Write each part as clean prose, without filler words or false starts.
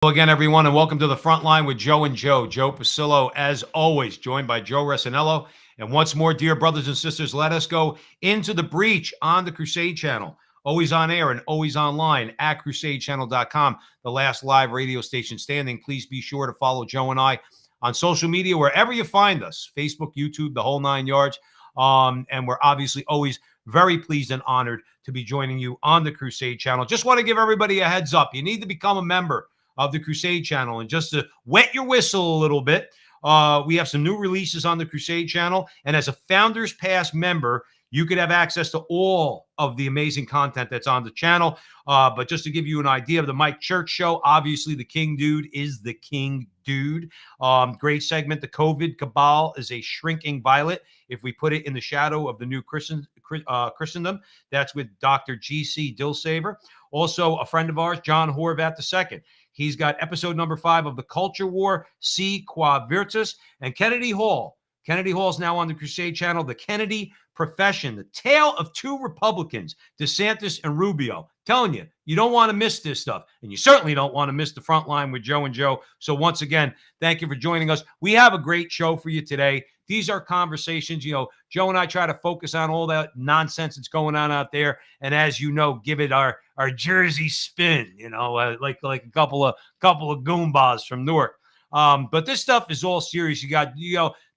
Hello again, everyone, and welcome to the Frontline with Joe and Joe. Joe Pasillo, as always, joined by Joe Resinello. And once more, dear brothers and sisters, let us go into the breach on the Crusade Channel. Always on air and always online at crusadechannel.com, the last live radio station standing. Please be sure to follow Joe and I on social media, wherever you find us, Facebook, YouTube, the whole nine yards. And we're obviously always very pleased and honored to be joining you on the Crusade Channel. Just want to give everybody a heads up. You need to become a member of the Crusade Channel. And just to wet your whistle a little bit, we have some new releases on the Crusade Channel. And as a Founders Pass member, you could have access to all of the amazing content that's on the channel. But just to give you an idea of the Mike Church Show, obviously the King Dude is the King Dude. Great segment. The COVID cabal is a shrinking violet. If we put it in the shadow of the new Christendom, that's with Dr. G.C. Dillsaver. Also, a friend of ours, John Horvat II. He's got episode number 5 of The Culture War, Si Qua Virtus, and Kennedy Hall. Kennedy Hall is now on the Crusade Channel. The Kennedy Profession, the tale of two Republicans, DeSantis and Rubio. Telling you, you don't want to miss this stuff. And you certainly don't want to miss the Frontline with Joe and Joe. So once again, thank you for joining us. We have a great show for you today. These are conversations, Joe and I try to focus on all that nonsense that's going on out there. And as you know, give it our Jersey spin, like a couple of Goombas from Newark. But this stuff is all serious. You got,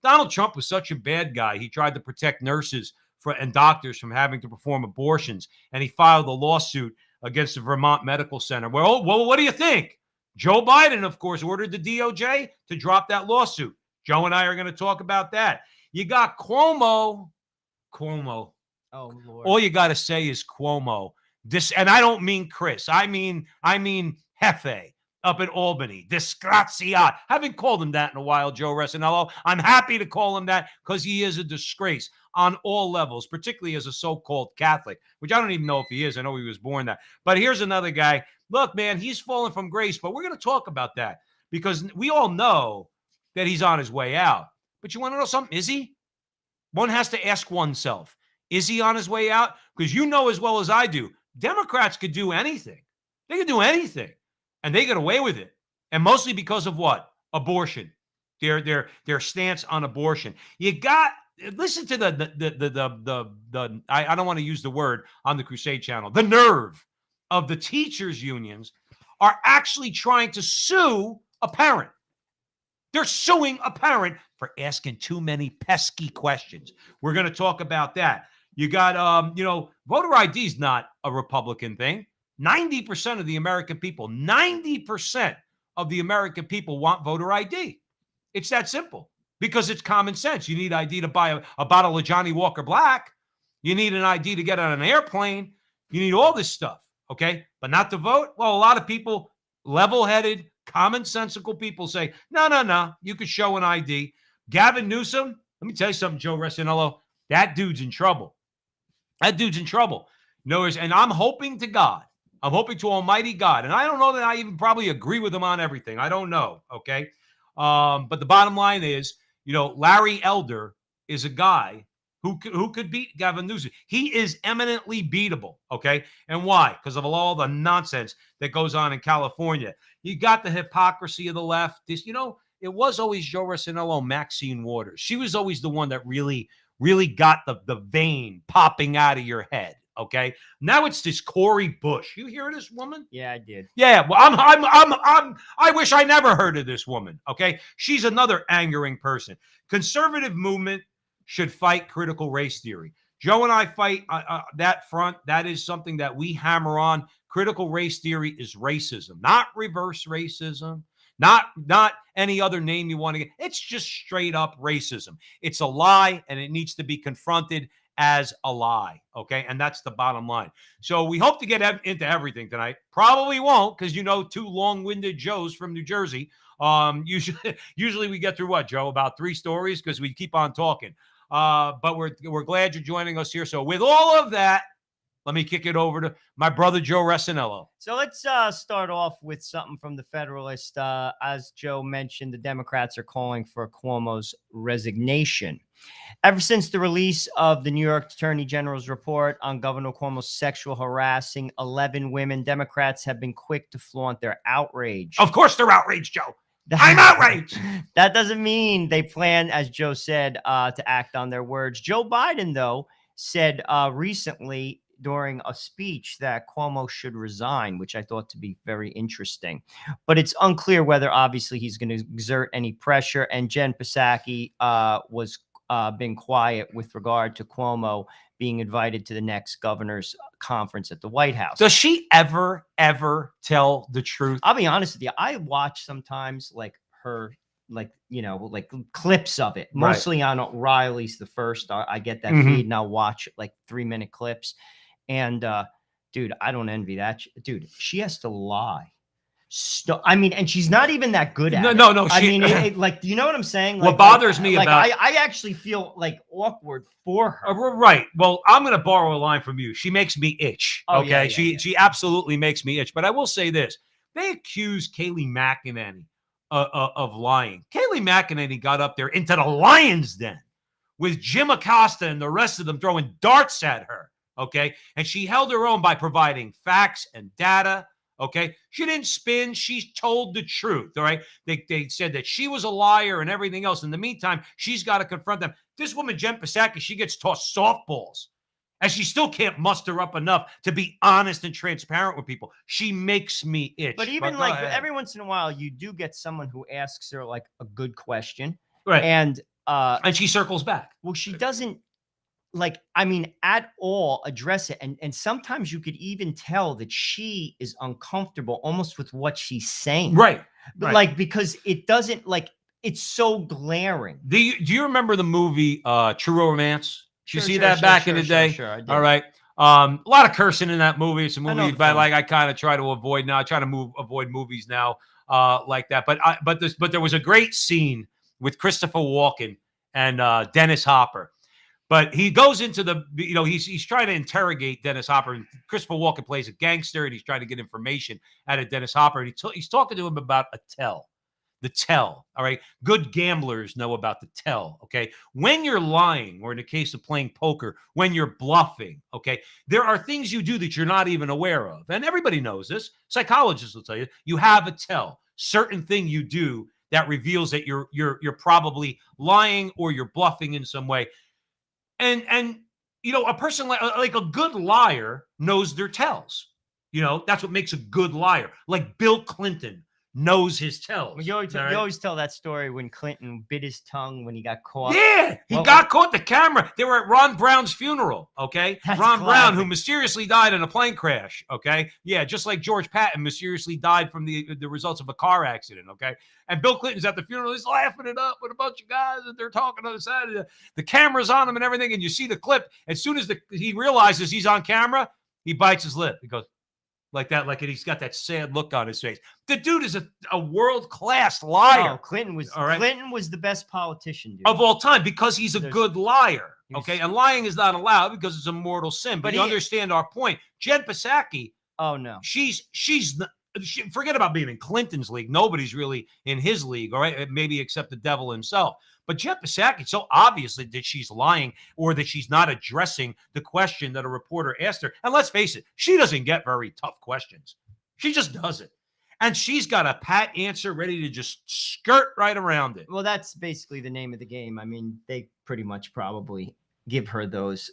Donald Trump was such a bad guy. He tried to protect nurses and doctors from having to perform abortions. And he filed a lawsuit against the Vermont Medical Center. Well, what do you think? Joe Biden, of course, ordered the DOJ to drop that lawsuit. Joe and I are going to talk about that. You got Cuomo. Oh, Lord. All you got to say is Cuomo. And I don't mean Chris. I mean Jefe up in Albany. Disgraziat. Haven't called him that in a while, Joe Resinello. I'm happy to call him that because he is a disgrace on all levels, particularly as a so-called Catholic, which I don't even know if he is. I know he was born that. But here's another guy. Look, man, he's fallen from grace, but we're going to talk about that because we all know that he's on his way out. But you want to know something? Is he? One has to ask oneself, is he on his way out? Because you know as well as I do, Democrats could do anything. They could do anything. And they get away with it. And mostly because of what? Abortion. Their stance on abortion. You got listen to the I don't want to use the word on the Crusade Channel. The nerve of the teachers unions are actually trying to sue a parent. They're suing a parent for asking too many pesky questions. We're going to talk about that. You got voter ID is not a Republican thing. 90% of the American people, 90% of the American people want voter ID. It's that simple because it's common sense. You need ID to buy a bottle of Johnny Walker Black. You need an ID to get on an airplane. You need all this stuff, okay? But not to vote? Well, a lot of people, level-headed, commonsensical people say, no, you could show an ID. Gavin Newsome, let me tell you something, Joe Resinello, that dude's in trouble. That dude's in trouble. And I'm hoping to God, I'm hoping to Almighty God. And I don't know that I even probably agree with him on everything. I don't know. Okay. But the bottom line is, Larry Elder is a guy who could beat Gavin Newsom. He is eminently beatable. Okay. And why? Because of all the nonsense that goes on in California. You got the hypocrisy of the left. It was always Joe Resinello, Maxine Waters. She was always the one that really got the vein popping out of your head. Okay. Now it's this Cori Bush. You hear this woman? Yeah, I did. Yeah. Well, I wish I never heard of this woman. Okay. She's another angering person. Conservative movement should fight critical race theory. Joe and I fight that front. That is something that we hammer on. Critical race theory is racism, not reverse racism, not any other name you want to get. It's just straight up racism. It's a lie, and it needs to be confronted as a lie, okay? And that's the bottom line. So we hope to get into everything tonight. Probably won't, because two long-winded Joes from New Jersey. Usually we get through what, Joe? About 3 stories, because we keep on talking. But we're glad you're joining us here. So with all of that, let me kick it over to my brother, Joe Resinello. So let's start off with something from the Federalist. As Joe mentioned, the Democrats are calling for Cuomo's resignation. Ever since the release of the New York Attorney General's report on Governor Cuomo's sexual harassing 11 women, Democrats have been quick to flaunt their outrage. Of course they're outraged, Joe. I'm outraged. That doesn't mean they plan, as Joe said, to act on their words. Joe Biden, though, said recently during a speech that Cuomo should resign, which I thought to be very interesting. But it's unclear whether, obviously, he's going to exert any pressure. And Jen Psaki was been quiet with regard to Cuomo being invited to the next governor's conference at the White House. Does she ever tell the truth? I'll be honest with you. I watch sometimes like her, like clips of it, mostly on O'Reilly's The First. I get that feed and I'll watch like 3-minute clips. And dude, I don't envy that. Dude, she has to lie. I mean, and she's not even that good at it. No. I mean, like, you know what I'm saying? Like, what bothers me about I actually feel like awkward for her. Right. Well, I'm going to borrow a line from you. She makes me itch. Oh, okay. Yeah. She absolutely makes me itch. But I will say this: they accuse Kayleigh McEnany of lying. Kayleigh McEnany got up there into the lion's den with Jim Acosta and the rest of them throwing darts at her. Okay, and she held her own by providing facts and data. Okay, she didn't spin. She told the truth. All right, they said that she was a liar and everything else. In the meantime, she's got to confront them. This woman, Jen Psaki, she gets tossed softballs, and she still can't muster up enough to be honest and transparent with people. She makes me itch. But even like every once in a while, you do get someone who asks her like a good question, right? And she circles back. Well, she doesn't. Like, I mean, at all address it. And sometimes you could even tell that she is uncomfortable almost with what she's saying. Right. But like, because it doesn't like, it's so glaring. Do you remember the movie True Romance? Did you see that back in the day? Sure, I did. All right. A lot of cursing in that movie. It's a movie that like I kind of try to avoid now. I try to avoid movies now like that. But there was a great scene with Christopher Walken and Dennis Hopper. But he goes into the, he's trying to interrogate Dennis Hopper. And Christopher Walken plays a gangster, and he's trying to get information out of Dennis Hopper. And he's talking to him about the tell. All right. Good gamblers know about the tell. Okay. When you're lying, or in the case of playing poker, when you're bluffing, okay, there are things you do that you're not even aware of. And everybody knows this. Psychologists will tell you, you have a tell. Certain thing you do that reveals that you're probably lying or you're bluffing in some way. And a person like a good liar knows their tells. That's what makes a good liar. Like Bill Clinton knows his tells. Well, you always tell that story when Clinton bit his tongue when he got caught. Yeah, he got caught. The camera. They were at Ron Brown's funeral. Okay, Ron Brown, who mysteriously died in a plane crash. Okay, yeah, just like George Patton mysteriously died from the results of a car accident. Okay, and Bill Clinton's at the funeral. He's laughing it up with a bunch of guys, and they're talking on the side of the camera's on him and everything. And you see the clip. As soon as he realizes he's on camera, he bites his lip. He goes like that, like he's got that sad look on his face. The dude is a world-class liar. Oh, Clinton was the best politician, dude, of all time because he's a good liar. Okay, and lying is not allowed because it's a mortal sin. But you understand our point. Jen Psaki. Oh no, she's forget about being in Clinton's league. Nobody's really in his league, all right? Maybe except the devil himself. But Jen Psaki, so obviously that she's lying or that she's not addressing the question that a reporter asked her. And let's face it, she doesn't get very tough questions. She just doesn't. And she's got a pat answer ready to just skirt right around it. Well, that's basically the name of the game. I mean, they pretty much probably give her those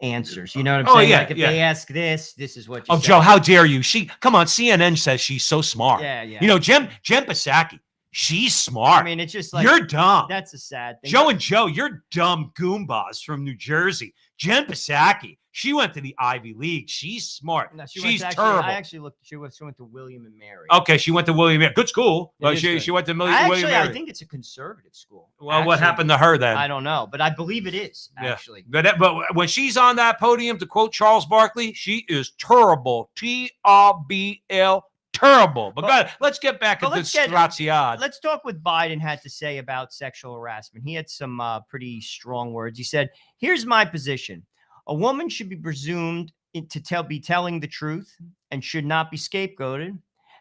answers. You know what I'm saying? Yeah, like if they ask this is what you say. Joe, how dare you? Come on, CNN says she's so smart. Yeah. Jen Psaki, she's smart. I mean, it's just like you're dumb. That's a sad thing. Joe and Joe, you're dumb goombas from New Jersey. Jen Psaki, she went to the Ivy League. She's smart. No, she's terrible. I actually looked. She went to William and Mary. Okay, she went to William and Mary. Good school. She went to William and Mary. I think it's a conservative school. Well, what happened to her then? I don't know, but I believe it is actually. Yeah. But when she's on that podium, to quote Charles Barkley, she is terrible. TRBL. Terrible. But God, let's get back to this Straziad. Let's talk what Biden had to say about sexual harassment. He had some pretty strong words. He said, "Here's my position. A woman should be presumed be telling the truth and should not be scapegoated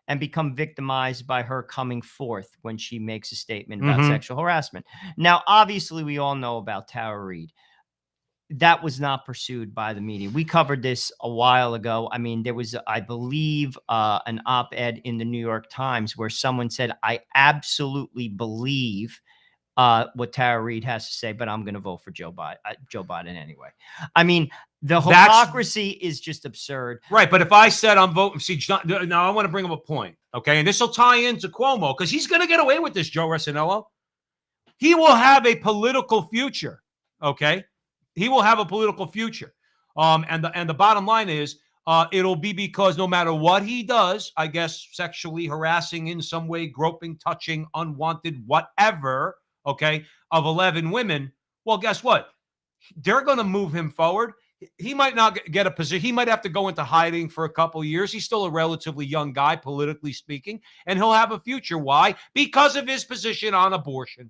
and become victimized by her coming forth when she makes a statement about sexual harassment. Now, obviously, we all know about Tara Reid. That was not pursued by the media. We covered this a while ago. I mean, there was, I believe, an op-ed in the New York Times where someone said, I absolutely believe what Tara Reid has to say, but I'm going to vote for Joe Biden anyway. I mean, the hypocrisy is just absurd. Right. But if I said I'm voting, see, now I want to bring up a point. Okay. And this will tie into Cuomo because he's going to get away with this, Joe Resinello. He will have a political future. Okay. He will have a political future. And the bottom line is, it'll be because no matter what he does, I guess sexually harassing in some way, groping, touching, unwanted, whatever, okay, of 11 women, well, guess what? They're going to move him forward. He might not get a position. He might have to go into hiding for a couple of years. He's still a relatively young guy, politically speaking, and he'll have a future. Why? Because of his position on abortion.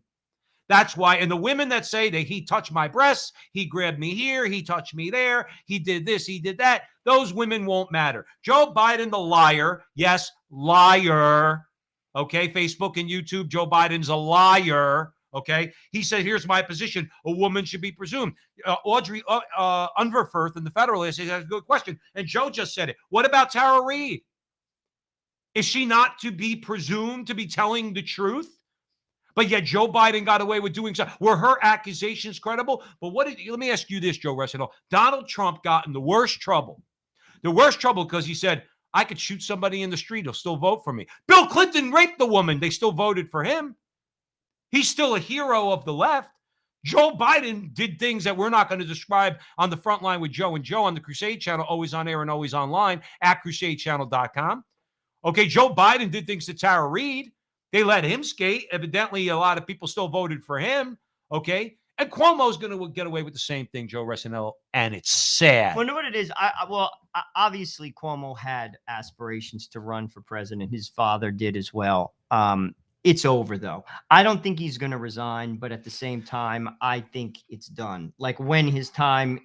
That's why. And the women that say that he touched my breasts, he grabbed me here, he touched me there, he did this, he did that, those women won't matter. Joe Biden, the liar, yes, liar. Okay, Facebook and YouTube, Joe Biden's a liar. Okay, he said, here's my position. A woman should be presumed. Audrey Unverfurth in the Federalist has a good question. And Joe just said it. What about Tara Reid? Is she not to be presumed to be telling the truth? But yet Joe Biden got away with doing so. Were her accusations credible? But let me ask you this, Joe Resinello. Donald Trump got in the worst trouble. The worst trouble because he said, I could shoot somebody in the street. He'll still vote for me. Bill Clinton raped the woman. They still voted for him. He's still a hero of the left. Joe Biden did things that we're not going to describe on the front line with Joe and Joe on the Crusade Channel, always on air and always online at crusadechannel.com. Okay, Joe Biden did things to Tara Reid. They let him skate. Evidently, a lot of people still voted for him. Okay. And Cuomo's going to get away with the same thing, Joe Resinello. And it's sad. Well, you know what it is? Obviously, Cuomo had aspirations to run for president. His father did as well. It's over, though. I don't think he's going to resign. But at the same time, I think it's done. Like when his time,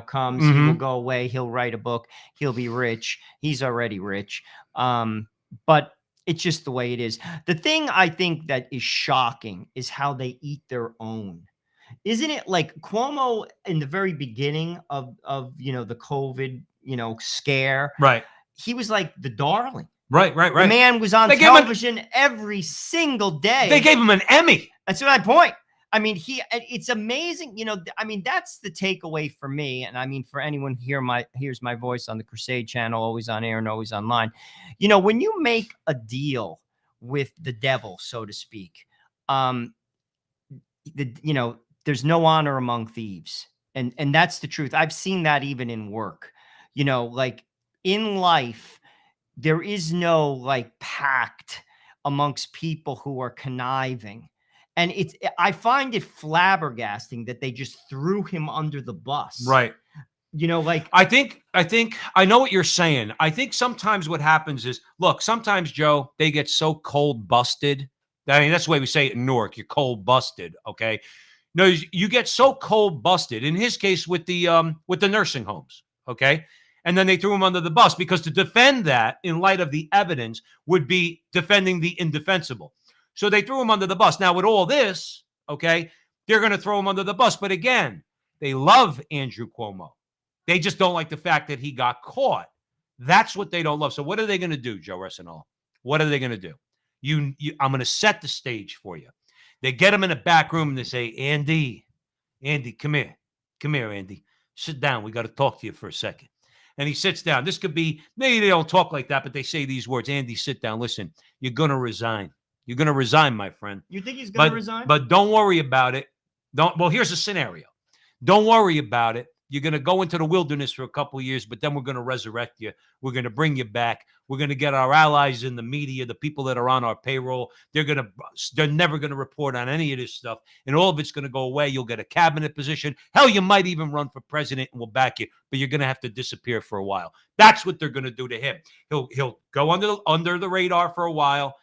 comes, he will go away. He'll write a book. He'll be rich. He's already rich. But it's just the way it is. The thing I think that is shocking is how they eat their own. Isn't it like Cuomo in the very beginning of the COVID, scare? Right. He was like the darling. Right. The man was on television every single day. They gave him an Emmy. That's my point. I mean, it's amazing. That's the takeaway for me. And I mean, for anyone hears my voice on the Crusade Channel, always on air and always online. When you make a deal with the devil, so to speak, there's no honor among thieves. And that's the truth. I've seen that even in work, like in life, there is no like pact amongst people who are conniving. And I find it flabbergasting that they just threw him under the bus. Right. I think I know what you're saying. I think sometimes what happens is, look, sometimes, Joe, they get so cold busted. I mean, that's the way we say it in Newark. You're cold busted. Okay. No, you get so cold busted in his case with the nursing homes. Okay. And then they threw him under the bus because to defend that in light of the evidence would be defending the indefensible. So they threw him under the bus. Now, with all this, okay, they're going to throw him under the bus. But again, they love Andrew Cuomo. They just don't like the fact that he got caught. That's what they don't love. So what are they going to do, Joe Resinello? What are they going to do? I'm going to set the stage for you. They get him in a back room and they say, Andy, come here. Come here, Andy. Sit down. We got to talk to you for a second. And he sits down. This could be, maybe they don't talk like that, but they say these words. Andy, sit down. Listen, you're going to resign. You're going to resign, my friend. You think he's going to resign? But don't worry about it. Well, here's a scenario. Don't worry about it. You're going to go into the wilderness for a couple of years, but then we're going to resurrect you. We're going to bring you back. We're going to get our allies in the media, the people that are on our payroll. They're never going to report on any of this stuff. And all of it's going to go away. You'll get a cabinet position. Hell, you might even run for president and we'll back you, but you're going to have to disappear for a while. That's what they're going to do to him. He'll go under the radar for a while.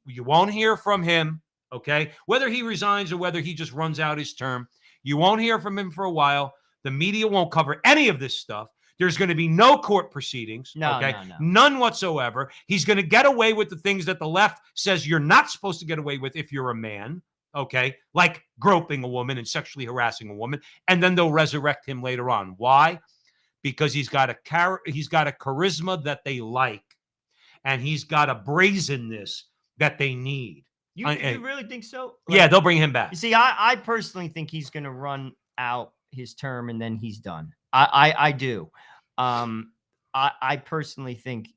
You won't hear from him, okay? Whether he resigns or whether he just runs out his term, you won't hear from him for a while. The media won't cover any of this stuff. There's going to be no court proceedings. No, okay? no, no. None whatsoever. He's going to get away with the things that the left says you're not supposed to get away with if you're a man. Okay, like groping a woman and sexually harassing a woman, and then they'll resurrect him later on. Why? Because he's got a charisma that they like, and he's got a brazenness that they need. You really think so? Yeah, they'll bring him back. You see, I personally think he's going to run out his term and then he's done. I do. I personally think.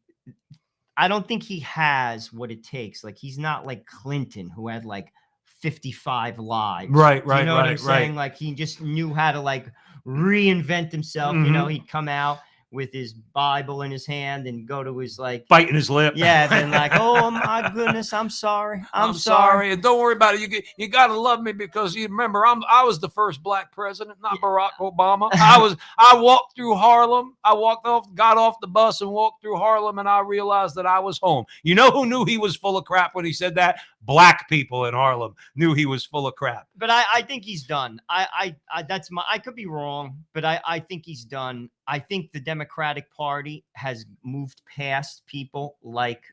I don't think he has what it takes. Like, he's not like Clinton, who had like 55 lives. Right, you know what I'm saying? Like, he just knew how to like reinvent himself. You know, he'd come out with his Bible in his hand and go to his like biting his lip. Yeah, then like, oh my goodness, I'm sorry. I'm sorry. And don't worry about it. You gotta love me because you remember I was the first black president, not Barack Obama. I walked through Harlem. I got off the bus and walked through Harlem, and I realized that I was home. You know who knew he was full of crap when he said that? Black people in Harlem knew he was full of crap. But I think he's done. I could be wrong, but I think he's done. I think the Democratic Party has moved past people like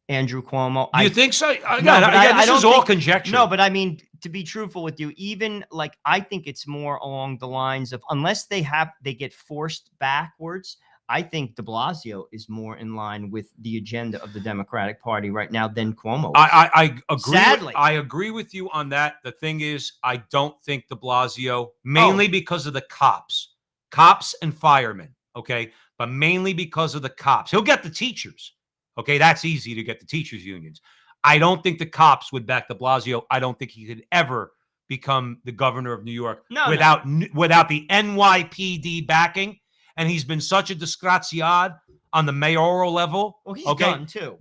Andrew Cuomo. Do you think so? This is all conjecture. No, but I mean, to be truthful with you, even like, I think it's more along the lines of, unless they get forced backwards, I think de Blasio is more in line with the agenda of the Democratic Party right now than Cuomo. I agree. Sadly. I agree with you on that. The thing is, I don't think de Blasio, mainly because of the cops and firemen, okay? But mainly because of the cops. He'll get the teachers, okay? That's easy to get the teachers' unions. I don't think the cops would back de Blasio. I don't think he could ever become the governor of New York without the NYPD backing. And he's been such a disgraziad on the mayoral level. Well, he's done too.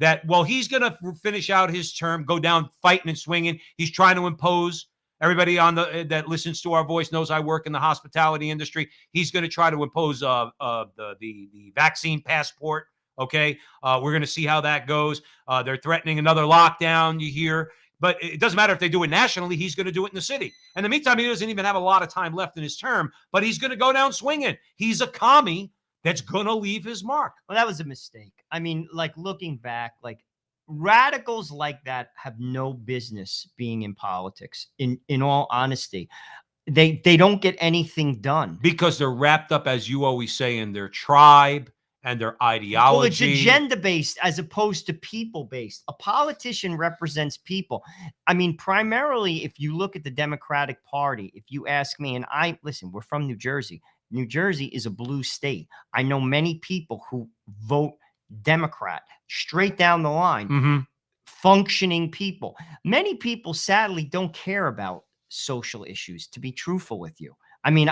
He's going to finish out his term, go down fighting and swinging. He's trying to impose. Everybody that listens to our voice knows I work in the hospitality industry. He's going to try to impose the vaccine passport. Okay, we're going to see how that goes. They're threatening another lockdown. You hear. But it doesn't matter if they do it nationally. He's going to do it in the city. In the meantime, he doesn't even have a lot of time left in his term, but he's going to go down swinging. He's a commie that's going to leave his mark. Well, that was a mistake. I mean, like, looking back, like, radicals like that have no business being in politics, in all honesty. They don't get anything done. Because they're wrapped up, as you always say, in their tribe and their ideology. Well, it's agenda-based as opposed to people-based. A politician represents people. I mean, primarily, if you look at the Democratic Party, if you ask me, and listen, we're from New Jersey. New Jersey is a blue state. I know many people who vote Democrat, straight down the line, functioning people. Many people, sadly, don't care about social issues, to be truthful with you. I mean,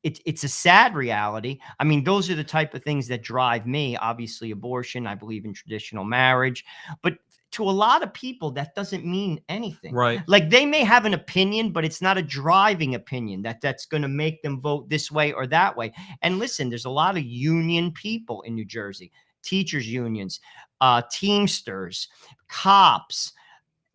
it's a sad reality. I mean, those are the type of things that drive me. Obviously, abortion. I believe in traditional marriage. But to a lot of people, that doesn't mean anything. Right. Like, they may have an opinion, but it's not a driving opinion that's going to make them vote this way or that way. And listen, there's a lot of union people in New Jersey, teachers unions, Teamsters, cops,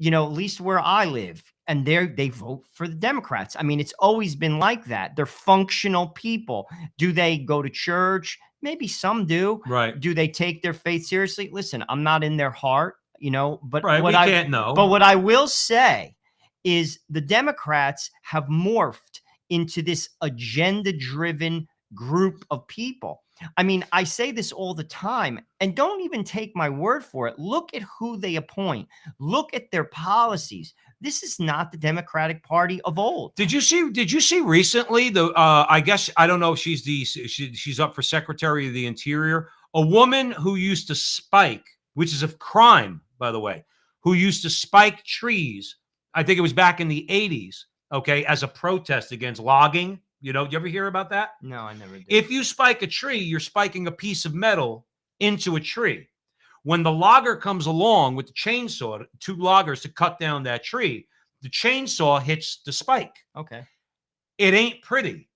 at least where I live. And they vote for the Democrats. I mean, it's always been like that. They're functional people. Do they go to church? Maybe some do. Right. Do they take their faith seriously? Listen, I'm not in their heart, but right. We can't know. But what I will say is the Democrats have morphed into this agenda-driven group of people. I mean, I say this all the time, and don't even take my word for it. Look at who they appoint. Look at their policies. This is not the Democratic Party of old. Did you see recently I guess, I don't know if she's up for Secretary of the Interior, a woman who used to spike, which is a crime, by the way, who used to spike trees. I think it was back in the 80s, okay, as a protest against logging. You ever hear about that? No, I never did. If you spike a tree, you're spiking a piece of metal into a tree. When the logger comes along with the chainsaw, 2 loggers to cut down that tree, the chainsaw hits the spike. Okay. It ain't pretty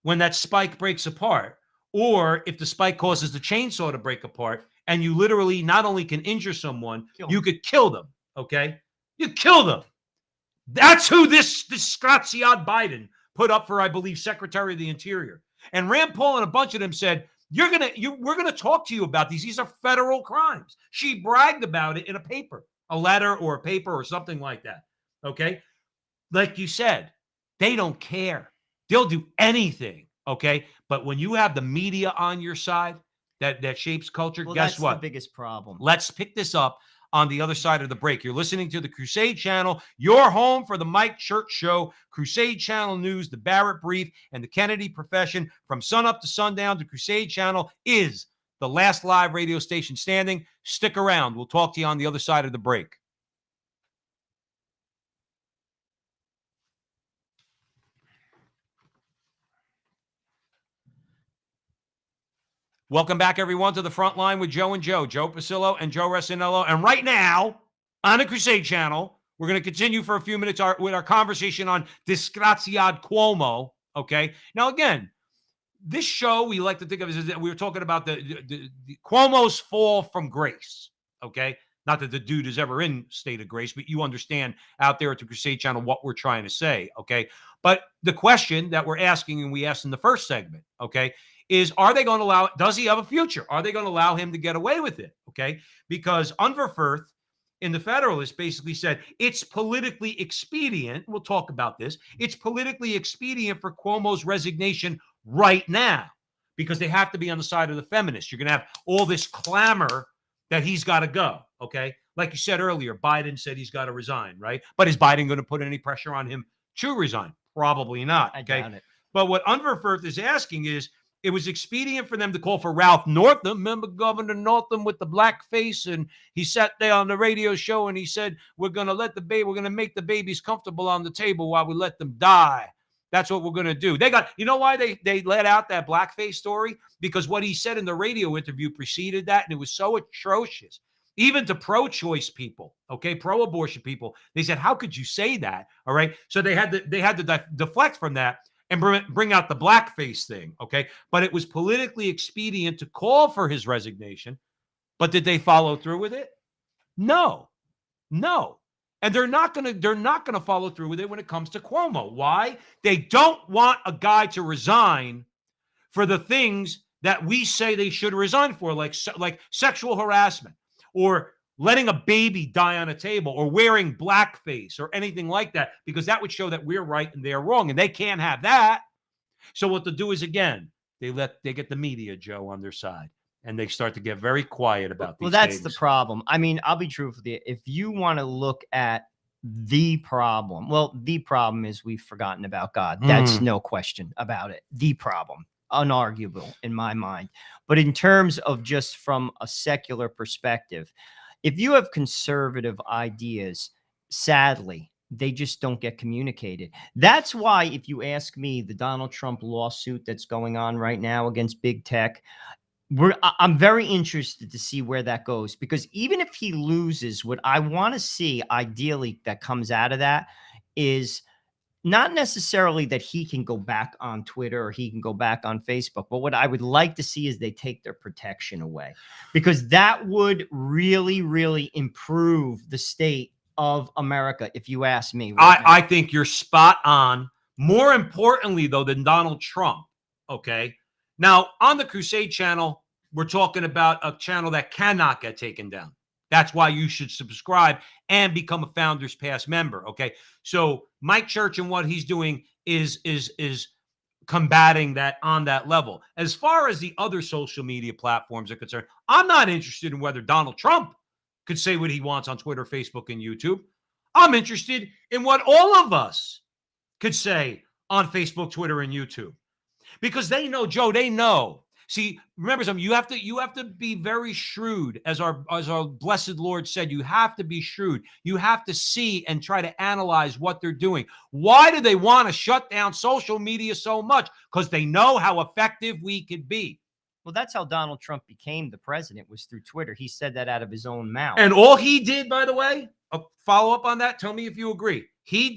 when that spike breaks apart, or if the spike causes the chainsaw to break apart, and you literally not only can injure someone, you could kill them, okay? You kill them. That's who this disgraziad Biden put up for, I believe, Secretary of the Interior. And Rand Paul and a bunch of them said, we're gonna talk to you about these. These are federal crimes. She bragged about it in a paper, a letter or a paper or something like that. Okay. Like you said, they don't care. They'll do anything. Okay. But when you have the media on your side that shapes culture, Well, guess that's what? the biggest problem. Let's pick this up on the other side of the break. You're listening to the Crusade Channel, your home for the Mike Church Show, Crusade Channel News, the Barrett Brief, and the Kennedy Profession. From sunup to sundown, the Crusade Channel is the last live radio station standing. Stick around. We'll talk to you on the other side of the break. Welcome back, everyone, to the front line with Joe and Joe Pasillo and Joe Resinello. And right now, on the Crusade Channel, we're going to continue for a few minutes with our conversation on disgraziad Cuomo. Okay. Now, again, this show we like to think of as that we were talking about the Cuomo's fall from grace. Okay. Not that the dude is ever in state of grace, but you understand out there at the Crusade Channel what we're trying to say. Okay. But the question that we're asking, and we asked in the first segment, okay, is are they going to allow, does he have a future? Are they going to allow him to get away with it? Okay. Because Unverfurth in the Federalist basically said it's politically expedient. We'll talk about this. It's politically expedient for Cuomo's resignation right now because they have to be on the side of the feminists. You're going to have all this clamor that he's got to go. Okay. Like you said earlier, Biden said he's got to resign, right? But is Biden going to put any pressure on him to resign? Probably not. Okay. I doubt it. But what Unverfurth is asking is, it was expedient for them to call for Ralph Northam. Remember Governor Northam with the black face? And he sat there on the radio show and he said, we're going to make the babies comfortable on the table while we let them die. That's what we're going to do. You know why they let out that blackface story? Because what he said in the radio interview preceded that. And it was so atrocious. Even to pro-choice people, okay, pro-abortion people, they said, how could you say that? All right. So they had to deflect from that and bring out the blackface thing, okay? But it was politically expedient to call for his resignation. But did they follow through with it? No. And they're not gonna follow through with it when it comes to Cuomo. Why? They don't want a guy to resign for the things that we say they should resign for, like sexual harassment or letting a baby die on a table or wearing blackface or anything like that, because that would show that we're right and they're wrong, and they can't have that. So what they'll do is, again, they get the media, Joe, on their side, and they start to get very quiet about these Well, that's things. the problem. I mean, I'll be truthful with you. If you want to look at the problem, well, the problem is we've forgotten about God. That's no question about it. The problem, unarguable in my mind. But in terms of just from a secular perspective, if you have conservative ideas, sadly, they just don't get communicated. That's why, if you ask me, the Donald Trump lawsuit that's going on right now against big tech, I'm very interested to see where that goes, because even if he loses, what I want to see ideally that comes out of that is not necessarily that he can go back on Twitter or he can go back on Facebook, but what I would like to see is they take their protection away, because that would really, really improve the state of America, if you ask me. I think you're spot on. More importantly, though, than Donald Trump, okay? Now, on the Crusade Channel, we're talking about a channel that cannot get taken down. That's why you should subscribe and become a Founders Pass member, okay? So Mike Church and what he's doing is combating that on that level. As far as the other social media platforms are concerned, I'm not interested in whether Donald Trump could say what he wants on Twitter, Facebook, and YouTube. I'm interested in what all of us could say on Facebook, Twitter, and YouTube. Because they know, Joe, they know. See, remember something, you have to be very shrewd, as our blessed Lord said. You have to be shrewd. You have to see and try to analyze what they're doing. Why do they want to shut down social media so much? Because they know how effective we could be. Well, that's how Donald Trump became the president, was through Twitter. He said that out of his own mouth. And all he did, by the way, a follow up on that, tell me if you agree. He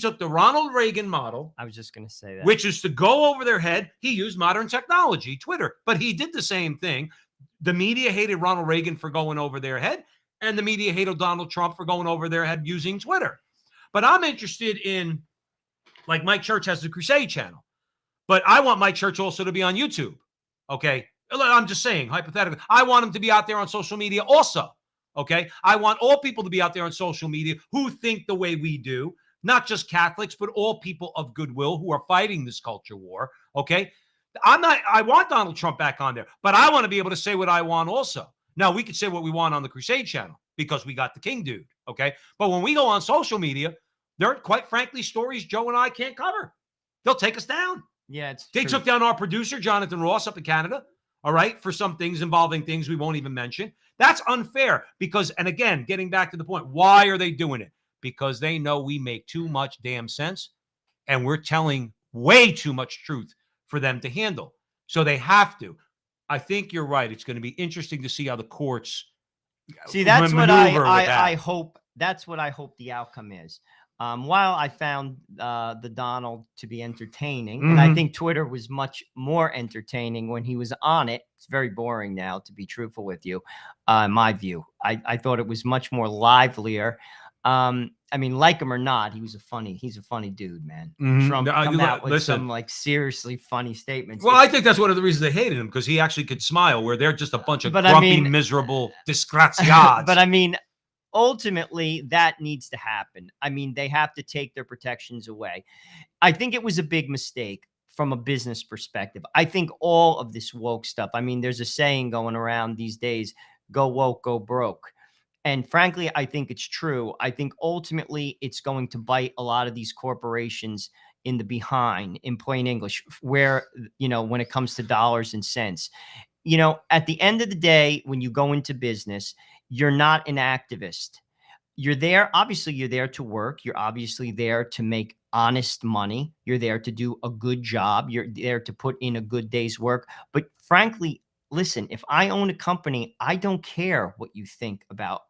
took the Ronald Reagan model. I was just going to say that. Which is to go over their head. He used modern technology, Twitter, but he did the same thing. The media hated Ronald Reagan for going over their head, and the media hated Donald Trump for going over their head using Twitter. But I'm interested in, like Mike Church has the Crusade Channel, but I want Mike Church also to be on YouTube. Okay. I'm just saying, hypothetically, I want him to be out there on social media also. Okay. I want all people to be out there on social media who think the way we do, not just Catholics, but all people of goodwill who are fighting this culture war. Okay. I want Donald Trump back on there, but I want to be able to say what I want also. Now, we could say what we want on the Crusade channel because we got the King dude. Okay. But when we go on social media, there are quite frankly stories Joe and I can't cover. They'll take us down. Yeah, They took down our producer, Jonathan Ross, up in Canada. All right. For some things involving things we won't even mention. That's unfair because, and again, getting back to the point, why are they doing it? Because they know we make too much damn sense and we're telling way too much truth for them to handle. So they have to. I think you're right. It's going to be interesting to see how the courts see. That's what I that. hope. That's what I hope the outcome is. While I found the Donald to be entertaining, and I think Twitter was much more entertaining when he was on it. It's very boring now, to be truthful with you. In my view, I thought it was much more livelier. I mean, like him or not, he's a funny dude, man. Trump come out with some like seriously funny statements. Well, I think that's one of the reasons they hated him because he actually could smile, where they're just a bunch of grumpy, miserable disgraziados. But I mean, ultimately, that needs to happen. I mean, they have to take their protections away. I think it was a big mistake from a business perspective. I think all of this woke stuff, I mean, there's a saying going around these days, go woke, go broke. And frankly, I think it's true. I think ultimately it's going to bite a lot of these corporations in the behind, in plain English, where, you know, when it comes to dollars and cents. You know, at the end of the day, when you go into business, you're not an activist. You're there. Obviously, you're there to work. You're obviously there to make honest money. You're there to do a good job. You're there to put in a good day's work. But frankly, listen, if I own a company, I don't care what you think about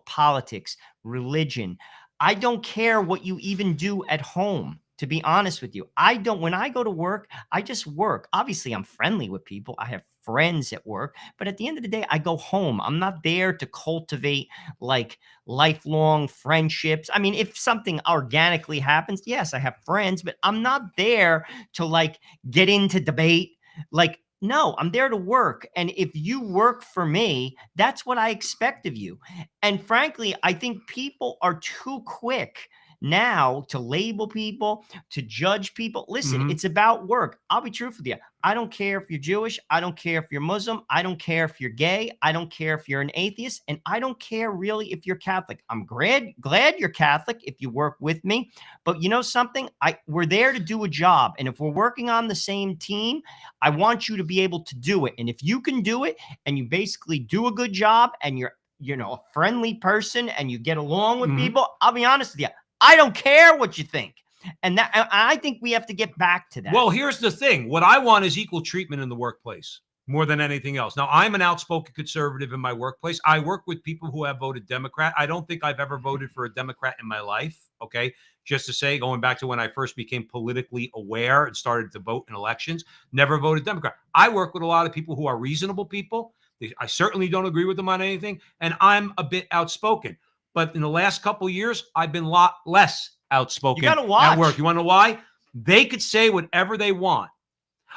politics, religion. I don't care what you even do at home. To be honest with you, I don't. When I go to work, I just work. Obviously, I'm friendly with people. I have friends at work, but at the end of the day, I go home. I'm not there to cultivate like lifelong friendships. I mean, if something organically happens, yes, I have friends, but I'm not there to like get into debate. Like, no, I'm there to work. And if you work for me, that's what I expect of you. And frankly, I think people are too quick now to label people, to judge people. Listen, it's about work. I'll be truthful with you. I don't care if you're Jewish. I don't care if you're Muslim. I don't care if you're gay. I don't care if you're an atheist. And I don't care really if you're Catholic. I'm glad you're Catholic if you work with me. But you know something? We're there to do a job. And if we're working on the same team, I want you to be able to do it. And if you can do it and you basically do a good job and you're, you know, a friendly person and you get along with people, I'll be honest with you. I don't care what you think. And I think we have to get back to that. Well, here's the thing. What I want is equal treatment in the workplace more than anything else. Now, I'm an outspoken conservative in my workplace. I work with people who have voted Democrat. I don't think I've ever voted for a Democrat in my life. Okay. Just to say, going back to when I first became politically aware and started to vote in elections, never voted Democrat. I work with a lot of people who are reasonable people. I certainly don't agree with them on anything. And I'm a bit outspoken. But in the last couple of years, I've been a lot less outspoken at work. You want to know why? They could say whatever they want.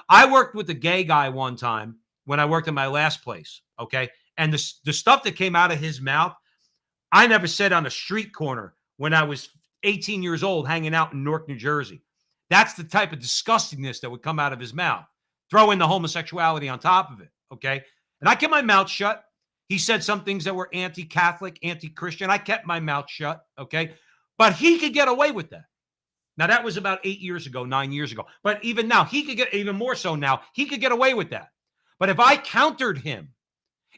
I worked with a gay guy one time when I worked in my last place, okay? And the stuff that came out of his mouth, I never said on a street corner when I was 18 years old hanging out in Newark, New Jersey. That's the type of disgustingness that would come out of his mouth. Throw in the homosexuality on top of it, okay? And I kept my mouth shut. He said some things that were anti-Catholic, anti-Christian. I kept my mouth shut, okay? But he could get away with that. Now, that was about 8 years ago, 9 years ago. But even now, he could get, even more so now, he could get away with that. But if I countered him,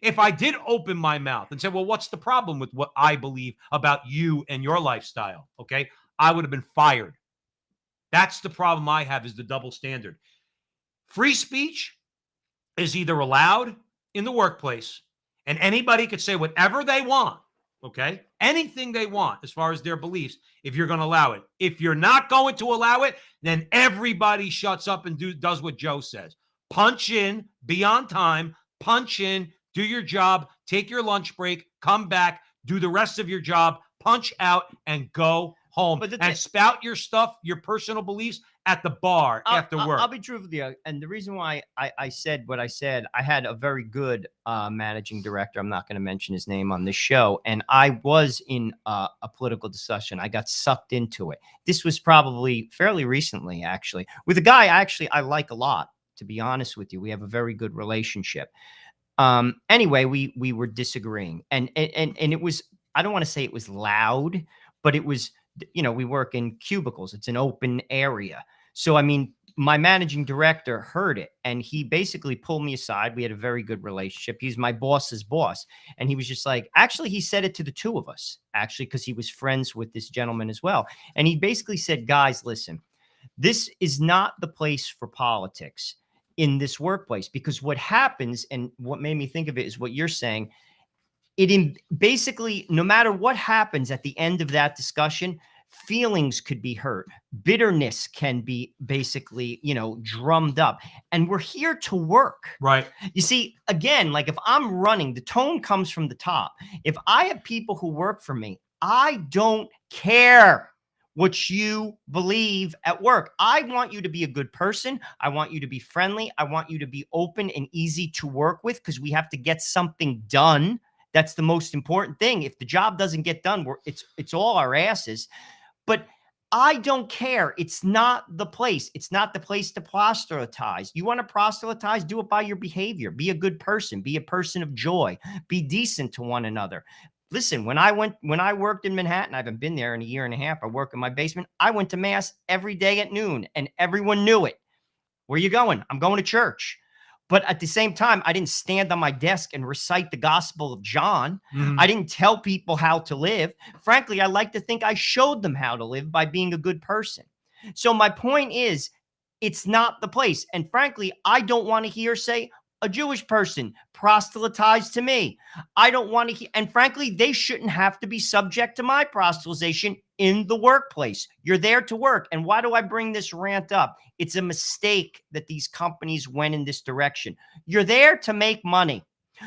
if I did open my mouth and said, well, what's the problem with what I believe about you and your lifestyle, okay? I would have been fired. That's the problem I have, is the double standard. Free speech is either allowed in the workplace, and anybody could say whatever they want, okay? Anything they want as far as their beliefs, if you're going to allow it. If you're not going to allow it, then everybody shuts up and does what Joe says. Punch in, be on time, punch in, do your job, take your lunch break, come back, do the rest of your job, punch out, and go home. And spout your stuff, your personal beliefs, at the bar after work? I'll be truthful with you. And the reason why I said what I said, I had a very good managing director. I'm not going to mention his name on this show. And I was in a political discussion. I got sucked into it. This was probably fairly recently, actually, with a guy I like a lot, to be honest with you. We have a very good relationship. Anyway, we were disagreeing. And it was, I don't want to say it was loud, but it was, we work in cubicles. It's an open area. So, I mean, my managing director heard it and he basically pulled me aside. We had a very good relationship. He's my boss's boss. And he was just like, actually, he said it to the two of us, actually, because he was friends with this gentleman as well. And he basically said, guys, listen, this is not the place for politics in this workplace, because what happens, and what made me think of it is what you're saying, basically, no matter what happens at the end of that discussion, feelings could be hurt. Bitterness can be basically, drummed up. And we're here to work. Right. You see, again, like if I'm running, the tone comes from the top. If I have people who work for me, I don't care what you believe at work. I want you to be a good person. I want you to be friendly. I want you to be open and easy to work with, because we have to get something done. That's the most important thing. If the job doesn't get done, it's all our asses. But I don't care. It's not the place. It's not the place to proselytize. You want to proselytize? Do it by your behavior. Be a good person. Be a person of joy. Be decent to one another. Listen, when I worked in Manhattan, I haven't been there in a year and a half. I work in my basement. I went to mass every day at noon, and everyone knew it. Where are you going? I'm going to church. But at the same time, I didn't stand on my desk and recite the Gospel of John. I didn't tell people how to live. Frankly, I like to think I showed them how to live by being a good person. So my point is, it's not the place. And frankly, I don't want to hear, say, a Jewish person proselytize to me. I don't want to hear, and frankly, they shouldn't have to be subject to my proselytization in the workplace. You're there to work. And why do I bring this rant up? It's a mistake that these companies went in this direction. You're there to make money.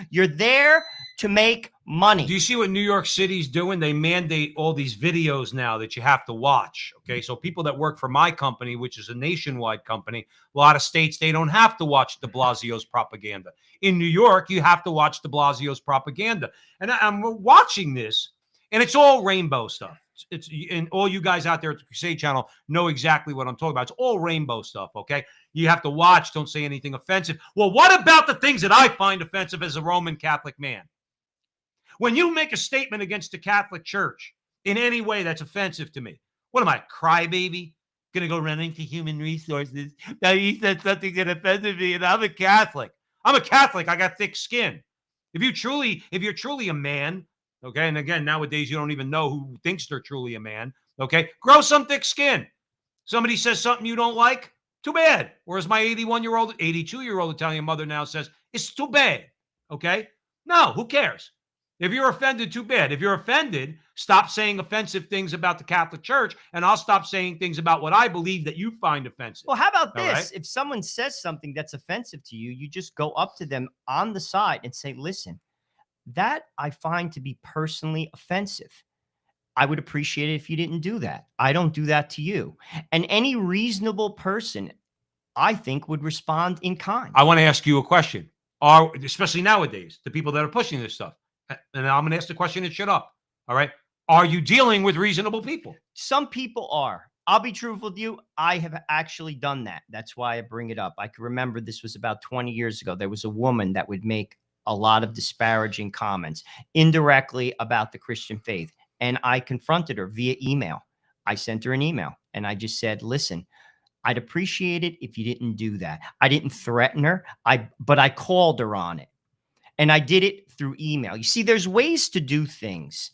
You're there to make money. Do you see what New York City's doing? They mandate all these videos now that you have to watch. Okay. So people that work for my company, which is a nationwide company, a lot of states, they don't have to watch de Blasio's propaganda. In New York, you have to watch de Blasio's propaganda. And I'm watching this, and it's all rainbow stuff. It's and all you guys out there at the Crusade channel know exactly what I'm talking about. It's all rainbow stuff, okay? You have to watch. Don't say anything offensive. Well, what about the things that I find offensive as a Roman Catholic man? When you make a statement against the Catholic Church in any way that's offensive to me, what am I, a crybaby? Going to go run into human resources? Now you said something that offended me, and I'm a Catholic. I'm a Catholic. I got thick skin. If you're truly a man, okay, and again, nowadays you don't even know who thinks they're truly a man, okay, grow some thick skin. Somebody says something you don't like, too bad. Or as my 82-year-old Italian mother now says, it's too bad, okay? No, who cares? If you're offended, too bad. If you're offended, stop saying offensive things about the Catholic Church, and I'll stop saying things about what I believe that you find offensive. Well, how about this? Right? If someone says something that's offensive to you, you just go up to them on the side and say, listen, that I find to be personally offensive. I would appreciate it if you didn't do that. I don't do that to you. And any reasonable person, I think, would respond in kind. I want to ask you a question, especially nowadays, the people that are pushing this stuff. And I'm going to ask the question and shut up. All right. Are you dealing with reasonable people? Some people are. I'll be truthful with you. I have actually done that. That's why I bring it up. I can remember this was about 20 years ago. There was a woman that would make a lot of disparaging comments indirectly about the Christian faith. And I confronted her via email. I sent her an email and I just said, listen, I'd appreciate it if you didn't do that. I didn't threaten her, but I called her on it. And I did it through email. You see, there's ways to do things.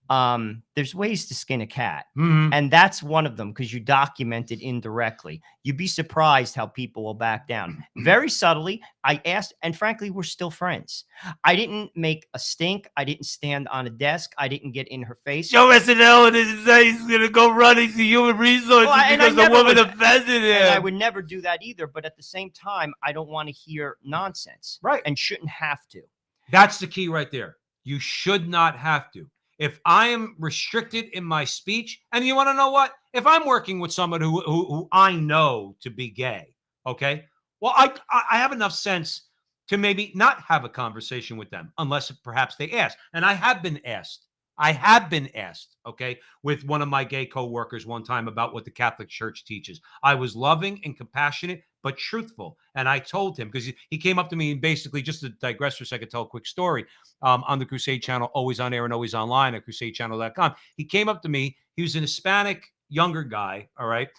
There's ways to skin a cat. And that's one of them, because you document it indirectly. You'd be surprised how people will back down. Very subtly, I asked, and frankly, we're still friends. I didn't make a stink. I didn't stand on a desk. I didn't get in her face. Joe SNL didn't say he's going to go running to human resources because the woman offended him. And I would never do that either. But at the same time, I don't want to hear nonsense. Right. And shouldn't have to. That's the key right there. You should not have to. if I am restricted in my speech, and you want to know what? If I'm working with someone who I know to be gay, okay, well, I have enough sense to maybe not have a conversation with them unless perhaps they ask. And I have been asked. I have been asked, okay, with one of my gay coworkers one time about what the Catholic Church teaches. I was loving and compassionate, but truthful. And I told him, because he came up to me and basically, just to digress for a second, tell a quick story, on the Crusade channel, always on air and always online at crusadechannel.com. He came up to me. He was an Hispanic younger guy, all right,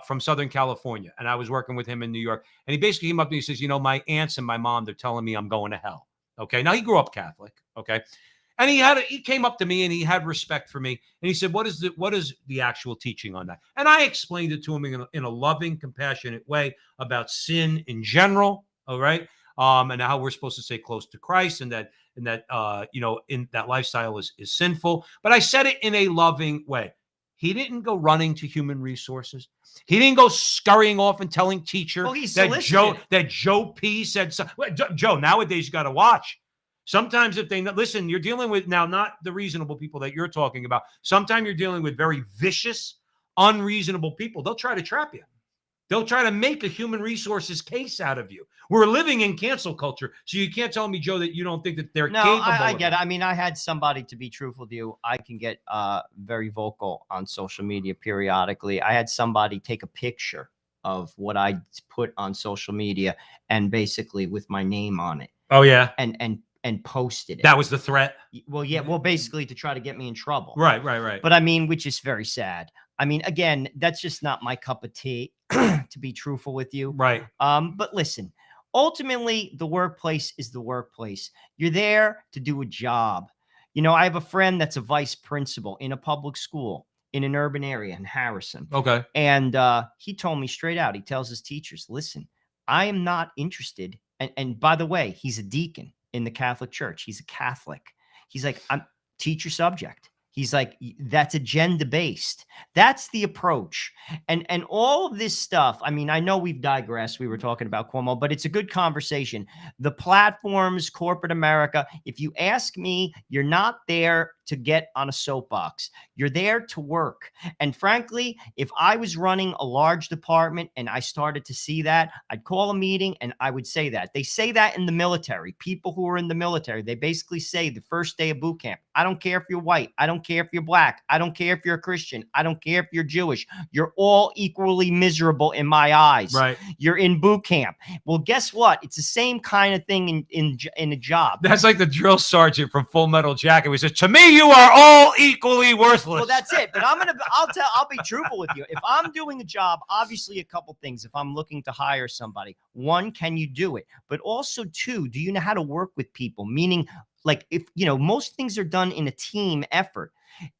from Southern California. And I was working with him in New York. And he basically came up to me and says, my aunts and my mom, they're telling me I'm going to hell. Okay. Now he grew up Catholic. Okay. And he came up to me and he had respect for me. And he said, what is the actual teaching on that? And I explained it to him in a loving, compassionate way about sin in general. All right. And how we're supposed to stay close to Christ, and that in that lifestyle is sinful. But I said it in a loving way. He didn't go running to human resources. He didn't go scurrying off and telling teacher that Joe P said so. Joe, nowadays you got to watch. Sometimes if they listen, you're dealing with now not the reasonable people that you're talking about. Sometimes you're dealing with very vicious, unreasonable people. They'll try to trap you. They'll try to make a human resources case out of you. We're living in cancel culture, so you can't tell me, Joe, that you don't think that they're capable. No, I get it. I mean, I had somebody, to be truthful with you, I can get very vocal on social media periodically. I had somebody take a picture of what I put on social media and basically with my name on it. Oh yeah, and posted it. That was the threat? Well, yeah. Well, basically to try to get me in trouble. Right. But I mean, which is very sad. I mean, again, that's just not my cup of tea, to be truthful with you. Right. But listen, ultimately, the workplace is the workplace. You're there to do a job. I have a friend that's a vice principal in a public school in an urban area in Harrison. Okay. And he told me straight out, he tells his teachers, listen, I am not interested. And by the way, he's a deacon in the Catholic Church. He's a Catholic. He's like, I'm teach your subject. He's like, that's agenda based. That's the approach. And all of this stuff. I mean, I know we've digressed. We were talking about Cuomo, but it's a good conversation. The platforms, corporate America, if you ask me, you're not there to get on a soapbox. You're there to work. And frankly, if I was running a large department and I started to see that, I'd call a meeting and I would say that. They say that in the military. People who are in the military, they basically say the first day of boot camp, I don't care if you're white. I don't care if you're black. I don't care if you're a Christian. I don't care if you're Jewish. You're all equally miserable in my eyes. Right. You're in boot camp. Well, guess what? It's the same kind of thing in a job. That's like the drill sergeant from Full Metal Jacket. He says, to me, you are all equally worthless. Well, that's it. But I'll be truthful with you. If I'm doing a job, obviously a couple things. If I'm looking to hire somebody, one, can you do it? But also two, do you know how to work with people? Meaning, like, if most things are done in a team effort.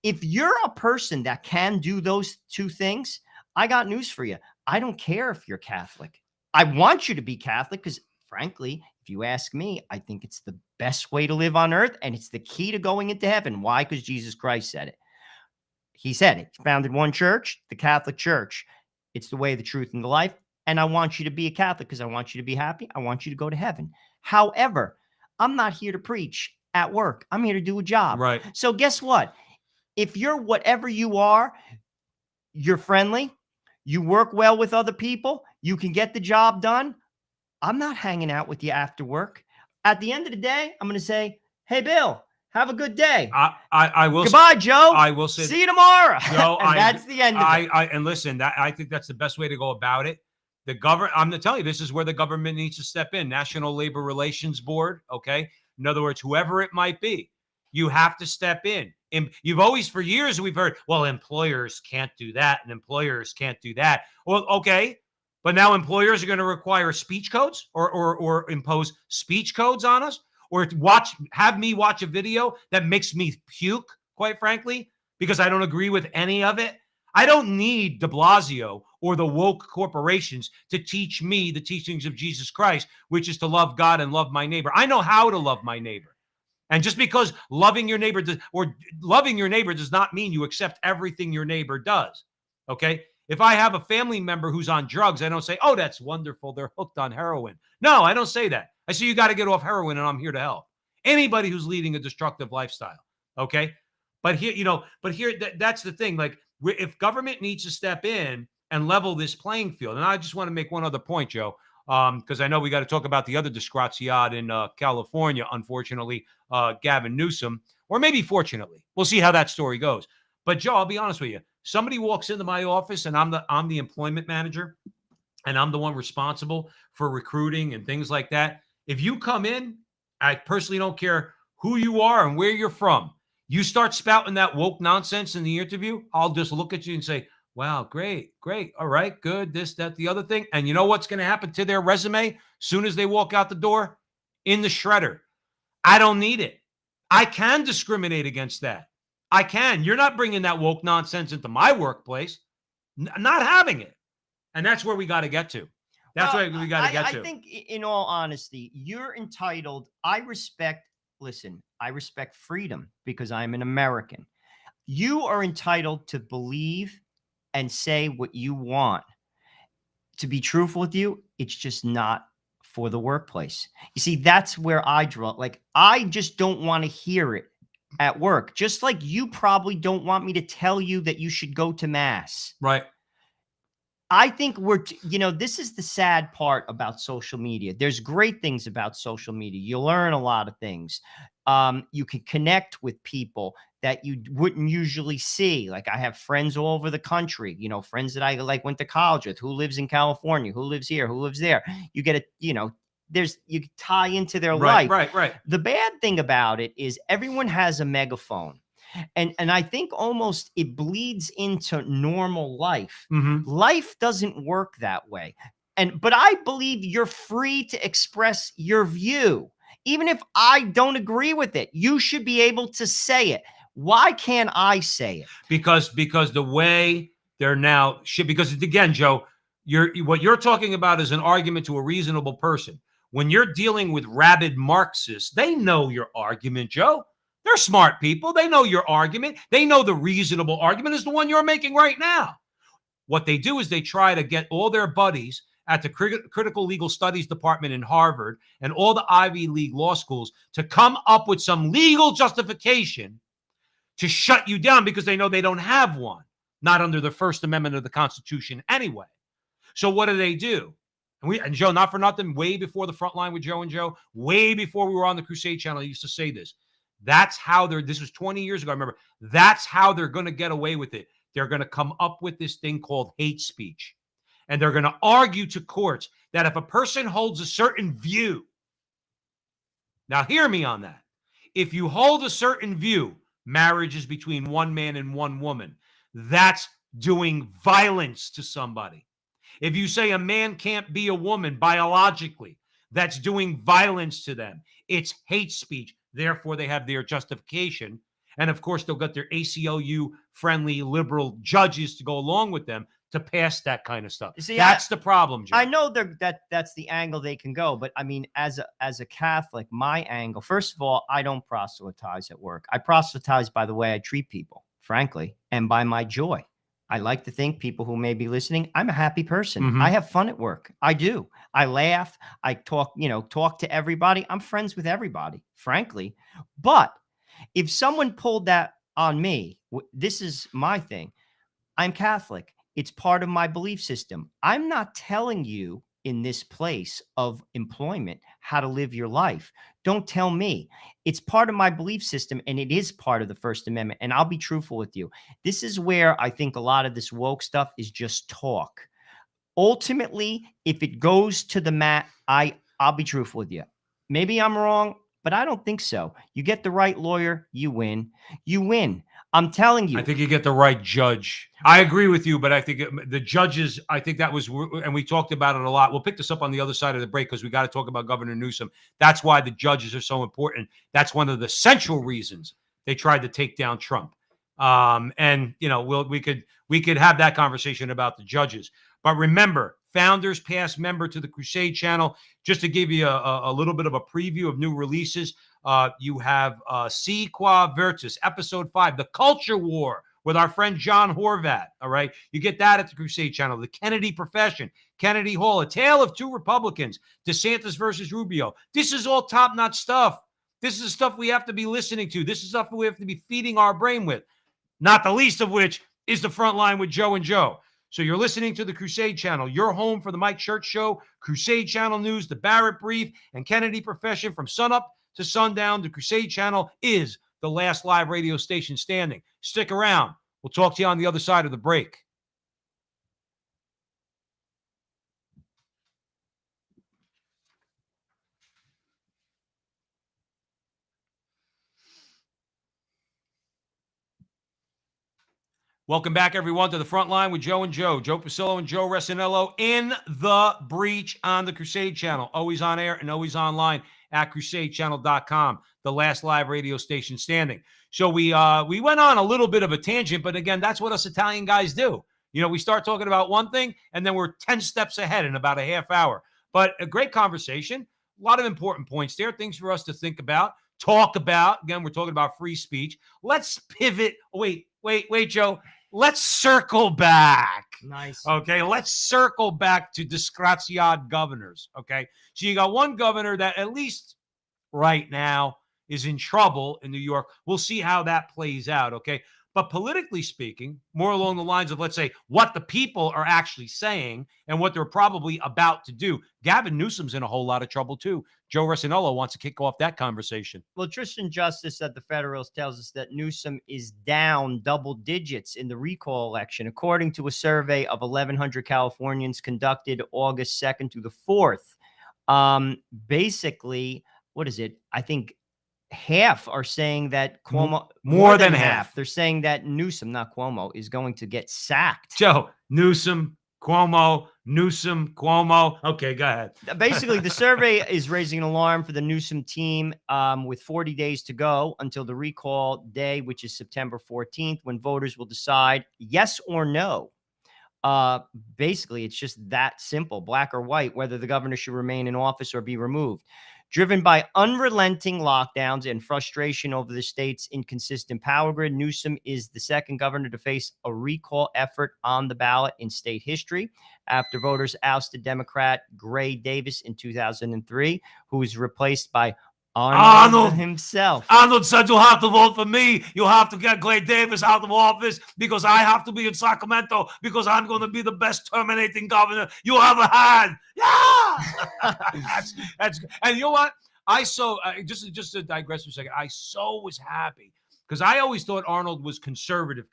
If you're a person that can do those two things, I got news for you. I don't care if you're Catholic. I want you to be Catholic because, frankly, if you ask me, I think it's the best way to live on earth, and it's the key to going into heaven. Why? Because Jesus Christ said it. He said it. He founded one church, the Catholic Church. It's the way, the truth, and the life. And I want you to be a Catholic because I want you to be happy. I want you to go to heaven. However, I'm not here to preach at work. I'm here to do a job. Right. So guess what? If you're whatever you are, you're friendly, you work well with other people, you can get the job done, I'm not hanging out with you after work. At the end of the day, I'm going to say, hey, Bill, have a good day. I will. Goodbye, Joe. I will say, see you tomorrow. Joe, and that's the end of it. And listen, I think that's the best way to go about it. The government, I'm going to tell you, this is where the government needs to step in. National Labor Relations Board. Okay. In other words, whoever it might be, you have to step in. And you've always, for years, we've heard, well, employers can't do that and employers can't do that. Well, okay. But now employers are going to require speech codes or impose speech codes on us, or have me watch a video that makes me puke, quite frankly, because I don't agree with any of it. I don't need de Blasio or the woke corporations to teach me the teachings of Jesus Christ, which is to love God and love my neighbor. I know how to love my neighbor. And just because loving your neighbor does not mean you accept everything your neighbor does. Okay. If I have a family member who's on drugs, I don't say, oh, that's wonderful, they're hooked on heroin. No, I don't say that. I say, you got to get off heroin and I'm here to help. Anybody who's leading a destructive lifestyle. Okay. But here, that's the thing. Like, if government needs to step in and level this playing field, and I just want to make one other point, Joe, because I know we got to talk about the other disgraziad in California, unfortunately, Gavin Newsome, or maybe fortunately. We'll see how that story goes. But Joe, I'll be honest with you. Somebody walks into my office, and I'm the employment manager, and I'm the one responsible for recruiting and things like that. If you come in, I personally don't care who you are and where you're from. You start spouting that woke nonsense in the interview, I'll just look at you and say, wow, great. All right, good. This, that, the other thing. And you know what's going to happen to their resume soon as they walk out the door? In the shredder. I don't need it. I can discriminate against that. I can. You're not bringing that woke nonsense into my workplace. Not having it. And that's where we got to get to. That's where we got to get to. I think, in all honesty, you're entitled. I respect freedom because I'm an American. You are entitled to believe and say what you want. To be truthful with you, it's just not for the workplace. You see, that's where I draw. Like, I just don't want to hear it at work. Just like you probably don't want me to tell you that you should go to mass. Right. I think this is the sad part about social media. There's great things about social media. You learn a lot of things. You can connect with people that you wouldn't usually see. Like, I have friends all over the country, friends that I went to college with, who lives in California, who lives here, who lives there. You get you tie into their life. Right. The bad thing about it is everyone has a megaphone. And I think almost it bleeds into normal life. Mm-hmm. Life doesn't work that way. But I believe you're free to express your view. Even if I don't agree with it, you should be able to say it. Why can't I say it? Because the way they're now, because again, Joe, what you're talking about is an argument to a reasonable person. When you're dealing with rabid Marxists, they know your argument, Joe. They're smart people. They know your argument. They know the reasonable argument is the one you're making right now. What they do is they try to get all their buddies at the Critical Legal Studies Department in Harvard and all the Ivy League law schools to come up with some legal justification to shut you down because they know they don't have one, not under the First Amendment of the Constitution anyway. So what do? And Joe, not for nothing, way before the Frontline with Joe and Joe, way before we were on the Crusade channel, I used to say this. That's how this was 20 years ago. I remember that's how they're going to get away with it. They're going to come up with this thing called hate speech. And they're going to argue to courts that if a person holds a certain view, now hear me on that. If you hold a certain view, marriage is between one man and one woman, that's doing violence to somebody. If you say a man can't be a woman biologically, that's doing violence to them. It's hate speech. Therefore, they have their justification. And of course, they'll get their ACLU-friendly liberal judges to go along with them to pass that kind of stuff. See, that's the problem, Joe. I know that's the angle they can go. But I mean, as a Catholic, my angle, first of all, I don't proselytize at work. I proselytize by the way I treat people, frankly, and by my joy. I like to think, people who may be listening, I'm a happy person. Mm-hmm. I have fun at work. I do. I laugh. I talk to everybody. I'm friends with everybody, frankly. But if someone pulled that on me, this is my thing. I'm Catholic. It's part of my belief system. I'm not telling you in this place of employment how to live your life. Don't tell me. It's part of my belief system, and it is part of the First Amendment. And I'll be truthful with you. This is where I think a lot of this woke stuff is just talk. Ultimately, if it goes to the mat, I'll be truthful with you. Maybe I'm wrong, but I don't think so. You get the right lawyer, you win. You win. I'm telling you. I think you get the right judge. I agree with you, but I think the judges, I think that was, and we talked about it a lot. We'll pick this up on the other side of the break because we got to talk about Governor Newsome. That's why the judges are so important. That's one of the central reasons they tried to take down Trump. And we could have that conversation about the judges. But remember, founders, past member to the Crusade channel. Just to give you a little bit of a preview of new releases. You have Si Qua Virtus, episode 5, The Culture War with our friend John Horvat. All right. You get that at the Crusade channel. The Kennedy Profession, Kennedy Hall, A Tale of Two Republicans, DeSantis versus Rubio. This is all top-notch stuff. This is stuff we have to be listening to. This is stuff we have to be feeding our brain with, not the least of which is the Frontline with Joe and Joe. So you're listening to the Crusade Channel, your home for the Mike Church Show, Crusade Channel News, the Barrett Brief, and Kennedy Profession from sunup to sundown. The Crusade Channel is the last live radio station standing. Stick around. We'll talk to you on the other side of the break. Welcome back, everyone, to the Frontline with Joe and Joe. Joe Pasillo and Joe Resinello in the breach on the Crusade Channel. Always on air and always online at crusadechannel.com, the last live radio station standing. So we went on a little bit of a tangent, but again, that's what us Italian guys do. You know, we start talking about one thing, and then we're 10 steps ahead in about a half hour. But a great conversation, a lot of important points there, things for us to think about, talk about. Again, we're talking about free speech. Let's pivot. Wait, Joe. Let's circle back. Nice. Okay, let's circle back to disgraziad governors. Okay, so you got one governor that at least right now is in trouble in New York. We'll see how that plays out. Okay, but politically speaking, more along the lines of, let's say, what the people are actually saying and what they're probably about to do. Gavin Newsom's in a whole lot of trouble too. Joe Resinello wants to kick off that conversation. Well, Tristan Justice at the Federalist tells us that Newsome is down double digits in the recall election, according to a survey of 1,100 Californians conducted August 2nd through the 4th. Basically, what is it? I think half are saying that Cuomo, more than half. They're saying that Newsome, not Cuomo, is going to get sacked. Joe, Newsome, Cuomo. Okay, go ahead. Basically, the survey is raising an alarm for the Newsome team with 40 days to go until the recall day, which is September 14th, when voters will decide yes or no. Basically, it's just that simple, black or white, whether the governor should remain in office or be removed. Driven by unrelenting lockdowns and frustration over the state's inconsistent power grid, Newsome is the second governor to face a recall effort on the ballot in state history after voters ousted Democrat Gray Davis in 2003, who was replaced by Arnold himself. Arnold said, "You have to vote for me. You have to get Gray Davis out of office because I have to be in Sacramento because I'm going to be the best terminating governor you ever had." Yeah, that's and you know what? I just to digress for a second. I so was happy because I always thought Arnold was conservative,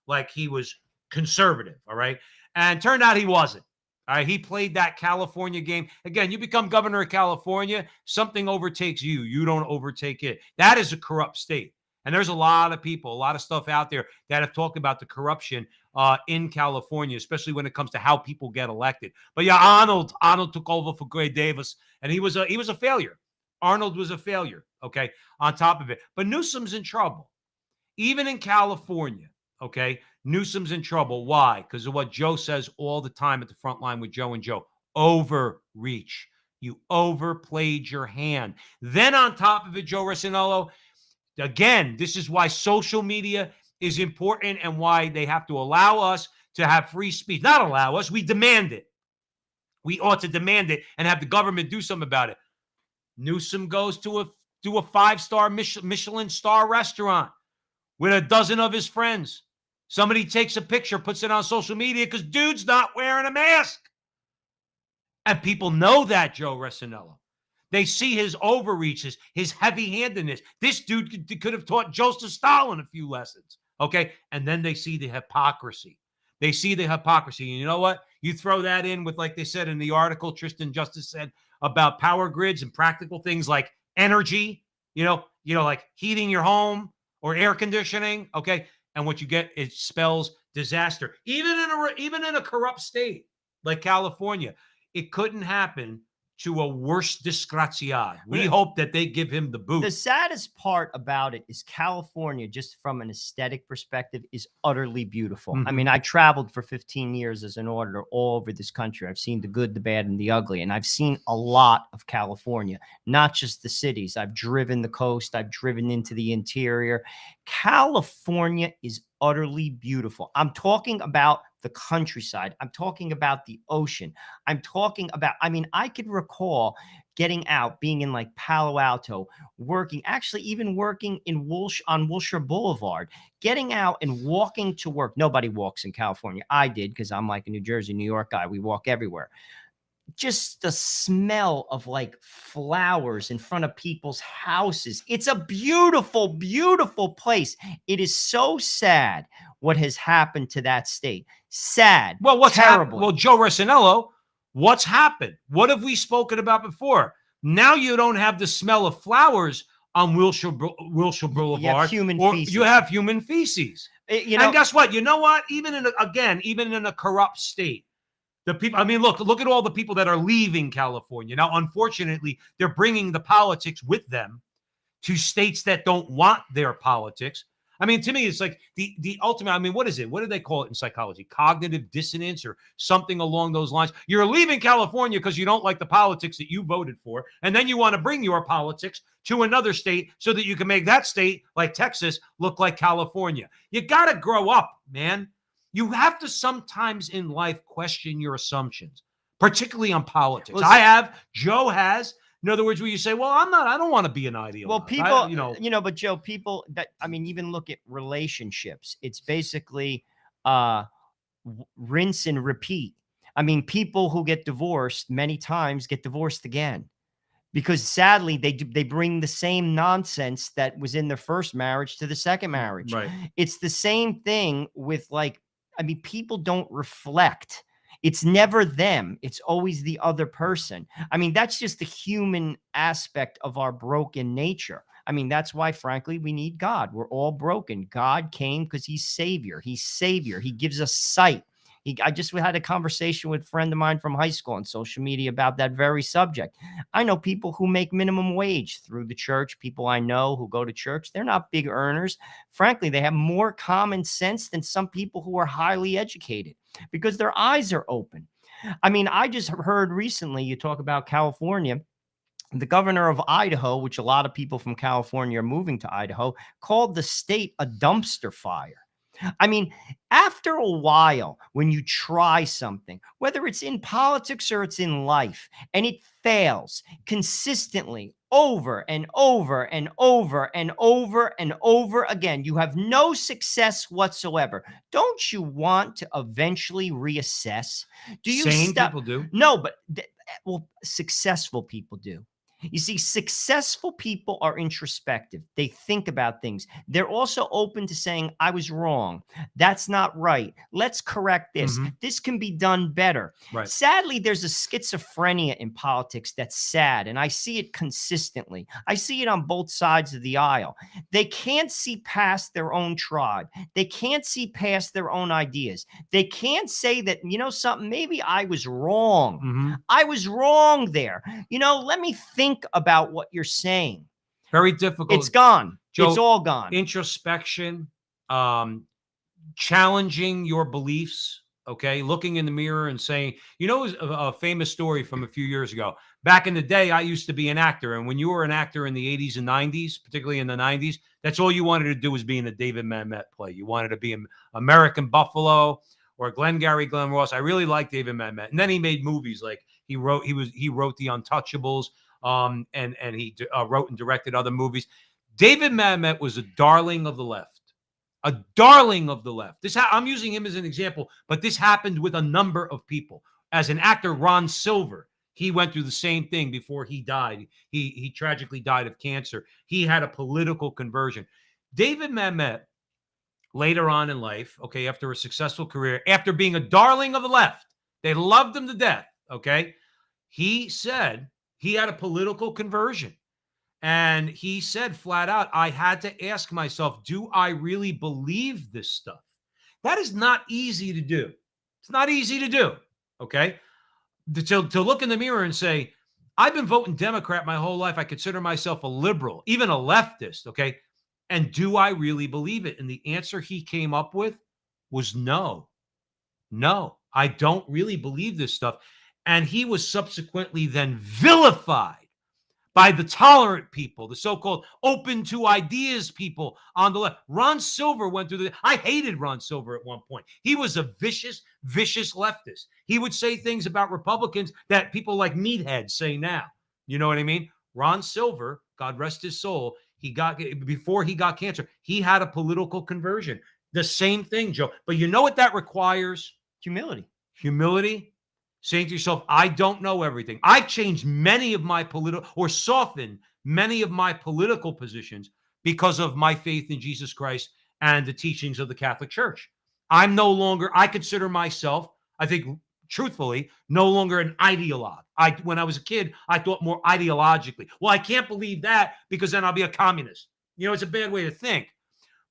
like he was conservative. All right, and turned out he wasn't. All right, he played that California game. Again, you become governor of California, something overtakes you. You don't overtake it. That is a corrupt state. And there's a lot of people, a lot of stuff out there that have talked about the corruption in California, especially when it comes to how people get elected. But yeah, Arnold took over for Gray Davis, and he was a failure. Arnold was a failure, okay, on top of it. But Newsom's in trouble. Even in California, okay, Newsom's in trouble. Why? Because of what Joe says all the time at the Frontline with Joe and Joe. Overreach. You overplayed your hand. Then on top of it, Joe Resinello, again, this is why social media is important and why they have to allow us to have free speech. Not allow us, we demand it. We ought to demand it and have the government do something about it. Newsome goes to a 5-star Michelin star restaurant with a dozen of his friends. Somebody takes a picture, puts it on social media because dude's not wearing a mask. And people know that, Joe Resinello. They see his overreaches, his heavy-handedness. This dude could have taught Joseph Stalin a few lessons, okay? And then they see the hypocrisy. They see the hypocrisy. And you know what? You throw that in with, like they said in the article, Tristan Justice said about power grids and practical things like energy, you know, like heating your home or air conditioning, okay? And what you get, it spells disaster. Even in a corrupt state like California, it couldn't happen to a worse disgraziad. We hope that they give him the boot. The saddest part about it is California, just from an aesthetic perspective, is utterly beautiful. Mm-hmm. I mean, I traveled for 15 years as an auditor all over this country. I've seen the good, the bad, and the ugly. And I've seen a lot of California, not just the cities. I've driven the coast. I've driven into the interior. California is utterly beautiful. I'm talking about the countryside. I'm talking about the ocean. I'm talking about, I mean, I could recall getting out, being in like Palo Alto, working, actually even working in on Wilshire Boulevard, getting out and walking to work. Nobody walks in California. I did because I'm like a New Jersey, New York guy. We walk everywhere. Just the smell of like flowers in front of people's houses. It's a beautiful, beautiful place. It is so sad what has happened to that state. Sad. Well, what's happened? Terribly. Well, Joe Resinello, what's happened? What have we spoken about before? Now you don't have the smell of flowers on Wilshire Boulevard. You have human feces. You have human feces. You know, and guess what? You know what? Even in a corrupt state, the people, I mean, look at all the people that are leaving California. Now, unfortunately, they're bringing the politics with them to states that don't want their politics. I mean, to me, it's like the ultimate. I mean, what is it? What do they call it in psychology? Cognitive dissonance or something along those lines. You're leaving California because you don't like the politics that you voted for. And then you want to bring your politics to another state so that you can make that state, like Texas, look like California. You got to grow up, man. You have to sometimes in life question your assumptions, particularly on politics. Well, I have, Joe has. In other words, where you say, well, I don't want to be an ideologue. well, people, but Joe, people that, I mean, even look at relationships. It's basically rinse and repeat. I mean, people who get divorced many times get divorced again. Because sadly, they bring the same nonsense that was in their first marriage to the second marriage. Right. It's the same thing with like, I mean, people don't reflect. It's never them. It's always the other person. I mean, that's just the human aspect of our broken nature. I mean, that's why, frankly, we need God. We're all broken. God came because he's Savior. He's Savior. He gives us sight. I just had a conversation with a friend of mine from high school on social media about that very subject. I know people who make minimum wage through the church, people I know who go to church. They're not big earners. Frankly, they have more common sense than some people who are highly educated because their eyes are open. I mean, I just heard recently you talk about California. The governor of Idaho, which a lot of people from California are moving to Idaho, called the state a dumpster fire. I mean, after a while, when you try something, whether it's in politics or it's in life, and it fails consistently over and over and over and over and over again, you have no success whatsoever. Don't you want to eventually reassess? Do you Sane people do? No, but well, successful people do. You see, successful people are introspective. They think about things. They're also open to saying, I was wrong. That's not right. Let's correct this. Mm-hmm. This can be done better. Right. Sadly, there's a schizophrenia in politics that's sad, and I see it consistently. I see it on both sides of the aisle. They can't see past their own tribe. They can't see past their own ideas. They can't say that, you know something, maybe I was wrong. Mm-hmm. I was wrong there. You know, let me think about what you're saying. Very difficult. It's gone. Joe, it's all gone. Introspection, challenging your beliefs, okay? Looking in the mirror and saying, you know, a famous story from a few years ago. Back in the day, I used to be an actor. And when you were an actor in the 80s and 90s, particularly in the 90s, that's all you wanted to do was be in a David Mamet play. You wanted to be in American Buffalo or Glengarry Glen Ross. I really liked David Mamet. And then he made movies like he wrote The Untouchables. And he wrote and directed other movies. David Mamet was a darling of the left. A darling of the left. I'm using him as an example, but this happened with a number of people. As an actor, Ron Silver, he went through the same thing before he died. He tragically died of cancer. He had a political conversion. David Mamet, later on in life, okay, after a successful career, after being a darling of the left, they loved him to death, okay? He said he had a political conversion. And he said flat out, I had to ask myself, do I really believe this stuff? That is not easy to do. It's not easy to do, okay? To look in the mirror and say, I've been voting Democrat my whole life. I consider myself a liberal, even a leftist, okay? And do I really believe it? And the answer he came up with was no. No, I don't really believe this stuff. And he was subsequently then vilified by the tolerant people, the so-called open to ideas people on the left. Ron Silver went through I hated Ron Silver at one point. He was a vicious, vicious leftist. He would say things about Republicans that people like meatheads say now. You know what I mean? Ron Silver, God rest his soul, before he got cancer, he had a political conversion. The same thing, Joe. But you know what that requires? Humility. Humility, saying to yourself, I don't know everything. I've changed many of my softened many of my political positions because of my faith in Jesus Christ and the teachings of the Catholic Church. I consider myself, I think, truthfully, no longer an ideologue. When I was a kid, I thought more ideologically. Well, I can't believe that because then I'll be a communist. It's a bad way to think.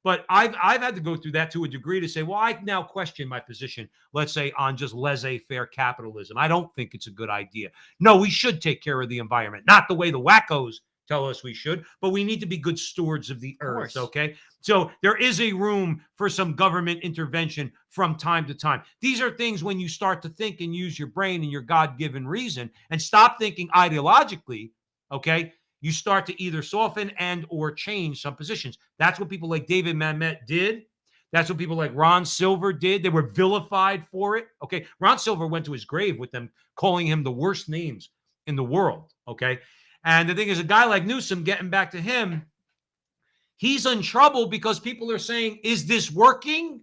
But I've had to go through that to a degree to say, well, I now question my position, let's say, on just laissez-faire capitalism. I don't think it's a good idea. No, we should take care of the environment, not the way the wackos tell us we should, but we need to be good stewards of the earth, okay? So there is a room for some government intervention from time to time. These are things when you start to think and use your brain and your God-given reason and stop thinking ideologically, okay? You start to either soften and or change some positions. That's what people like David Mamet did. That's what people like Ron Silver did. They were vilified for it. Okay. Ron Silver went to his grave with them calling him the worst names in the world. Okay. And the thing is, a guy like Newsome, getting back to him, he's in trouble because people are saying, is this working?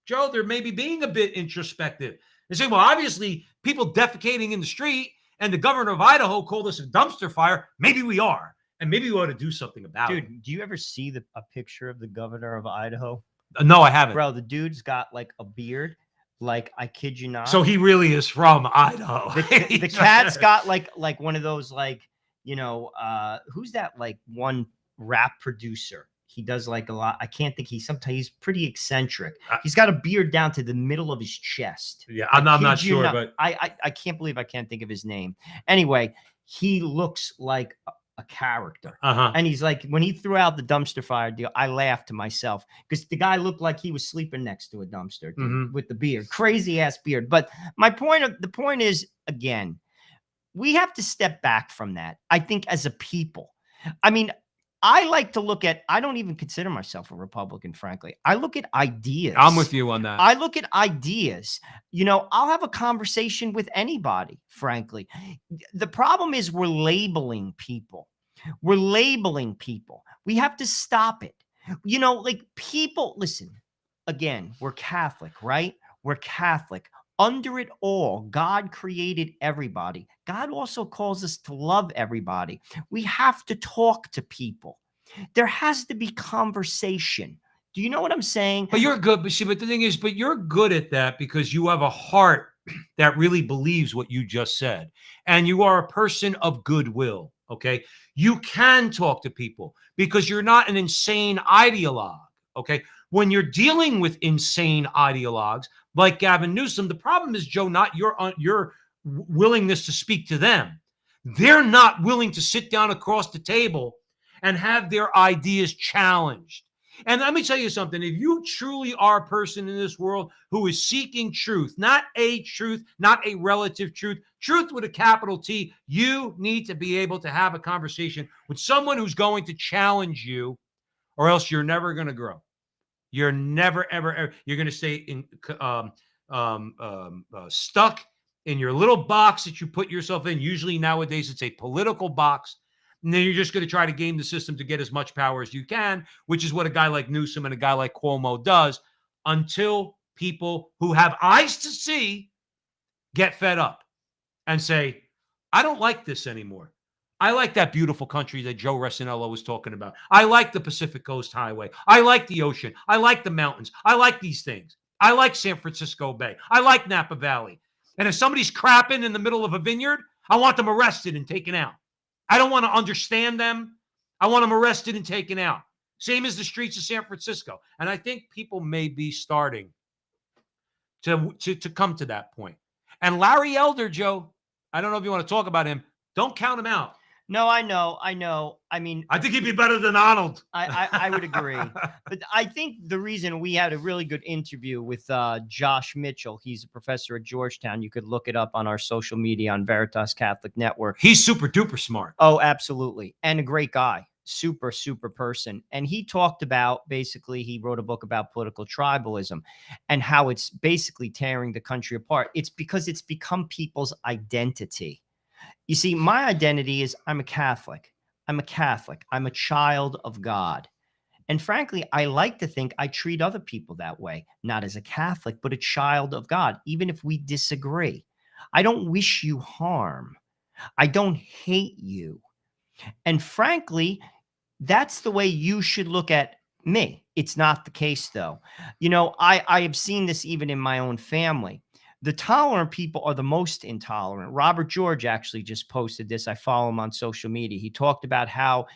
Joe, they're maybe being a bit introspective. They say, well, obviously people defecating in the street and the governor of Idaho called us a dumpster fire. Maybe we are. And maybe we ought to do something about it. Dude, do you ever see a picture of the governor of Idaho? No, I haven't. Bro, the dude's got like a beard. Like, I kid you not. So he really is from Idaho. The cat's got like one of those, like, who's that, like, one rap producer? He does like a lot. I can't think. He's pretty eccentric. He's got a beard down to the middle of his chest. Yeah, I'm not sure, but I can't believe I can't think of his name. Anyway, he looks like a character. And he's like, when he threw out the dumpster fire deal, I laughed to myself because the guy looked like he was sleeping next to a dumpster, dude, with the beard, crazy ass beard. But the point is, again, we have to step back from that. I think as a people, I mean, I like to look at, I don't even consider myself a Republican, frankly. I look at ideas. I'm with you on that. I look at ideas. I'll have a conversation with anybody, frankly. The problem is we're labeling people. We're labeling people. We have to stop it. Like, people, listen, again, we're Catholic, right? We're Catholic. Under it all, God created everybody. God also calls us to love everybody. We have to talk to people. There has to be conversation. Do you know what I'm saying? But you're good. But the thing is, you're good at that because you have a heart that really believes what you just said. And you are a person of goodwill. Okay. You can talk to people because you're not an insane ideologue. Okay. When you're dealing with insane ideologues like Gavin Newsom, the problem is, Joe, not your willingness to speak to them. They're not willing to sit down across the table and have their ideas challenged. And let me tell you something. If you truly are a person in this world who is seeking truth, not a relative truth, truth with a capital T, you need to be able to have a conversation with someone who's going to challenge you, or else you're never going to grow. You're never, ever, you're going to stay stuck in your little box that you put yourself in. Usually nowadays it's a political box. And then you're just going to try to game the system to get as much power as you can, which is what a guy like Newsome and a guy like Cuomo does, until people who have eyes to see get fed up and say, I don't like this anymore. I like that beautiful country that Joe Resinello was talking about. I like the Pacific Coast Highway. I like the ocean. I like the mountains. I like these things. I like San Francisco Bay. I like Napa Valley. And if somebody's crapping in the middle of a vineyard, I want them arrested and taken out. I don't want to understand them. I want them arrested and taken out. Same as the streets of San Francisco. And I think people may be starting to come to that point. And Larry Elder, Joe, I don't know if you want to talk about him. Don't count him out. No, I know. I mean, I think he'd be better than Arnold. I would agree. But I think the reason we had a really good interview with Josh Mitchell, he's a professor at Georgetown. You could look it up on our social media on Veritas Catholic Network. He's super duper smart. Oh, absolutely. And a great guy. Super, super person. And he talked about, basically, he wrote a book about political tribalism and how it's basically tearing the country apart. It's because it's become people's identity. You see, my identity is I'm a Catholic. I'm a Catholic. I'm a child of God. And frankly, I like to think I treat other people that way, not as a Catholic, but a child of God, even if we disagree. I don't wish you harm. I don't hate you. And frankly, that's the way you should look at me. It's not the case, though. I have seen this even in my own family. The tolerant people are the most intolerant. Robert George actually just posted this. I follow him on social media. He talked about how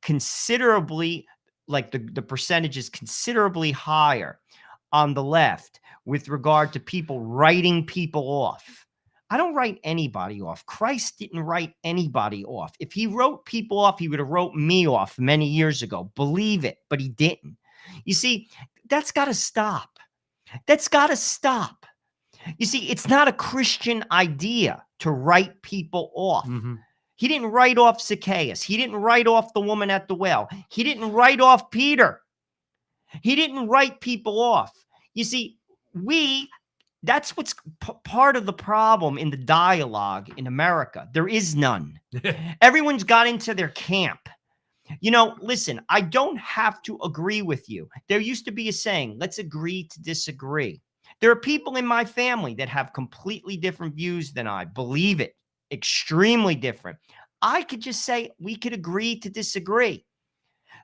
considerably, like the percentage is considerably higher on the left with regard to people writing people off. I don't write anybody off. Christ didn't write anybody off. If he wrote people off, he would have wrote me off many years ago. Believe it, but he didn't. You see, that's got to stop. That's got to stop. You see, it's not a Christian idea to write people off. Mhm. He didn't write off Zacchaeus. He didn't write off the woman at the well. He didn't write off Peter. He didn't write people off. You see, that's what's part of the problem in the dialogue in America. There is none. Everyone's got into their camp. Listen, I don't have to agree with you. There used to be a saying, let's agree to disagree. There are people in my family that have completely different views than I. Believe it, extremely different. I could just say we could agree to disagree.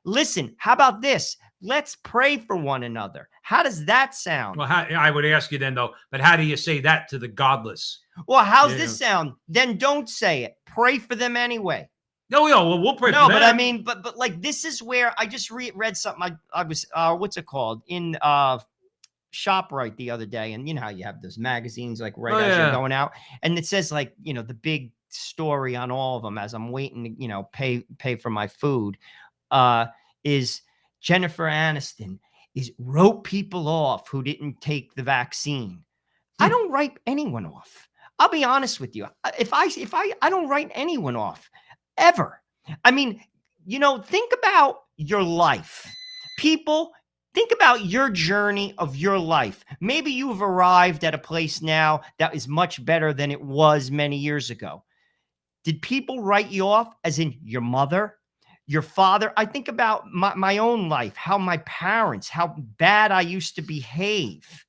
Listen, how about this? Let's pray for one another. How does that sound? Well, I would ask you then, though, but how do you say that to the godless? Well, how's this sound? Then don't say it. Pray for them anyway. No, well, we'll pray for No, them. but I mean, but like this is where I just read something. I was what's it called in ShopRite the other day, and you know how you have those magazines like as you're going out, and it says like the big story on all of them as I'm waiting to pay for my food is Jennifer Aniston wrote people off who didn't take the vaccine. I don't write anyone off. I'll be honest with you. If I don't write anyone off ever. I mean, think about your life. People, think about your journey of your life. Maybe you've arrived at a place now that is much better than it was many years ago. Did people write you off as in your mother, your father? I think about my own life, how my parents, how bad I used to behave.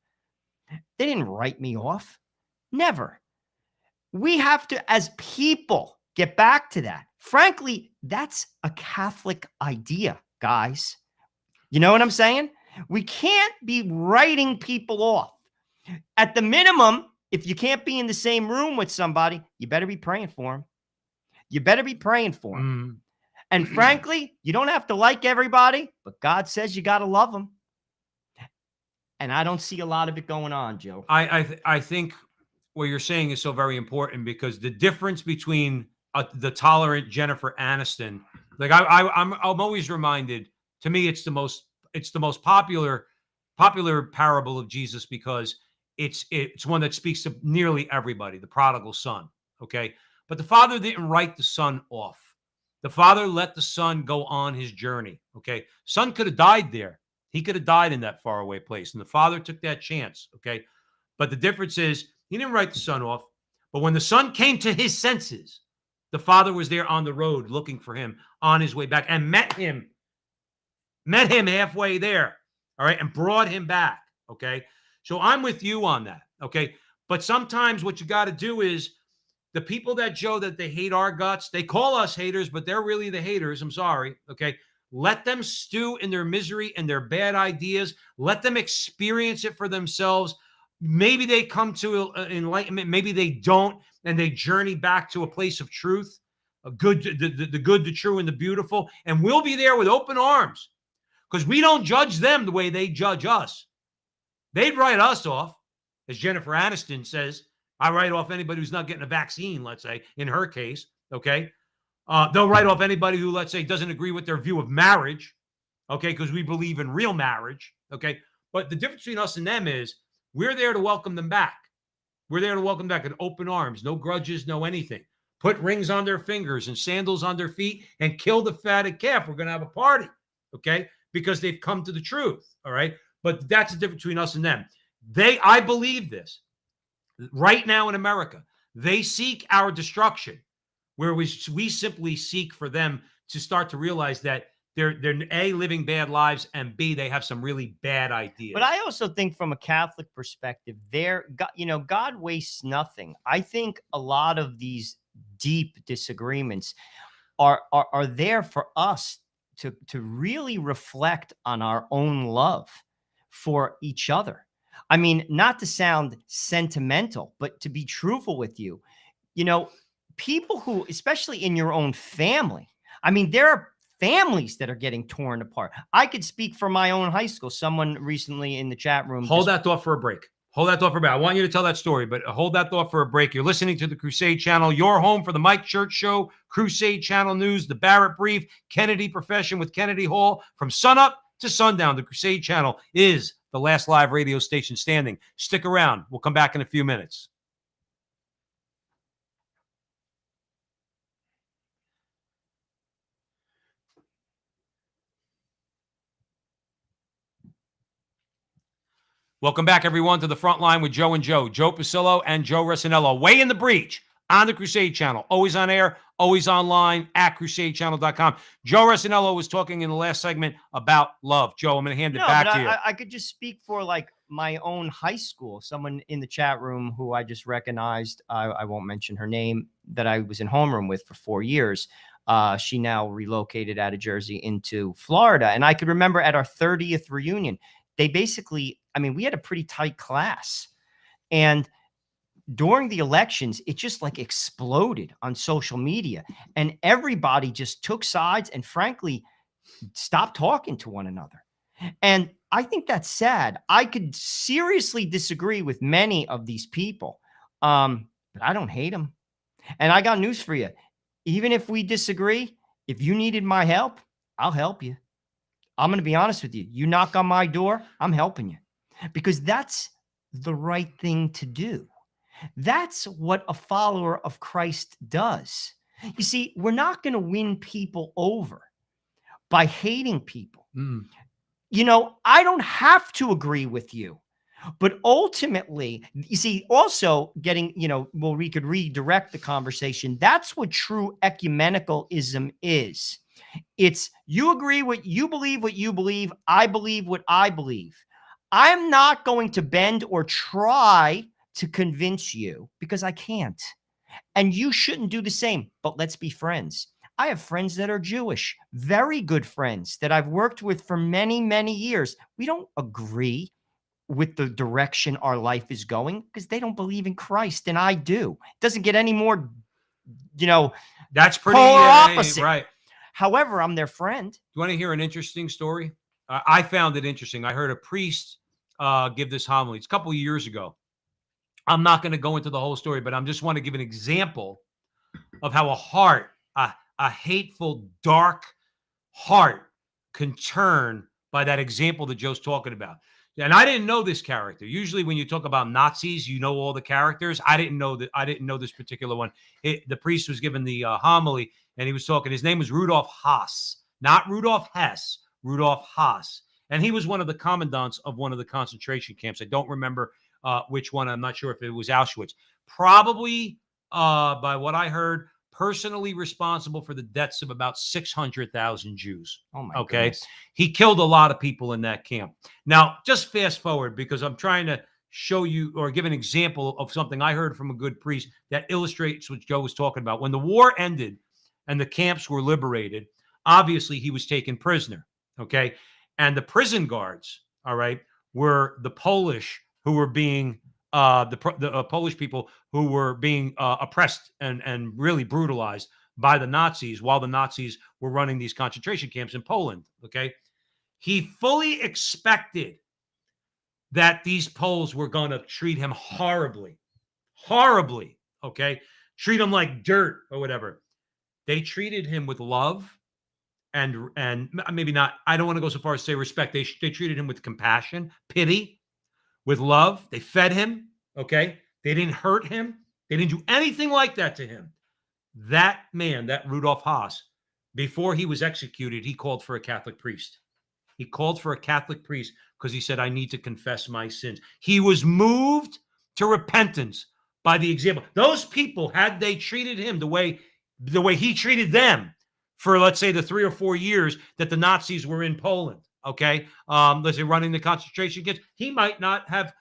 They didn't write me off. Never. We have to, as people, get back to that. Frankly, that's a Catholic idea, guys. You know what I'm saying? We can't be writing people off. At the minimum, if you can't be in the same room with somebody, you better be praying for them. You better be praying for them. And frankly, you don't have to like everybody, but God says you got to love them. And I don't see a lot of it going on, Joe. I think what you're saying is so very important because the difference between the tolerant Jennifer Aniston, like I'm always reminded. To me, it's the most popular parable of Jesus because it's one that speaks to nearly everybody. The prodigal son, okay, but the father didn't write the son off. The father let the son go on his journey. Okay, son could have died there. He could have died in that faraway place, and the father took that chance. Okay, but the difference is he didn't write the son off. But when the son came to his senses, the father was there on the road looking for him on his way back and met him halfway there. All right. And brought him back. Okay. So I'm with you on that. Okay. But sometimes what you got to do is the people that they hate our guts, they call us haters, but they're really the haters. I'm sorry. Okay. Let them stew in their misery and their bad ideas. Let them experience it for themselves. Maybe they come to enlightenment. Maybe they don't. And they journey back to a place of truth, the good, the true, and the beautiful. And we'll be there with open arms because we don't judge them the way they judge us. They'd write us off, as Jennifer Aniston says. I write off anybody who's not getting a vaccine, let's say, in her case, okay? They'll write off anybody who, let's say, doesn't agree with their view of marriage, okay, because we believe in real marriage, okay? But the difference between us and them is we're there to welcome them back. We're there to welcome back with open arms, no grudges, no anything. Put rings on their fingers and sandals on their feet and kill the fatted calf. We're going to have a party, okay? Because they've come to the truth, all right? But that's the difference between us and them. I believe this. Right now in America, They seek our destruction, where we simply seek for them to start to realize that they're A, living bad lives, and B, they have some really bad ideas. But I also think from a Catholic perspective, God wastes nothing. I think a lot of these deep disagreements are there for us to really reflect on our own love for each other. I mean, not to sound sentimental, but to be truthful with you, people who, especially in your own family, I mean, there are families that are getting torn apart. I could speak for my own high school. Someone recently in the chat room. Hold that thought for a break. Hold that thought for a break. I want you to tell that story, but hold that thought for a break. You're listening to the Crusade Channel, your home for the Mike Church Show, Crusade Channel News, the Barrett Brief, Kennedy Profession with Kennedy Hall. From sunup to sundown, the Crusade Channel is the last live radio station standing. Stick around. We'll come back in a few minutes. Welcome back, everyone, to the front line with Joe and Joe. Joe Pasillo and Joe Resinello. Way in the breach on the Crusade Channel. Always on air, always online at crusadechannel.com. Joe Resinello was talking in the last segment about love. Joe, I'm going to hand it back to you. I could just speak for like my own high school. Someone in the chat room who I just recognized, I won't mention her name, that I was in homeroom with for 4 years. She now relocated out of Jersey into Florida. And I could remember at our 30th reunion, they basically, I mean, we had a pretty tight class. And during the elections, it just like exploded on social media. And everybody just took sides and frankly, stopped talking to one another. And I think that's sad. I could seriously disagree with many of these people, but I don't hate them. And I got news for you. Even if we disagree, if you needed my help, I'll help you. I'm going to be honest with you. You knock on my door, I'm helping you. Because that's the right thing to do. That's what a follower of Christ does. You see, we're not going to win people over by hating people. I don't have to agree with you. But ultimately, you see, also getting, we could redirect the conversation. That's what true ecumenicalism is. It's you agree what you believe, I believe what I believe. I'm not going to bend or try to convince you because I can't. And you shouldn't do the same, but let's be friends. I have friends that are Jewish, very good friends that I've worked with for many, many years. We don't agree with the direction our life is going because they don't believe in Christ and I do. It doesn't get any more, that's pretty opposite. Right. However, I'm their friend. Do you want to hear an interesting story? I found it interesting. I heard a priest give this homily. It's a couple of years ago. I'm not going to go into the whole story, but I just want to give an example of how a hateful, dark heart can turn by that example that Joe's talking about. And I didn't know this character. Usually when you talk about Nazis, you know all the characters. I didn't know this particular one. The priest was given the homily, and he was talking. His name was Rudolf Haas, not Rudolf Hess, Rudolf Haas. And he was one of the commandants of one of the concentration camps. I don't remember which one. I'm not sure if it was Auschwitz. Probably, by what I heard, personally responsible for the deaths of about 600,000 Jews. Oh my goodness. He killed a lot of people in that camp. Now, just fast forward because I'm trying to show you or give an example of something I heard from a good priest that illustrates what Joe was talking about. When the war ended and the camps were liberated, obviously he was taken prisoner. Okay. And the prison guards, all right, were the Polish who were being the Polish people who were being oppressed and really brutalized by the Nazis while the Nazis were running these concentration camps in Poland. Okay. He fully expected that these Poles were going to treat him horribly. Okay. Treat him like dirt or whatever. They treated him with love and maybe not, I don't want to go so far as to say respect. They treated him with compassion, pity, with love. They fed him. Okay. They didn't hurt him. They didn't do anything like that to him. That man, that Rudolf Haas, before he was executed, he called for a Catholic priest. He called for a Catholic priest because he said, I need to confess my sins. He was moved to repentance by the example. Those people, had they treated him the way he treated them for, let's say, the 3 or 4 years that the Nazis were in Poland, okay, let's say running the concentration camps, he might not have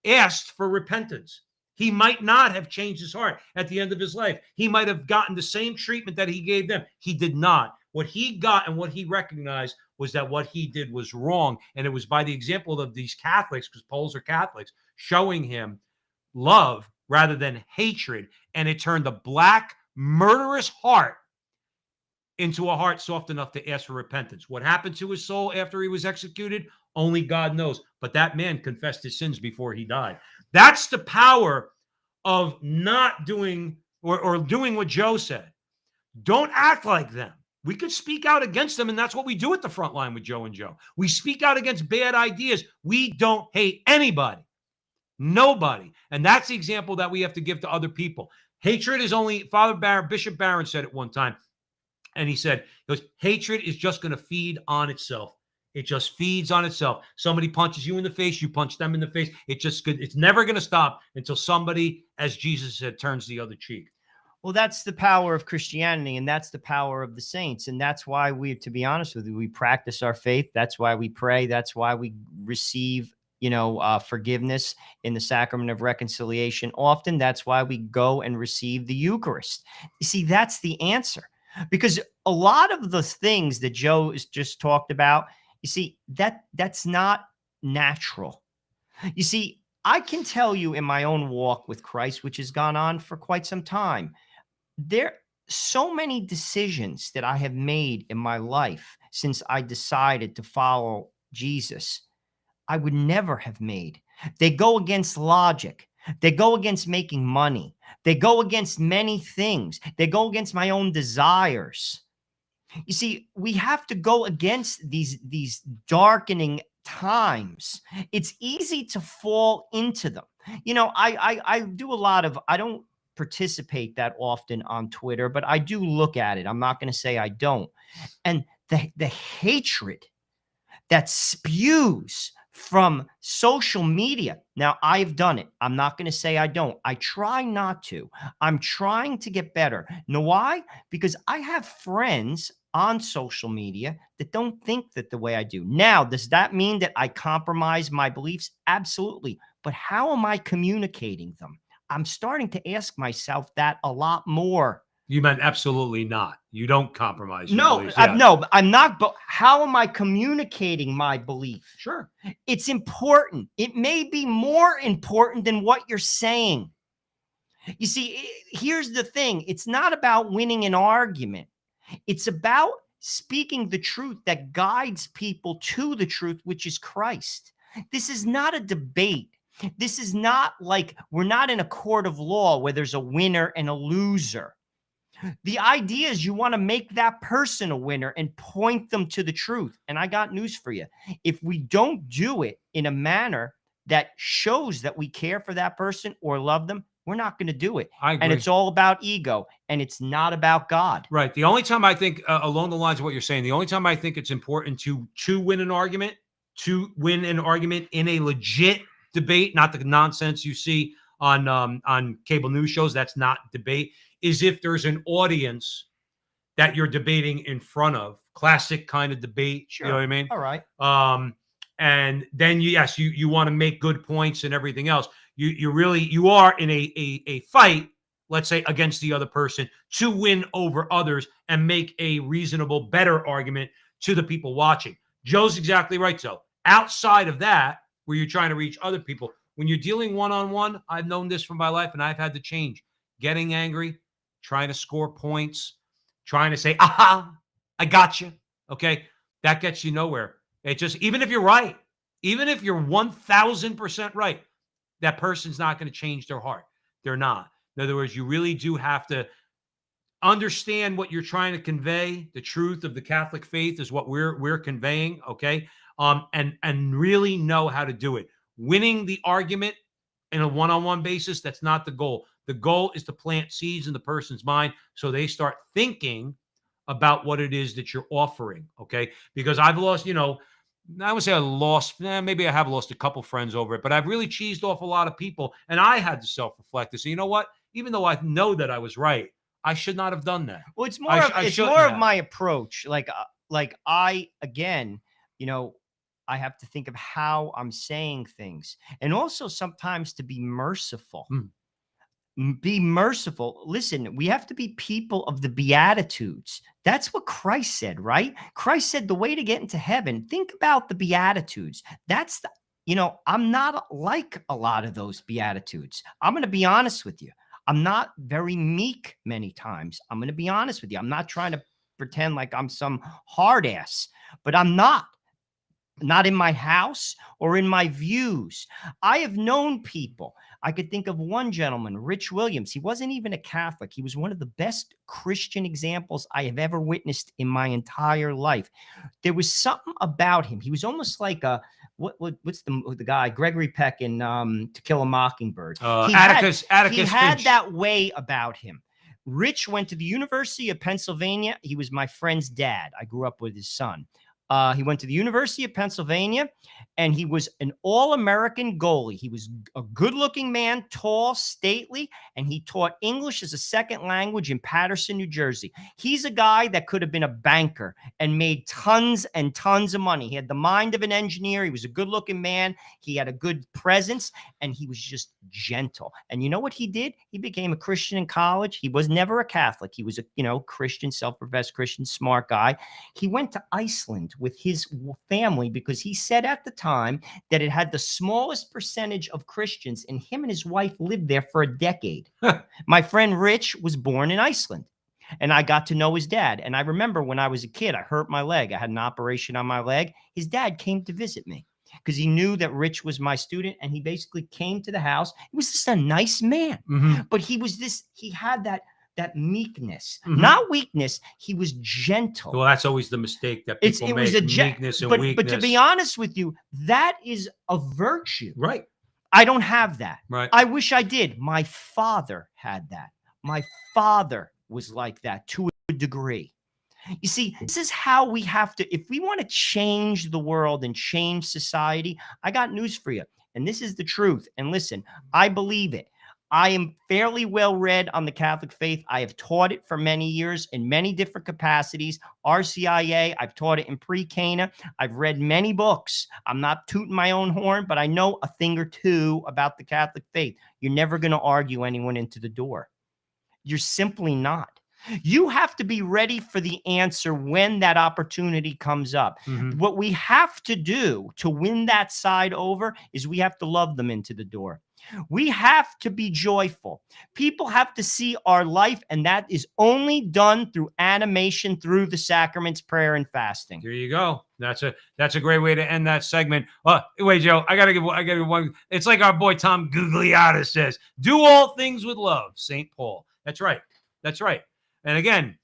asked for repentance. He might not have changed his heart at the end of his life. He might have gotten the same treatment that he gave them. He did not. What he got and what he recognized was that what he did was wrong. And it was by the example of these Catholics, because Poles are Catholics, showing him love rather than hatred. And it turned a black, murderous heart into a heart soft enough to ask for repentance. What happened to his soul after he was executed? Only God knows. But that man confessed his sins before he died. That's the power of not doing or doing what Joe said. Don't act like them. We could speak out against them, and that's what we do at the front line with Joe and Joe. We speak out against bad ideas. We don't hate anybody. Nobody. And that's the example that we have to give to other people. Hatred is only, Bishop Barron said it one time, and he goes, hatred is just going to feed on itself. It just feeds on itself. Somebody punches you in the face, you punch them in the face. It's never going to stop until somebody, as Jesus said, turns the other cheek. Well, that's the power of Christianity, and that's the power of the saints. And that's why to be honest with you, we practice our faith. That's why we pray. That's why we receive, forgiveness in the sacrament of reconciliation. Often that's why we go and receive the Eucharist. You see, that's the answer. Because a lot of the things that Joe has just talked about, you see, that's not natural. You see, I can tell you in my own walk with Christ, which has gone on for quite some time, there are so many decisions that I have made in my life since I decided to follow Jesus, I would never have made. They go against logic. They go against making money. They go against many things. They go against my own desires. You see, we have to go against these darkening times. It's easy to fall into them. I do a lot of, I don't participate that often on Twitter, but I do look at it. I'm not going to say I don't. And the hatred that spews from social media. Now, I've done it. I'm not going to say I don't. I try not to. I'm trying to get better. Know why? Because I have friends on social media that don't think that the way I do. Now, does that mean that I compromise my beliefs? Absolutely. But how am I communicating them? I'm starting to ask myself that a lot more. You meant absolutely not. You don't compromise your No, beliefs. Yeah. no, I'm not. But how am I communicating my belief? Sure. It's important. It may be more important than what you're saying. You see, here's the thing. It's not about winning an argument. It's about speaking the truth that guides people to the truth, which is Christ. This is not a debate. This is not like we're not in a court of law where there's a winner and a loser. The idea is you want to make that person a winner and point them to the truth. And I got news for you. If we don't do it in a manner that shows that we care for that person or love them, we're not going to do it. I agree. And it's all about ego, and it's not about God. Right. The only time I think, along the lines of what you're saying, the only time I think it's important to win an argument, in a legit debate, not the nonsense you see on cable news shows, that's not debate, is if there's an audience that you're debating in front of. Classic kind of debate. Sure. You know what I mean? All right. And then you want to make good points and everything else. You are in a fight, let's say, against the other person to win over others and make a reasonable, better argument to the people watching. Joe's exactly right. So outside of that, where you're trying to reach other people, when you're dealing one-on-one, I've known this from my life and I've had to change. Getting angry, trying to score points, trying to say, aha, I got you. Okay. That gets you nowhere. It just, even if you're right, even if you're 1000% right, that person's not going to change their heart. They're not. In other words, you really do have to understand what you're trying to convey. The truth of the Catholic faith is what we're conveying. Okay. And really know how to do it. Winning the argument in a one-on-one basis, that's not the goal. The goal is to plant seeds in the person's mind so they start thinking about what it is that you're offering. Okay. Because I've lost, I would say I lost, maybe I have lost a couple friends over it, but I've really cheesed off a lot of people. And I had to self-reflect and say, you know what? Even though I know that I was right, I should not have done that. Well, it's I, more of I it's shouldn't more of have. my approach. Like I again, you know, I have to think of how I'm saying things, and also sometimes to be merciful. Mm. Be merciful. Listen, we have to be people of the Beatitudes. That's what Christ said, right? Christ said the way to get into heaven, think about the Beatitudes. That's the, I'm not like a lot of those Beatitudes. I'm going to be honest with you. I'm not very meek many times. I'm going to be honest with you. I'm not trying to pretend like I'm some hard ass, but I'm not. Not in my house or in my views. I have known people. I could think of one gentleman, Rich Williams. He wasn't even a Catholic. He was one of the best Christian examples I have ever witnessed in my entire life. There was something about him. He was almost like a what's the guy Gregory Peck in To Kill a Mockingbird. Atticus he had Finch. that way about him. Rich went to the University of Pennsylvania. He was my friend's dad. I grew up with his son. He went to the University of Pennsylvania, and he was an all-American goalie. He was a good-looking man, tall, stately, and he taught English as a second language in Paterson, New Jersey. He's a guy that could have been a banker and made tons and tons of money. He had the mind of an engineer. He was a good-looking man. He had a good presence, and he was just gentle. And you know what he did? He became a Christian in college. He was never a Catholic. He was a Christian, self-professed Christian, smart guy. He went to Iceland with his family because he said at the time that it had the smallest percentage of Christians, and him and his wife lived there for a decade. My friend Rich was born in Iceland, and I got to know his dad. And I remember when I was a kid, I hurt my leg. I had an operation on my leg. His dad came to visit me because he knew that Rich was my student, and he basically came to the house. He was just a nice man, but he had that meekness, not weakness. He was gentle. Well, that's always the mistake that people It make, was meekness and weakness. But to be honest with you, that is a virtue. Right. I don't have that. Right. I wish I did. My father had that. My father was like that to a degree. You see, this is how we have to, if we want to change the world and change society, I got news for you. And this is the truth. And listen, I believe it. I am fairly well read on the Catholic faith. I have taught it for many years in many different capacities. RCIA, I've taught it in pre-Cana. I've read many books. I'm not tooting my own horn, but I know a thing or two about the Catholic faith. You're never going to argue anyone into the door. You're simply not. You have to be ready for the answer when that opportunity comes up. What we have to do to win that side over is we have to love them into the door. We have to be joyful. People have to see our life, and that is only done through animation, through the sacraments, prayer, and fasting. There you go. That's a great way to end that segment. Wait, Joe, I gotta give one. It's like our boy Tom Gugliotta says, "Do all things with love." St. Paul. That's right. That's right. And again,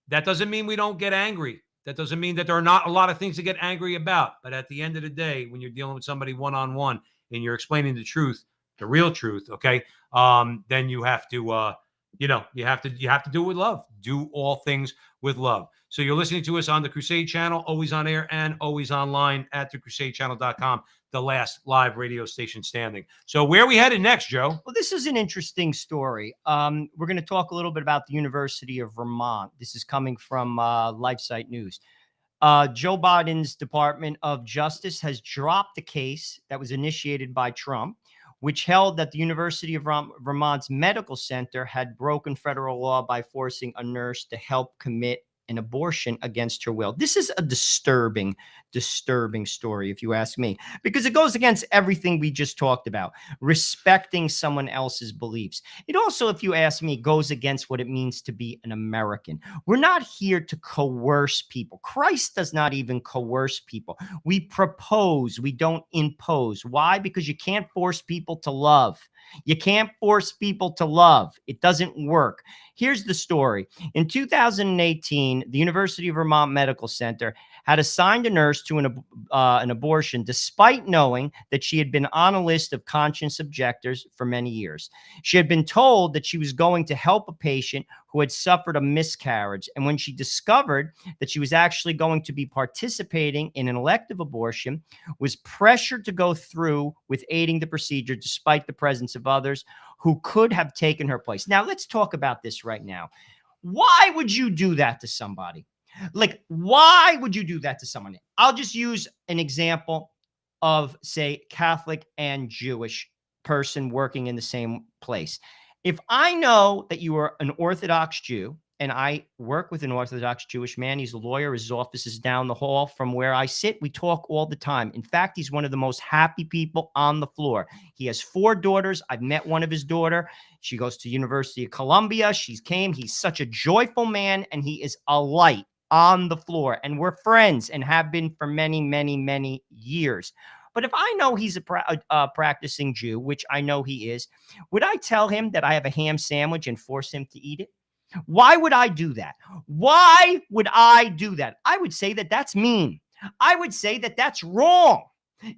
that doesn't mean we don't get angry. That doesn't mean that there are not a lot of things to get angry about. But at the end of the day, when you're dealing with somebody one-on-one and you're explaining the truth, the real truth, okay, then you have to, you have to do it with love. Do all things with love. So you're listening to us on the Crusade Channel, always on air and always online at thecrusadechannel.com, the last live radio station standing. So where are we headed next, Joe? Well, this is an interesting story. We're going to talk a little bit about the University of Vermont. This is coming from LifeSite News. Joe Biden's Department of Justice has dropped the case that was initiated by Trump, which held that the University of Vermont's medical center had broken federal law by forcing a nurse to help commit an abortion against her will. This is a disturbing story, if you ask me, because it goes against everything we just talked about, respecting someone else's beliefs. It also, if you ask me, goes against what it means to be an American. We're not here to coerce people. Christ does not even coerce people. We propose, we don't impose. Why? Because you can't force people to love. You can't force people to love. It doesn't work. Here's the story. In 2018, the University of Vermont Medical Center had assigned a nurse to an abortion despite knowing that she had been on a list of conscience objectors for many years. She had been told that she was going to help a patient who had suffered a miscarriage. And when she discovered that she was actually going to be participating in an elective abortion, was pressured to go through with aiding the procedure despite the presence of others who could have taken her place. Now, let's talk about this right now. Why would you do that to somebody? Like, why would you do that to someone? I'll just use an example of, say, Catholic and Jewish person working in the same place. If I know that you are an Orthodox Jew and I work with an Orthodox Jewish man, he's a lawyer, his office is down the hall from where I sit. We talk all the time. In fact, he's one of the most happy people on the floor. He has 4 daughters. I've met one of his daughter. She goes to University of Columbia. He's such a joyful man, and he is a light on the floor. And we're friends and have been for many, many, many years. But if I know he's a practicing Jew, which I know he is, would I tell him that I have a ham sandwich and force him to eat it? Why would I do that? Why would I do that? I would say that that's mean. I would say that that's wrong.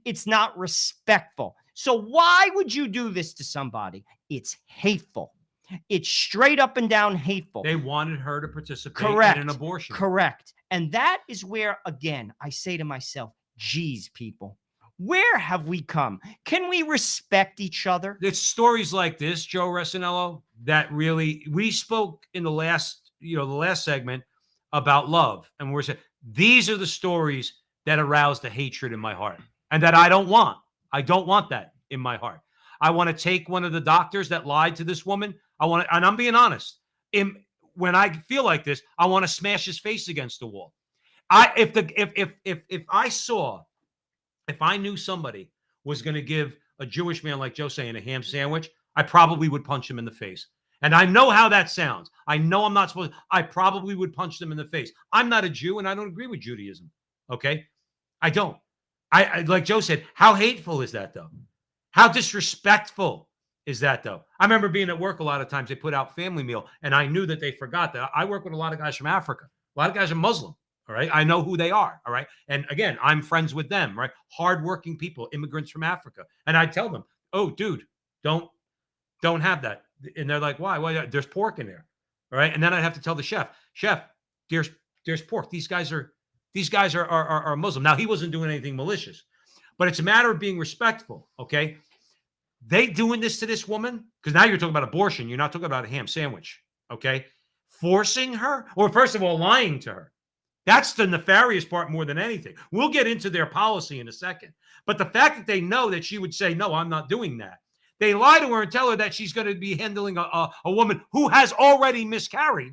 It's not respectful. So why would you do this to somebody? It's hateful. It's straight up and down hateful. They wanted her to participate Correct. in an abortion. Correct. And that is where, again, I say to myself, geez, people, where have we come? Can we respect each other? It's stories like this, Joe Resinello, that really, we spoke in the last segment about love. And we're saying, these are the stories that arouse the hatred in my heart and that I don't want. I don't want that in my heart. I want to take one of the doctors that lied to this woman. And I'm being honest. When I feel like this, I want to smash his face against the wall. If I knew somebody was going to give a Jewish man like Joe saying a ham sandwich, I probably would punch him in the face. And I know how that sounds. I know I'm not supposed to. I probably would punch them in the face. I'm not a Jew and I don't agree with Judaism. Okay? I don't. I like Joe said, how hateful is that though? How disrespectful is that though? I remember being at work a lot of times, they put out family meal and I knew that they forgot that. I work with a lot of guys from Africa. A lot of guys are Muslim. All right. I know who they are. All right. And again, I'm friends with them, right? Hardworking people, immigrants from Africa. And I tell them, oh, dude, don't have that. And they're like, why? Well, there's pork in there. All right. And then I have to tell the chef, there's pork. These guys are Muslim. Now, he wasn't doing anything malicious, but it's a matter of being respectful. Okay. They doing this to this woman, because now you're talking about abortion. You're not talking about a ham sandwich. Okay. Forcing her, or first of all, lying to her. That's the nefarious part more than anything. We'll get into their policy in a second. But the fact that they know that she would say, no, I'm not doing that. They lie to her and tell her that she's going to be handling a woman who has already miscarried.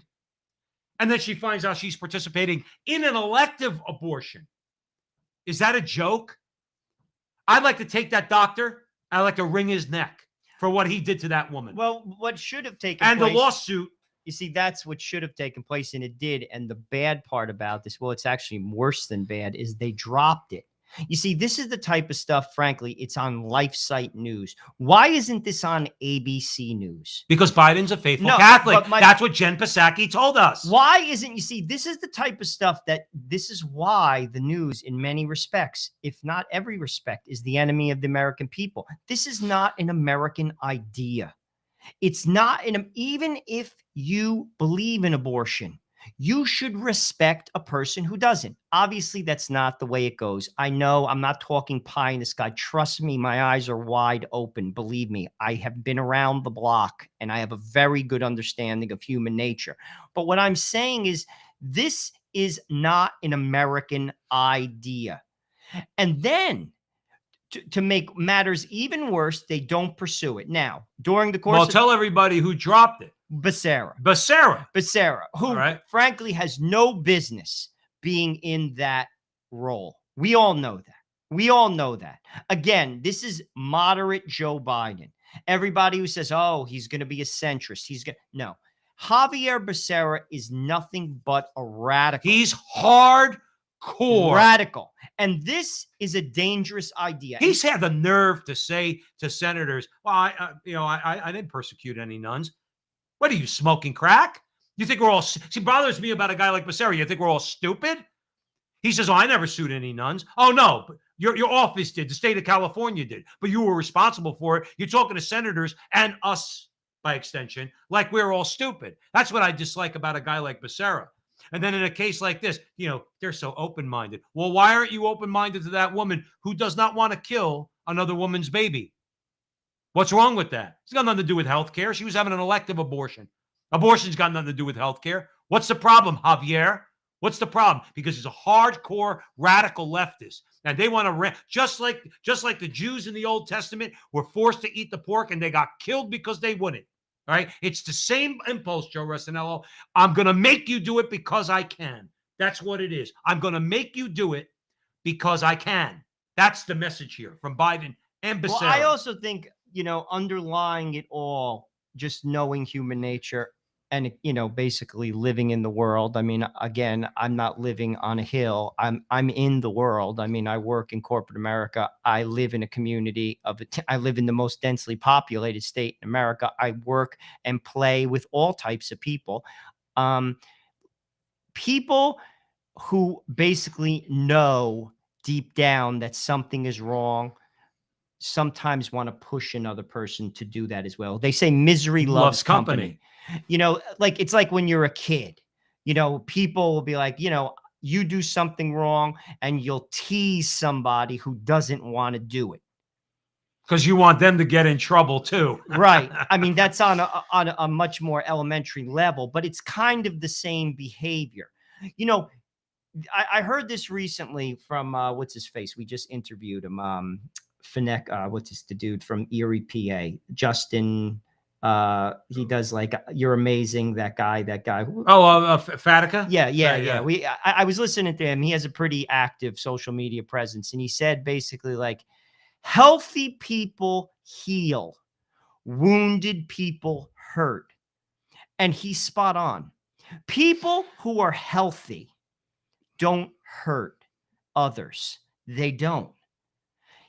And then she finds out she's participating in an elective abortion. Is that a joke? I'd like to take that doctor. I'd like to wring his neck for what he did to that woman. Well, what should have taken and place, the lawsuit. You see, that's what should have taken place, and it did. And the bad part about this, well, it's actually worse than bad, is they dropped it. You see, this is the type of stuff, frankly, it's on LifeSite News. Why isn't this on ABC News? Because Biden's a faithful Catholic. That's what Jen Psaki told us. Why isn't, you see, this is the type of stuff this is why the news, in many respects, if not every respect, is the enemy of the American people. This is not an American idea. It's not, even if you believe in abortion, you should respect a person who doesn't. Obviously, that's not the way it goes. I know I'm not talking pie in the sky. Trust me, my eyes are wide open. Believe me, I have been around the block and I have a very good understanding of human nature. But what I'm saying is, this is not an American idea. And then, to make matters even worse, they don't pursue it. Now, during the course tell everybody who dropped it. Becerra, who frankly has no business being in that role. We all know that. Again, this is moderate Joe Biden. Everybody who says, oh, he's going to be a centrist. No. Javier Becerra is nothing but a radical. He's hardcore. Radical. And this is a dangerous idea. He's had the nerve to say to senators, well, I didn't persecute any nuns. What are you, smoking crack? You think we're all... See, bothers me about a guy like Becerra. You think we're all stupid? He says, oh, I never sued any nuns. Oh, no, but your office did. The state of California did. But you were responsible for it. You're talking to senators and us, by extension, like we're all stupid. That's what I dislike about a guy like Becerra. And then in a case like this, they're so open-minded. Well, why aren't you open-minded to that woman who does not want to kill another woman's baby? What's wrong with that? It's got nothing to do with health care. She was having an elective abortion. Abortion's got nothing to do with health care. What's the problem, Javier? What's the problem? Because he's a hardcore radical leftist, and they want to just like the Jews in the Old Testament were forced to eat the pork and they got killed because they wouldn't. All right, it's the same impulse, Joe Resinello. I'm going to make you do it because I can. That's what it is. I'm going to make you do it because I can. That's the message here from Biden and Becerra. Well, I also think, underlying it all, just knowing human nature and, basically living in the world. I mean, again, I'm not living on a hill. I'm in the world. I mean, I work in corporate America. I live in a community I live in the most densely populated state in America. I work and play with all types of people. People who basically know deep down that something is wrong sometimes want to push another person to do that as well. They say misery loves company. It's like when you're a kid, people will be like, you do something wrong and you'll tease somebody who doesn't want to do it. Because you want them to get in trouble too. Right. I mean, that's on a much more elementary level, but it's kind of the same behavior. I heard this recently from, what's his face? We just interviewed him. The dude from Erie, PA, Justin. He does You're Amazing. That guy. Fatica. Yeah. I was listening to him. He has a pretty active social media presence, and he said basically healthy people heal, wounded people hurt, and he's spot on. People who are healthy don't hurt others. They don't.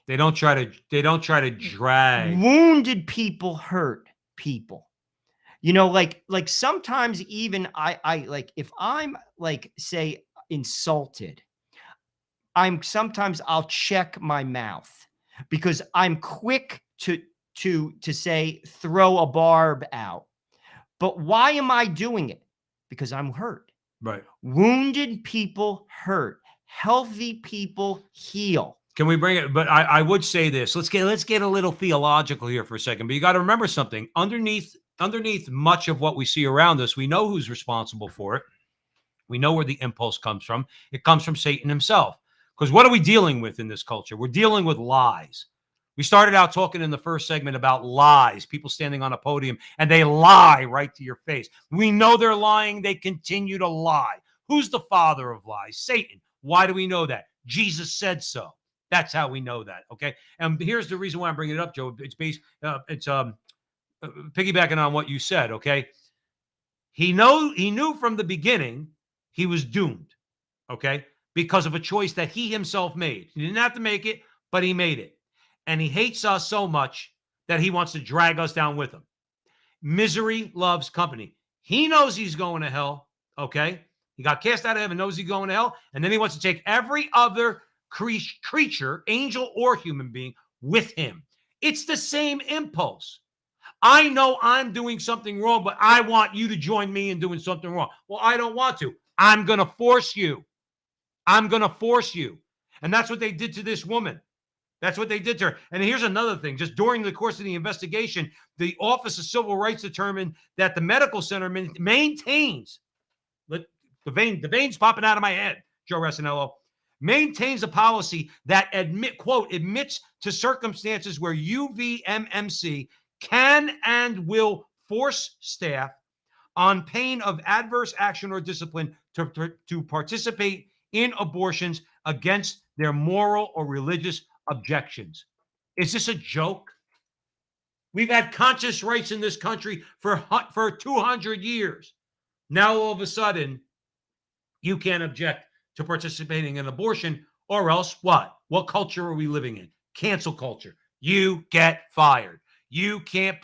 They don't try to drag. Wounded people hurt people. Sometimes even I if I'm say insulted, I'll check my mouth because I'm quick to say throw a barb out. But why am I doing it? Because I'm hurt. Right. Wounded people hurt. Healthy people heal. Can we bring it? But I would say this. Let's get a little theological here for a second. But you got to remember something. Underneath much of what we see around us, we know who's responsible for it. We know where the impulse comes from. It comes from Satan himself. Because what are we dealing with in this culture? We're dealing with lies. We started out talking in the first segment about lies, people standing on a podium, and they lie right to your face. We know they're lying. They continue to lie. Who's the father of lies? Satan. Why do we know that? Jesus said so. That's how we know that, okay? And here's the reason why I'm bringing it up, Joe. It's piggybacking on what you said, okay? He knew from the beginning he was doomed, okay? Because of a choice that he himself made. He didn't have to make it, but he made it. And he hates us so much that he wants to drag us down with him. Misery loves company. He knows he's going to hell, okay? He got cast out of heaven, knows he's going to hell, and then he wants to take every other creature, angel or human being, with him. It's the same impulse. I know I'm doing something wrong, but I want you to join me in doing something wrong. Well, I don't want to. I'm going to force you. I'm going to force you. And that's what they did to this woman. That's what they did to her. And here's another thing. Just during the course of the investigation, the Office of Civil Rights determined that the medical center maintains, the veins popping out of my head, Joe Resinello, maintains a policy that admits to circumstances where UVMMC can and will force staff on pain of adverse action or discipline to participate in abortions against their moral or religious objections. Is this a joke? We've had conscious rights in this country for 200 years. Now, all of a sudden, you can't object to participating in abortion, or else what? What culture are we living in? Cancel culture. You get fired. You can't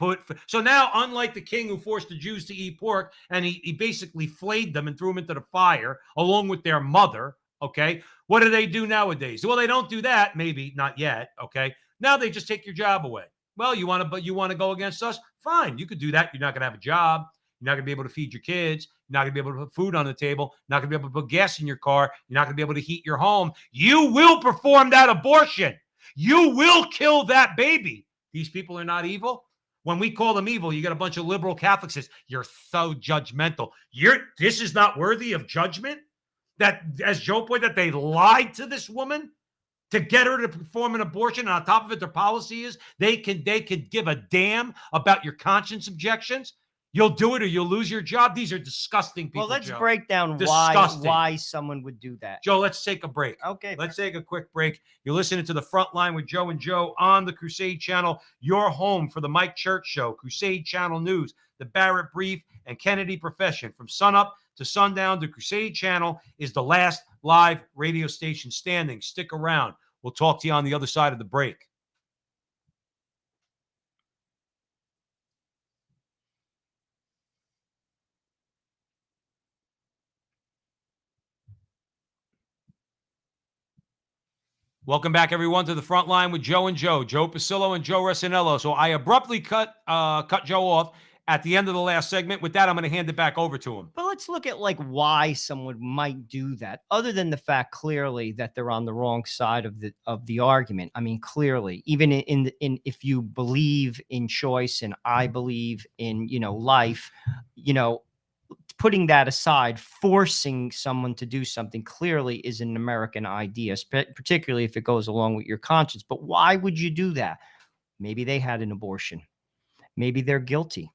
so now, unlike the king who forced the Jews to eat pork, and he basically flayed them and threw them into the fire along with their mother, Okay. What do they do nowadays? Well, they don't do that. Maybe not yet. Okay. Now they just take your job away. Well, but you want to go against us? Fine. You could do that. You're not going to have a job. You're not going to be able to feed your kids. You're not going to be able to put food on the table. You're not going to be able to put gas in your car. You're not going to be able to heat your home. You will perform that abortion. You will kill that baby. These people are not evil. When we call them evil, you get a bunch of liberal Catholics says, you're so judgmental. This is not worthy of judgment? That, as Joe pointed out, they lied to this woman to get her to perform an abortion. And on top of it, their policy is they could give a damn about your conscience objections. You'll do it or you'll lose your job. These are disgusting people. Well, let's Joe. break down why someone would do that. Joe, let's take a break. Okay. Let's take a quick break. You're listening to The Frontline with Joe and Joe on the Crusade Channel, your home for the Mike Church Show, Crusade Channel News, the Barrett Brief, and Kennedy Profession. From sunup to sundown, the Crusade Channel is the last live radio station standing. Stick around. We'll talk to you on the other side of the break. Welcome back, everyone, to The Frontline with Joe and Joe Pasillo and Joe Resinello. So I abruptly cut Joe off at the end of the last segment. With that, I'm going to hand it back over to him. But let's look at why someone might do that, other than the fact clearly that they're on the wrong side of the argument. I mean, clearly, even in if you believe in choice and I believe in life, putting that aside, forcing someone to do something clearly is an American idea, particularly if it goes along with your conscience. But why would you do that? Maybe they had an abortion. Maybe they're guilty.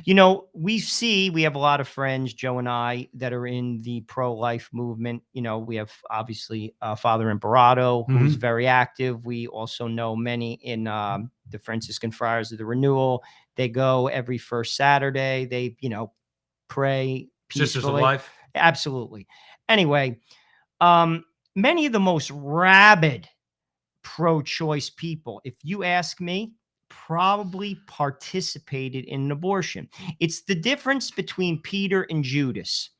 We have a lot of friends, Joe and I, that are in the pro-life movement. We have obviously Father Imperato, who's very active. We also know many in the Franciscan Friars of the Renewal. They go every first Saturday. They, pray peacefully. Sisters of Life. Absolutely. Anyway, many of the most rabid pro-choice people, if you ask me, probably participated in an abortion. It's the difference between Peter and Judas.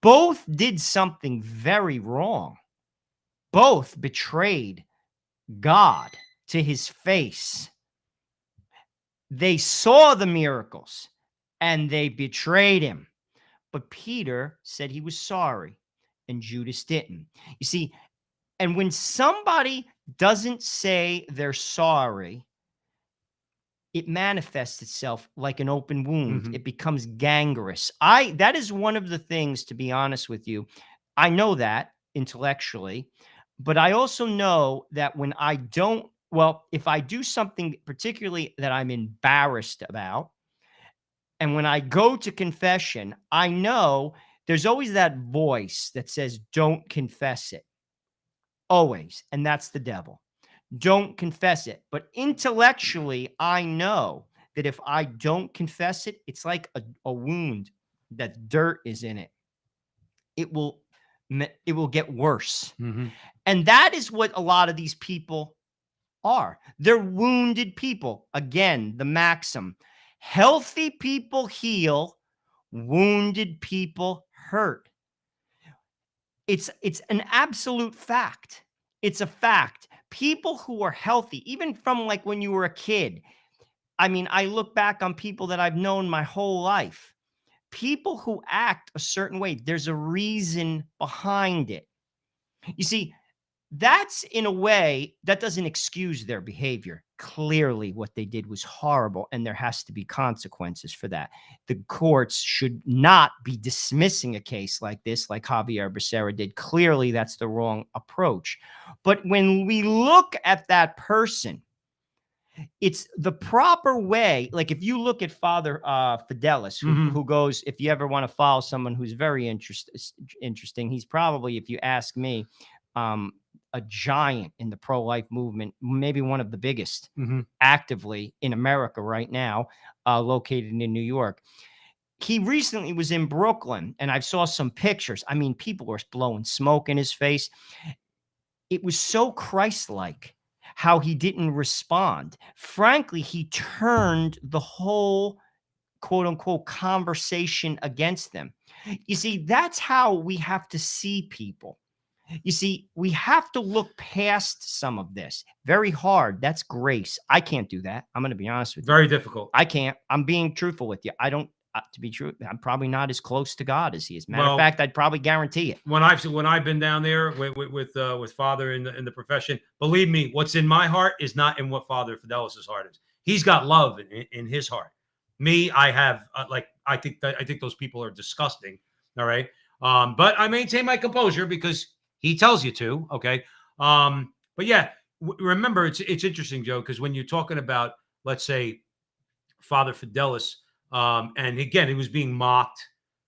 Both did something very wrong. Both betrayed God to his face. They saw the miracles and they betrayed him. But Peter said he was sorry and Judas didn't. You see, and when somebody doesn't say they're sorry, it manifests itself like an open wound. It becomes gangrenous. That is one of the things, to be honest with you, I know that intellectually, but I also know that when if I do something particularly that I'm embarrassed about, and when I go to confession, I know there's always that voice that says, don't confess it. Always. And that's the devil. Don't confess it. But intellectually, I know that if I don't confess it, it's like a wound that dirt is in it. It will get worse. And that is what a lot of these people are. They're wounded people. Again, the maxim. Healthy people heal, wounded people hurt. It's an absolute fact. It's a fact. People who are healthy, even from when you were a kid. I mean, I look back on people that I've known my whole life. People who act a certain way, there's a reason behind it. You see, that's in a way that doesn't excuse their behavior. Clearly, what they did was horrible, and there has to be consequences for that. The courts should not be dismissing a case like this, like Javier Becerra did. Clearly, that's the wrong approach. But when we look at that person, it's the proper way. Like if you look at Father Fidelis, who goes, if you ever want to follow someone who's very interesting, he's probably, if you ask me, a giant in the pro-life movement, maybe one of the biggest actively in America right now, located in New York. He recently was in Brooklyn, and I saw some pictures. I mean, people were blowing smoke in his face. It was so Christ-like how he didn't respond. Frankly, he turned the whole quote-unquote conversation against them. You see, that's how we have to see people. You see, we have to look past some of this. Very hard. That's grace. I can't do that. I'm going to be honest with you. Very difficult. I can't. I'm being truthful with you. I don't, to be true, I'm probably not as close to God as he is. Matter of Well, fact, I'd probably guarantee it. when I've been down there with Father in the profession, believe me, what's in my heart is not in what Father Fidelis's heart is. He's got love in his heart. Me, I have I think those people are disgusting. All right, but I maintain my composure because he tells you to. Okay, but yeah, remember it's interesting, Joe, because when you're talking about, let's say, Father Fidelis, and again, he was being mocked.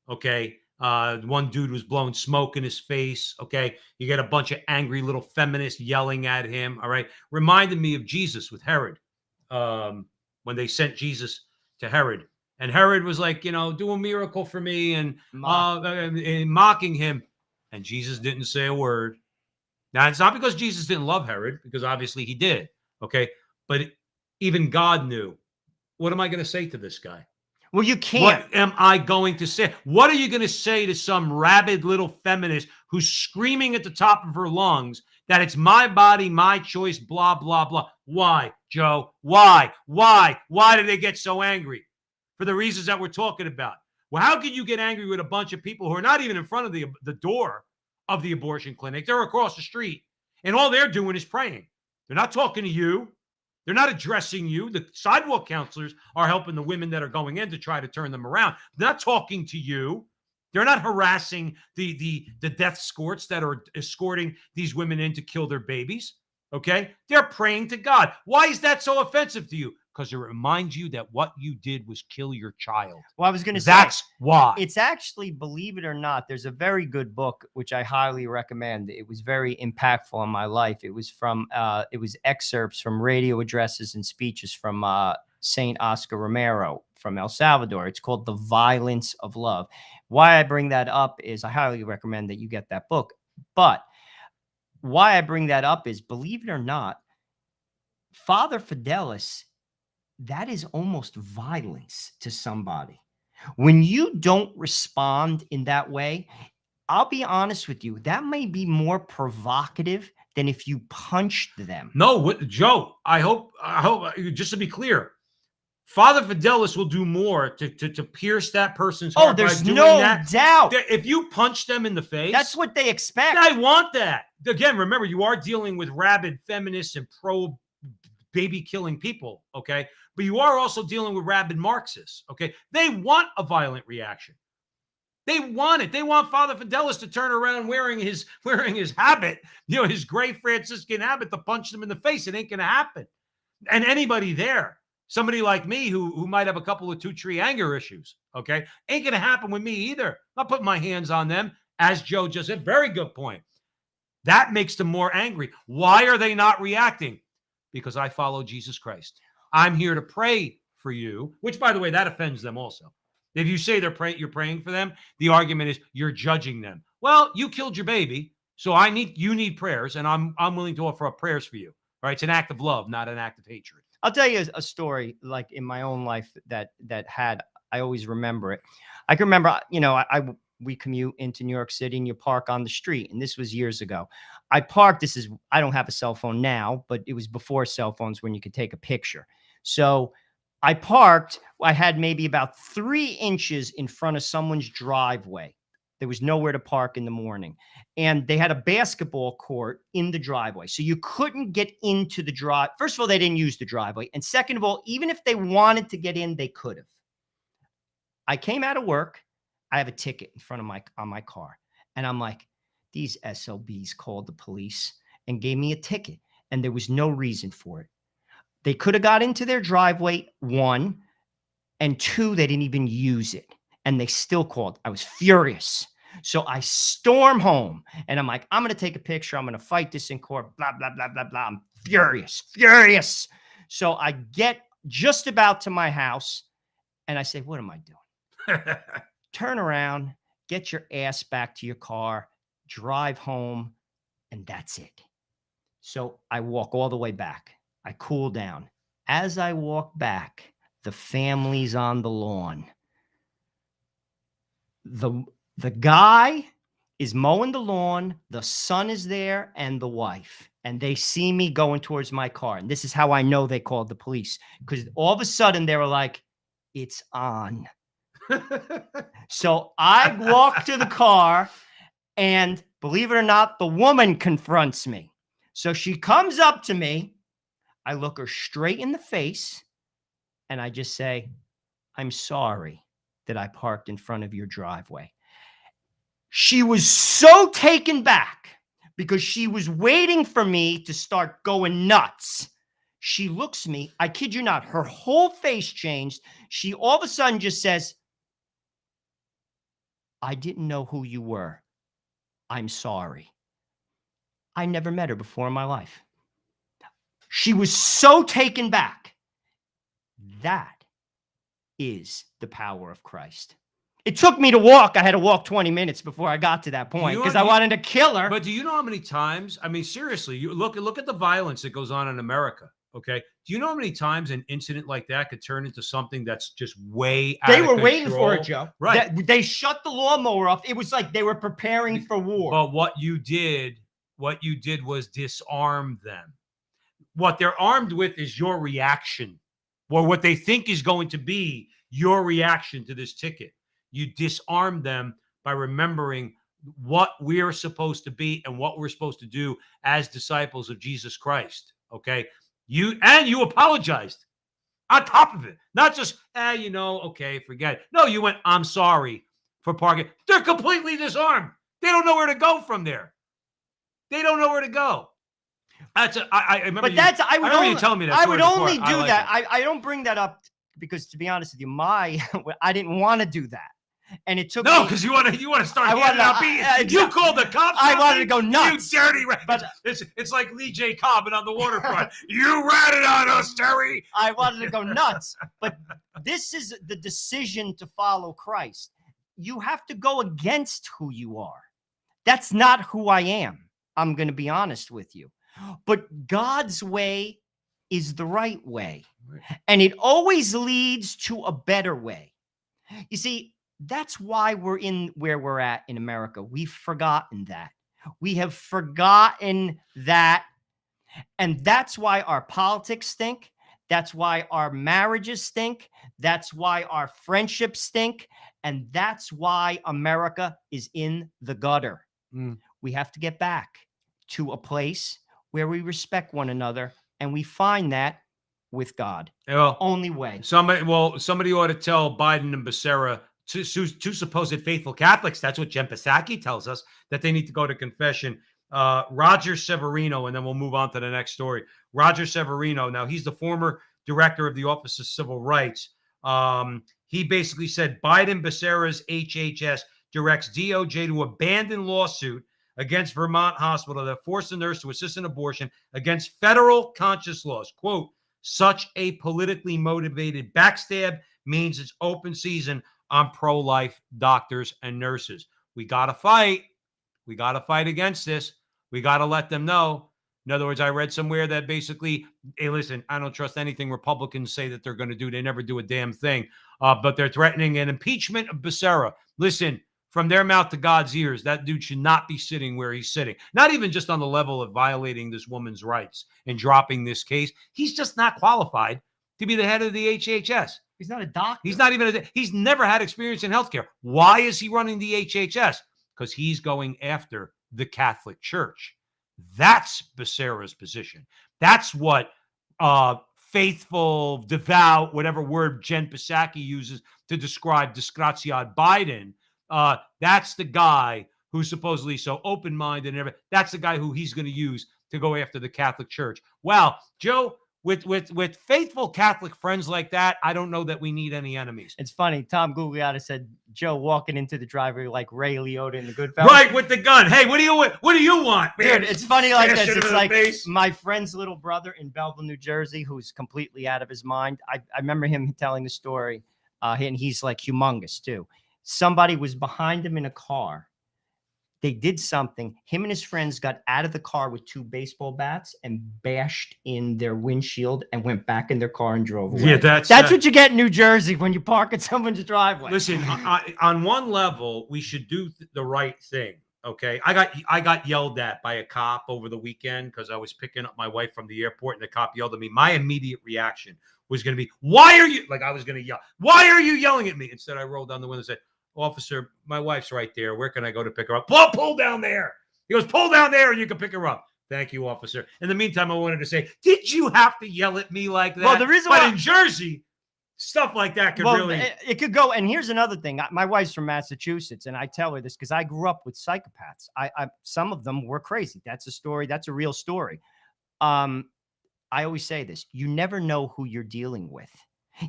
Okay. One dude was blowing smoke in his face. Okay. You get a bunch of angry little feminists yelling at him. All right. Reminded me of Jesus with Herod, when they sent Jesus to Herod. And Herod was like, do a miracle for me and mocking him. And Jesus didn't say a word. Now, it's not because Jesus didn't love Herod, because obviously he did. Okay. But even God knew. What am I going to say to this guy? Well, you can't. What am I going to say? What are you going to say to some rabid little feminist who's screaming at the top of her lungs that it's my body, my choice, blah, blah, blah? Why, Joe? Why? Why do they get so angry? For the reasons that we're talking about. Well, how can you get angry with a bunch of people who are not even in front of the door of the abortion clinic? They're across the street, and all they're doing is praying. They're not talking to you. They're not addressing you. The sidewalk counselors are helping the women that are going in to try to turn them around. They're not talking to you. They're not harassing the death escorts that are escorting these women in to kill their babies. Okay? They're praying to God. Why is that so offensive to you? Because it reminds you that what you did was kill your child. Well, I was going to say, that's why. It's actually, believe it or not, there's a very good book, which I highly recommend. It was very impactful on my life. It was excerpts from radio addresses and speeches from Saint Oscar Romero from El Salvador. It's called The Violence of Love. Why I bring that up is I highly recommend that you get that book. But why I bring that up is, believe it or not, Father Fidelis, that is almost violence to somebody. When you don't respond in that way, I'll be honest with you, that may be more provocative than if you punched them. No, Joe, I hope, just to be clear, Father Fidelis will do more to pierce that person's heart. Oh, there's no doubt. If you punch them in the face, that's what they expect. I want that. Again, remember, you are dealing with rabid feminists and pro baby killing people. Okay. But you are also dealing with rabid Marxists. Okay. They want a violent reaction. They want it. They want Father Fidelis to turn around wearing his habit, his gray Franciscan habit, to punch them in the face. It ain't going to happen. And anybody there, somebody like me who might have a couple of two-tree anger issues, okay, ain't going to happen with me either. I'm not putting my hands on them. As Joe just said, very good point. That makes them more angry. Why are they not reacting? Because I follow Jesus Christ. I'm here to pray for you, which, by the way, that offends them also. If you say you're praying for them, the argument is you're judging them. Well, you killed your baby, so you need prayers, and I'm willing to offer up prayers for you. All right, it's an act of love, not an act of hatred. I'll tell you a story, like in my own life, that I always remember it. I can remember, we commute into New York City, and you park on the street, and this was years ago. I don't have a cell phone now, but it was before cell phones when you could take a picture. So I parked. I had maybe about 3 inches in front of someone's driveway. There was nowhere to park in the morning. And they had a basketball court in the driveway. So you couldn't get into the drive. First of all, they didn't use the driveway. And second of all, even if they wanted to get in, they could have. I came out of work. I have a ticket in front of my car. And I'm like, these SOBs called the police and gave me a ticket. And there was no reason for it. They could have got into their driveway, 1, and 2, they didn't even use it. And they still called. I was furious. So I storm home and I'm like, I'm going to take a picture. I'm going to fight this in court, blah, blah, blah, blah, blah. I'm furious. So I get just about to my house and I say, what am I doing? Turn around, get your ass back to your car, drive home, and that's it. So I walk all the way back. I cool down. As I walk back, the family's on the lawn. The guy is mowing the lawn. The son is there and the wife. And they see me going towards my car. And this is how I know they called the police. Because all of a sudden they were like, it's on. So I walk to the car, and believe it or not, the woman confronts me. So she comes up to me. I look her straight in the face, and I just say, I'm sorry that I parked in front of your driveway. She was so taken back because she was waiting for me to start going nuts. She looks at me. I kid you not. Her whole face changed. She all of a sudden just says, I didn't know who you were. I'm sorry. I never met her before in my life. She was so taken back. That is the power of Christ. It took me to walk. I had to walk 20 minutes before I got to that point because I wanted to kill her. But do you know how many times? I mean, seriously, you look at the violence that goes on in America. Okay, do you know how many times an incident like that could turn into something that's just way out of control? They were waiting for it, Joe. Right. They shut the lawnmower off. It was like they were preparing for war. But what you did was disarm them. What they're armed with is your reaction, or what they think is going to be your reaction to this ticket. You disarm them by remembering what we're supposed to be and what we're supposed to do as disciples of Jesus Christ. Okay. You apologized on top of it. Not just, okay, forget it. No, you went, I'm sorry for parking. They're completely disarmed. They don't know where to go from there. They don't know where to go. I remember. But I remember you telling me that. I would only do that. I don't bring that up because, to be honest with you, I didn't want to do that. And it took because you want to start you called the cops. I wanted to go nuts. You dirty rat. But it's like Lee J. Cobbin on the waterfront. You ratted on us, Terry. I wanted to go nuts. But this is the decision to follow Christ. You have to go against who you are. That's not who I am. I'm going to be honest with you. But God's way is the right way. And it always leads to a better way. You see, that's why we're in where we're at in America. We've forgotten that. We have forgotten that. And that's why our politics stink. That's why our marriages stink. That's why our friendships stink. And that's why America is in the gutter. We have to get back to a place where we respect one another. And we find that with God. Well, only way. Somebody ought to tell Biden and Becerra, two supposed faithful Catholics, that's what Jen Psaki tells us, that they need to go to confession. Roger Severino, and then we'll move on to the next story. Roger Severino, now he's the former director of the Office of Civil Rights. He basically said Biden Becerra's HHS directs DOJ to abandon lawsuit against Vermont hospital that forced a nurse to assist in abortion against federal conscience laws. Quote, such a politically motivated backstab means it's open season on pro-life doctors and nurses. We got to fight. We got to fight against this. We got to let them know. In other words, I read somewhere that basically, hey, listen, I don't trust anything Republicans say that they're going to do. They never do a damn thing. But they're threatening an impeachment of Becerra. Listen, from their mouth to God's ears, that dude should not be sitting where he's sitting. Not even just on the level of violating this woman's rights and dropping this case. He's just not qualified to be the head of the HHS. He's not a doctor. He's never had experience in healthcare. Why is he running the HHS? Because he's going after the Catholic Church. That's Becerra's position. That's what faithful, devout, whatever word Jen Psaki uses to describe disgraziad Biden. That's the guy who's supposedly so open-minded and everything. That's the guy who he's going to use to go after the Catholic Church. Well, Joe, with faithful Catholic friends like that, I don't know that we need any enemies. It's funny. Tom Gugliotta said Joe walking into the driveway like Ray Liotta in the Goodfellas. Right, with the gun. Hey, what do you want, man? Dude, it's funny like this. It's like my friend's little brother in Belleville, New Jersey, who's completely out of his mind. I remember him telling the story, and he's like humongous too. Somebody was behind him in a car. They did something. Him and his friends got out of the car with 2 baseball bats and bashed in their windshield and went back in their car and drove away. Yeah, that's what you get in New Jersey when you park at someone's driveway. Listen, on one level, we should do the right thing. Okay, I got yelled at by a cop over the weekend because I was picking up my wife from the airport, and the cop yelled at me. My immediate reaction was going to be, "Why are you?" Like I was going to yell, "Why are you yelling at me?" Instead, I rolled down the window and said, "Officer, my wife's right there. Where can I go to pick her up?" Pull down there. He goes, "Pull down there, and you can pick her up." Thank you, officer. In the meantime, I wanted to say, did you have to yell at me like that? Well, the reason but why in Jersey, stuff like that could really. It could go. And here's another thing. My wife's from Massachusetts, and I tell her this because I grew up with psychopaths. Some of them were crazy. That's a story. That's a real story. I always say this: you never know who you're dealing with.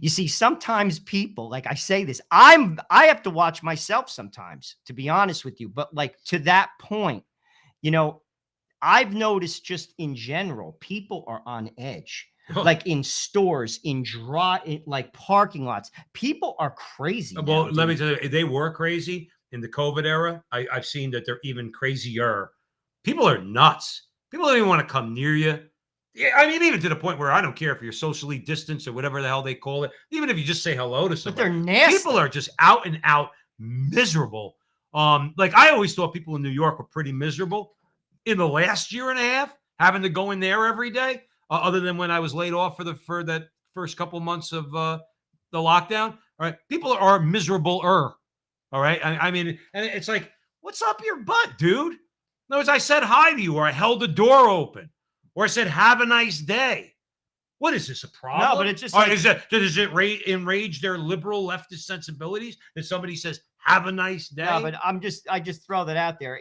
You see, sometimes people, like I say this, I have to watch myself sometimes, to be honest with you. But like to that point, I've noticed just in general, people are on edge. Like in stores, like parking lots, people are crazy. Well, let me tell you, they were crazy in the COVID era. I've seen that they're even crazier. People are nuts. People don't even want to come near you. Yeah, I mean, even to the point where I don't care if you're socially distanced or whatever the hell they call it. Even if you just say hello to somebody, but they're nasty. People are just out and out miserable. Like I always thought people in New York were pretty miserable. In the last year and a half, having to go in there every day, other than when I was laid off for that first couple months of the lockdown. All right, people are miserable. All right, I mean, and it's like, what's up your butt, dude? In other words, I said hi to you, or I held the door open, or I said have a nice day. What is this, a problem? No, but it's just like, does it enrage their liberal leftist sensibilities that somebody says have a nice day? No, but I just throw that out there.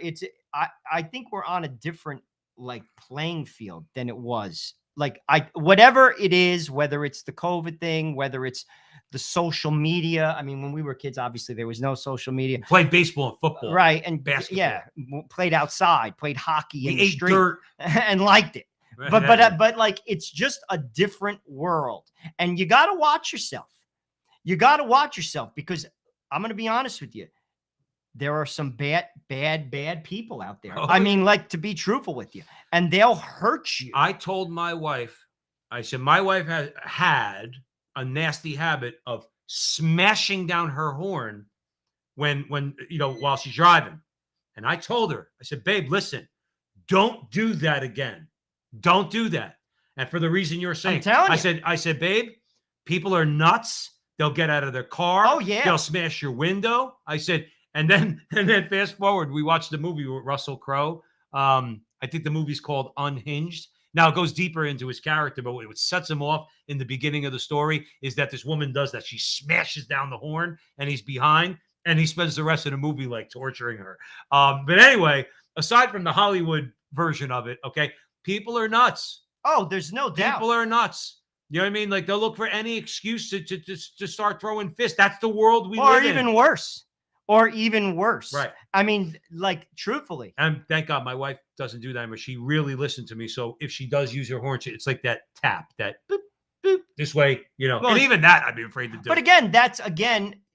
I think we're on a different like playing field than it was. Like whatever it is, whether it's the COVID thing, whether it's the social media. I mean, when we were kids, obviously there was no social media. We played baseball and football, right? And basketball. Yeah, played outside, played hockey in the ate street, dirt. And liked it. But like it's just a different world, and you got to watch yourself. You got to watch yourself because I'm going to be honest with you. There are some bad people out there. I mean, like, to be truthful with you, and they'll hurt you. I told my wife, I said, my wife had a nasty habit of smashing down her horn when while she's driving. And I told her, I said, babe, listen, don't do that again. Don't do that. And for the reason you're saying, I'm telling you. I said, babe, people are nuts. They'll get out of their car. Oh, yeah. They'll smash your window. I said, and then fast forward, we watched the movie with Russell Crowe. I think the movie's called Unhinged. Now it goes deeper into his character, but what sets him off in the beginning of the story is that this woman does that. She smashes down the horn and he's behind, and he spends the rest of the movie like torturing her. But anyway, aside from the Hollywood version of it, okay, people are nuts. Oh, there's no doubt. People are nuts. You know what I mean? Like they'll look for any excuse to start throwing fists. That's the world we live in. Or even worse. Right. I mean, like, truthfully. And thank God my wife doesn't do that anymore. She really listened to me. So if she does use her horn, it's like that tap, that boop, boop, this way, Well, and even that I'd be afraid to do. But again, that's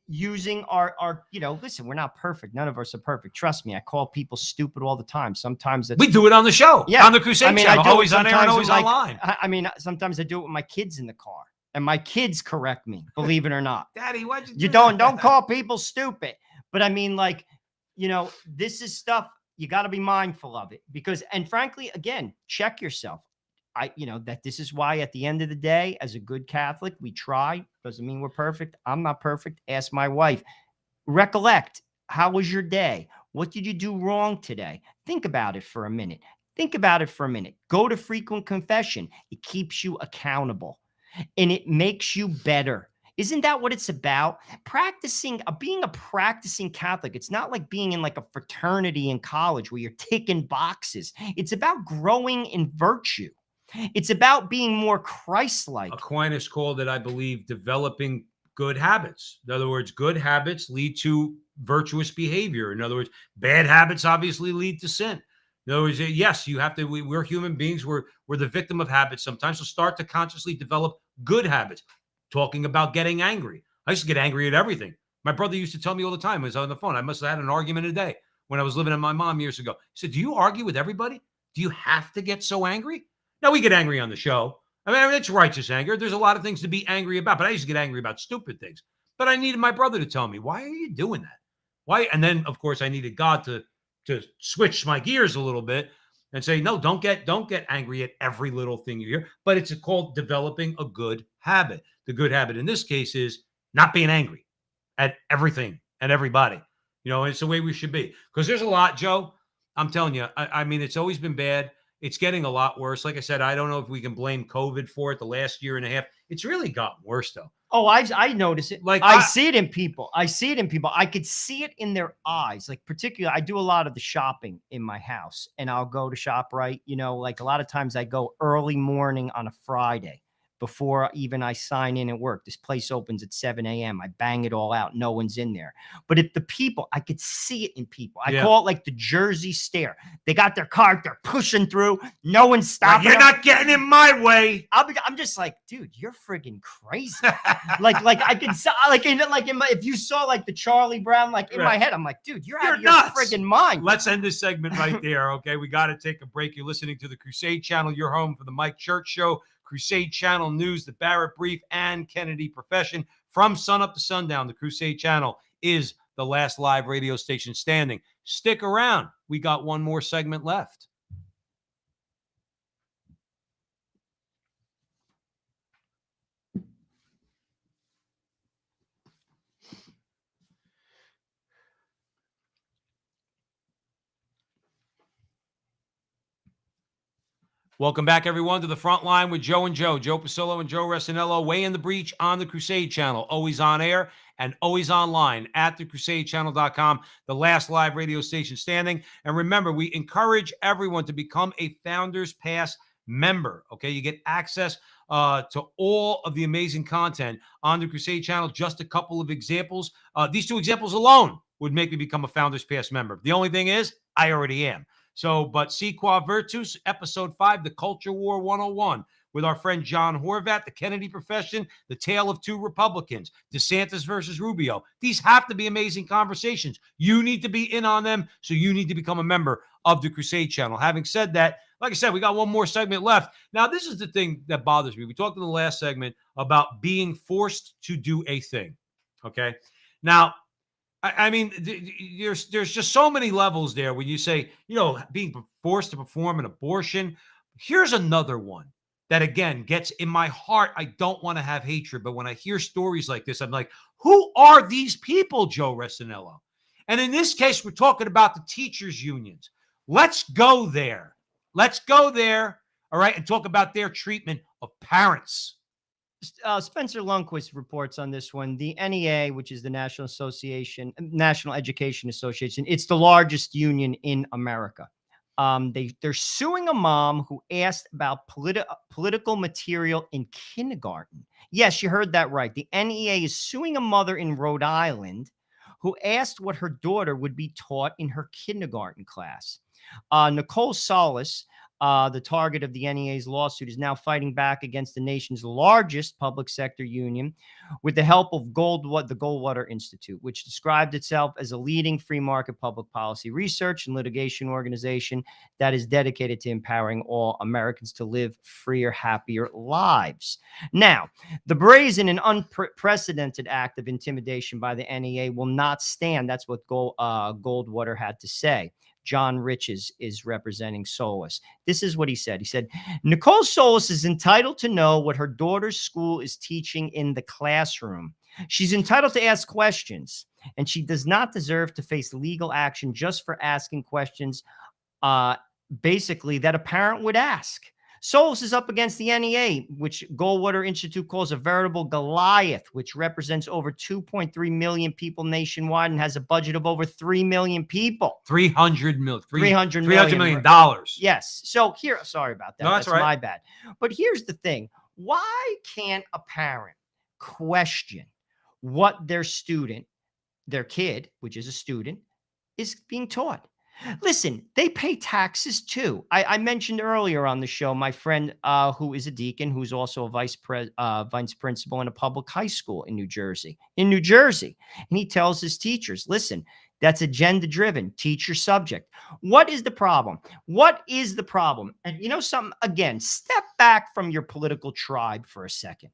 using our listen, we're not perfect. None of us are perfect. Trust me. I call people stupid all the time. Sometimes we do it on the show. Yeah. On the Crusade channel. Always on air and always online. I mean, sometimes I do it with my kids in the car. And my kids correct me, believe it or not. Daddy, why'd you don't call people stupid. But I mean, like, this is stuff you got to be mindful of it because, and frankly, again, check yourself. That this is why at the end of the day, as a good Catholic, we try. Doesn't mean we're perfect. I'm not perfect. Ask my wife. Recollect. How was your day? What did you do wrong today? Think about it for a minute. Go to frequent confession. It keeps you accountable and it makes you better. Isn't that what it's about? Being a practicing Catholic. It's not like being in like a fraternity in college where you're ticking boxes. It's about growing in virtue. It's about being more Christ-like. Aquinas called it, I believe, developing good habits. In other words, good habits lead to virtuous behavior. In other words, bad habits obviously lead to sin. In other words, yes, you have to. We're human beings. We're the victim of habits sometimes. So start to consciously develop good habits. Talking about getting angry. I used to get angry at everything. My brother used to tell me all the time when I was on the phone. I must have had an argument a day when I was living with my mom years ago. He said, do you argue with everybody? Do you have to get so angry? Now, we get angry on the show. I mean, it's righteous anger. There's a lot of things to be angry about, but I used to get angry about stupid things. But I needed my brother to tell me, why are you doing that? Why? And then, of course, I needed God to to switch my gears a little bit and say, no, don't get angry at every little thing you hear. But it's called developing a good habit. The good habit in this case is not being angry at everything and everybody. It's the way we should be. Because there's a lot, Joe. I'm telling you, I mean, it's always been bad. It's getting a lot worse. Like I said, I don't know if we can blame COVID for it the last year and a half. It's really gotten worse, though. Oh, I notice it. Like I see it in people. I see it in people. I could see it in their eyes. Like particularly, I do a lot of the shopping in my house, and I'll go to ShopRite. Like a lot of times I go early morning on a Friday before even I sign in at work. This place opens at 7 a.m. I bang it all out. No one's in there. But if the people, I could see it in people. I call it like the Jersey stare. They got their cart. They're pushing through. No one's stopping. You're not getting in my way. I'm just like, dude, you're friggin' crazy. like I can if you saw like the Charlie Brown, like in my head, I'm like, dude, you're out of your friggin' mind. Let's end this segment right there. Okay. We got to take a break. You're listening to the Crusade Channel. You're home for the Mike Church Show, Crusade Channel News, the Barrett Brief, and Kennedy Profession. From sun up to sundown, the Crusade Channel is the last live radio station standing. Stick around. We got one more segment left. Welcome back, everyone, to the front line with Joe and Joe Pasillo and Joe Resinello, way in the breach on the Crusade Channel, always on air and always online at thecrusadechannel.com, the last live radio station standing. And remember, we encourage everyone to become a Founders Pass member. Okay, you get access to all of the amazing content on the Crusade Channel. Just a couple of examples. These two examples alone would make me become a Founders Pass member. The only thing is, I already am. So, but Si Qua Virtus, episode 5, The Culture War 101, with our friend John Horvat, the Kennedy Profession, the Tale of Two Republicans, DeSantis versus Rubio. These have to be amazing conversations. You need to be in on them, so you need to become a member of the Crusade Channel. Having said that, like I said, we got one more segment left. Now, this is the thing that bothers me. We talked in the last segment about being forced to do a thing, okay? Now, I mean, there's just so many levels there when you say, being forced to perform an abortion. Here's another one that, again, gets in my heart. I don't want to have hatred, but when I hear stories like this, I'm like, who are these people, Joe Resinello? And in this case, we're talking about the teachers' unions. Let's go there. Let's go there, all right, and talk about their treatment of parents. Spencer Lundquist reports on this one. The NEA, which is the National Education Association, it's the largest union in America. They're suing a mom who asked about political material in kindergarten. Yes, you heard that right. The NEA is suing a mother in Rhode Island who asked what her daughter would be taught in her kindergarten class. Nicole Solis, the target of the NEA's lawsuit, is now fighting back against the nation's largest public sector union with the help of the Goldwater Institute, which described itself as a leading free market public policy research and litigation organization that is dedicated to empowering all Americans to live freer, happier lives. Now, the brazen and unprecedented act of intimidation by the NEA will not stand. That's what Goldwater had to say. John Riches is representing Solis. This is what he said. He said, Nicole Solis is entitled to know what her daughter's school is teaching in the classroom. She's entitled to ask questions, and she does not deserve to face legal action just for asking questions, basically, that a parent would ask. Solis is up against the NEA, which Goldwater Institute calls a veritable Goliath, which represents over 2.3 million people nationwide and has a budget of over 3 million people. $300 million. Yes. So here, sorry about that. No, that's right. My bad. But here's the thing. Why can't a parent question what their kid, which is a student, is being taught? Listen, they pay taxes too. I mentioned earlier on the show my friend who is a deacon, who's also a vice principal in a public high school in New Jersey. And he tells his teachers, listen, that's agenda-driven. Teach your subject. What is the problem? And something, again, step back from your political tribe for a second.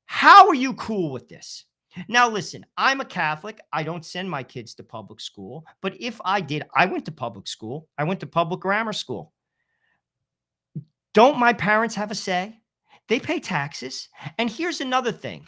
How are you cool with this? Now, listen, I'm a Catholic. I don't send my kids to public school. But if I did, I went to public school. I went to public grammar school. Don't my parents have a say? They pay taxes. And here's another thing.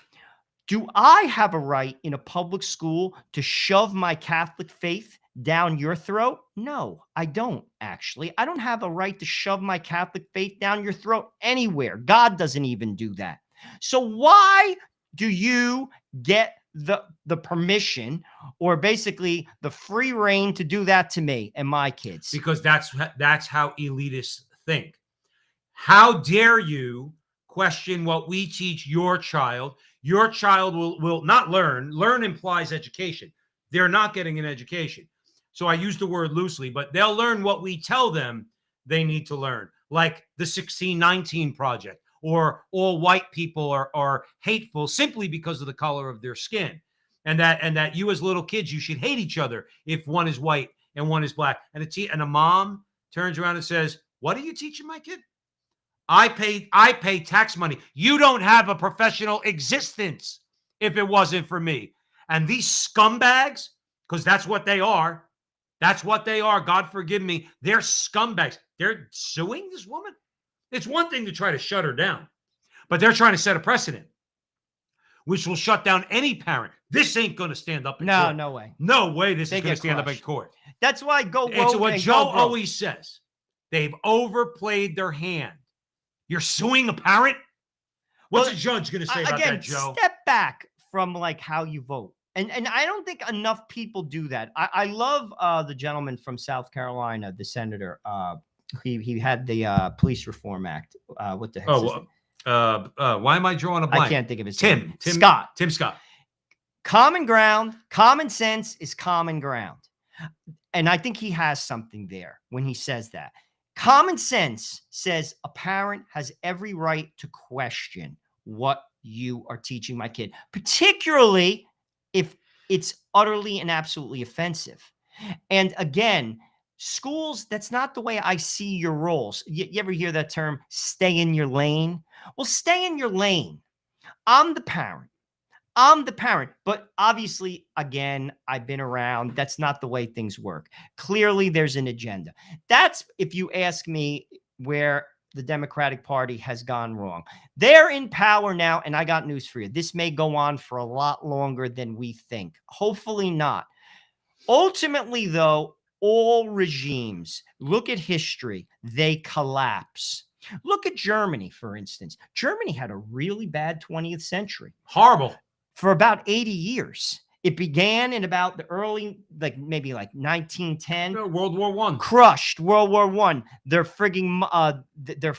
Do I have a right in a public school to shove my Catholic faith down your throat? No, I don't actually. I don't have a right to shove my Catholic faith down your throat anywhere. God doesn't even do that. So why do you get the permission or basically the free reign to do that to me and my kids? Because that's how elitists think. How dare you question what we teach your child? Your child will not learn. Learn implies education. They're not getting an education. So I use the word loosely, but they'll learn what we tell them they need to learn, like the 1619 Project, or all white people are hateful simply because of the color of their skin. And that you as little kids, you should hate each other if one is white and one is black. And a mom turns around and says, "What are you teaching my kid? I pay tax money. You don't have a professional existence if it wasn't for me." And these scumbags, because that's what they are. That's what they are. God forgive me. They're scumbags. They're suing this woman. It's one thing to try to shut her down, but they're trying to set a precedent, which will shut down any parent. This ain't going to stand up in court. No way. No way this is going to stand up in court. That's why go woke. It's what Joe always says. They've overplayed their hand. You're suing a parent? What's a judge going to say about that, Joe? Step back from like how you vote. And I don't think enough people do that. I love the gentleman from South Carolina, the senator. He had the Police Reform Act. What the heck? Why am I drawing a blank? I can't think of his name. Tim Scott. Tim Scott. Common ground, common sense is common ground. And I think he has something there when he says that. Common sense says a parent has every right to question what you are teaching my kid, particularly if it's utterly and absolutely offensive. And again, schools, that's not the way I see your roles. You ever hear that term, stay in your lane? Well, stay in your lane. I'm the parent. But obviously, again, I've been around. That's not the way things work. Clearly, there's an agenda. That's, if you ask me, where the Democratic Party has gone wrong. They're in power now, and I got news for you. This may go on for a lot longer than we think. Hopefully not. Ultimately, though, all regimes, look at history, they collapse. Look at Germany, for instance. Germany had a really bad 20th century. Horrible. For about 80 years. It began in about the early, maybe 1910. World War I. Crushed. World War I. Their frigging, their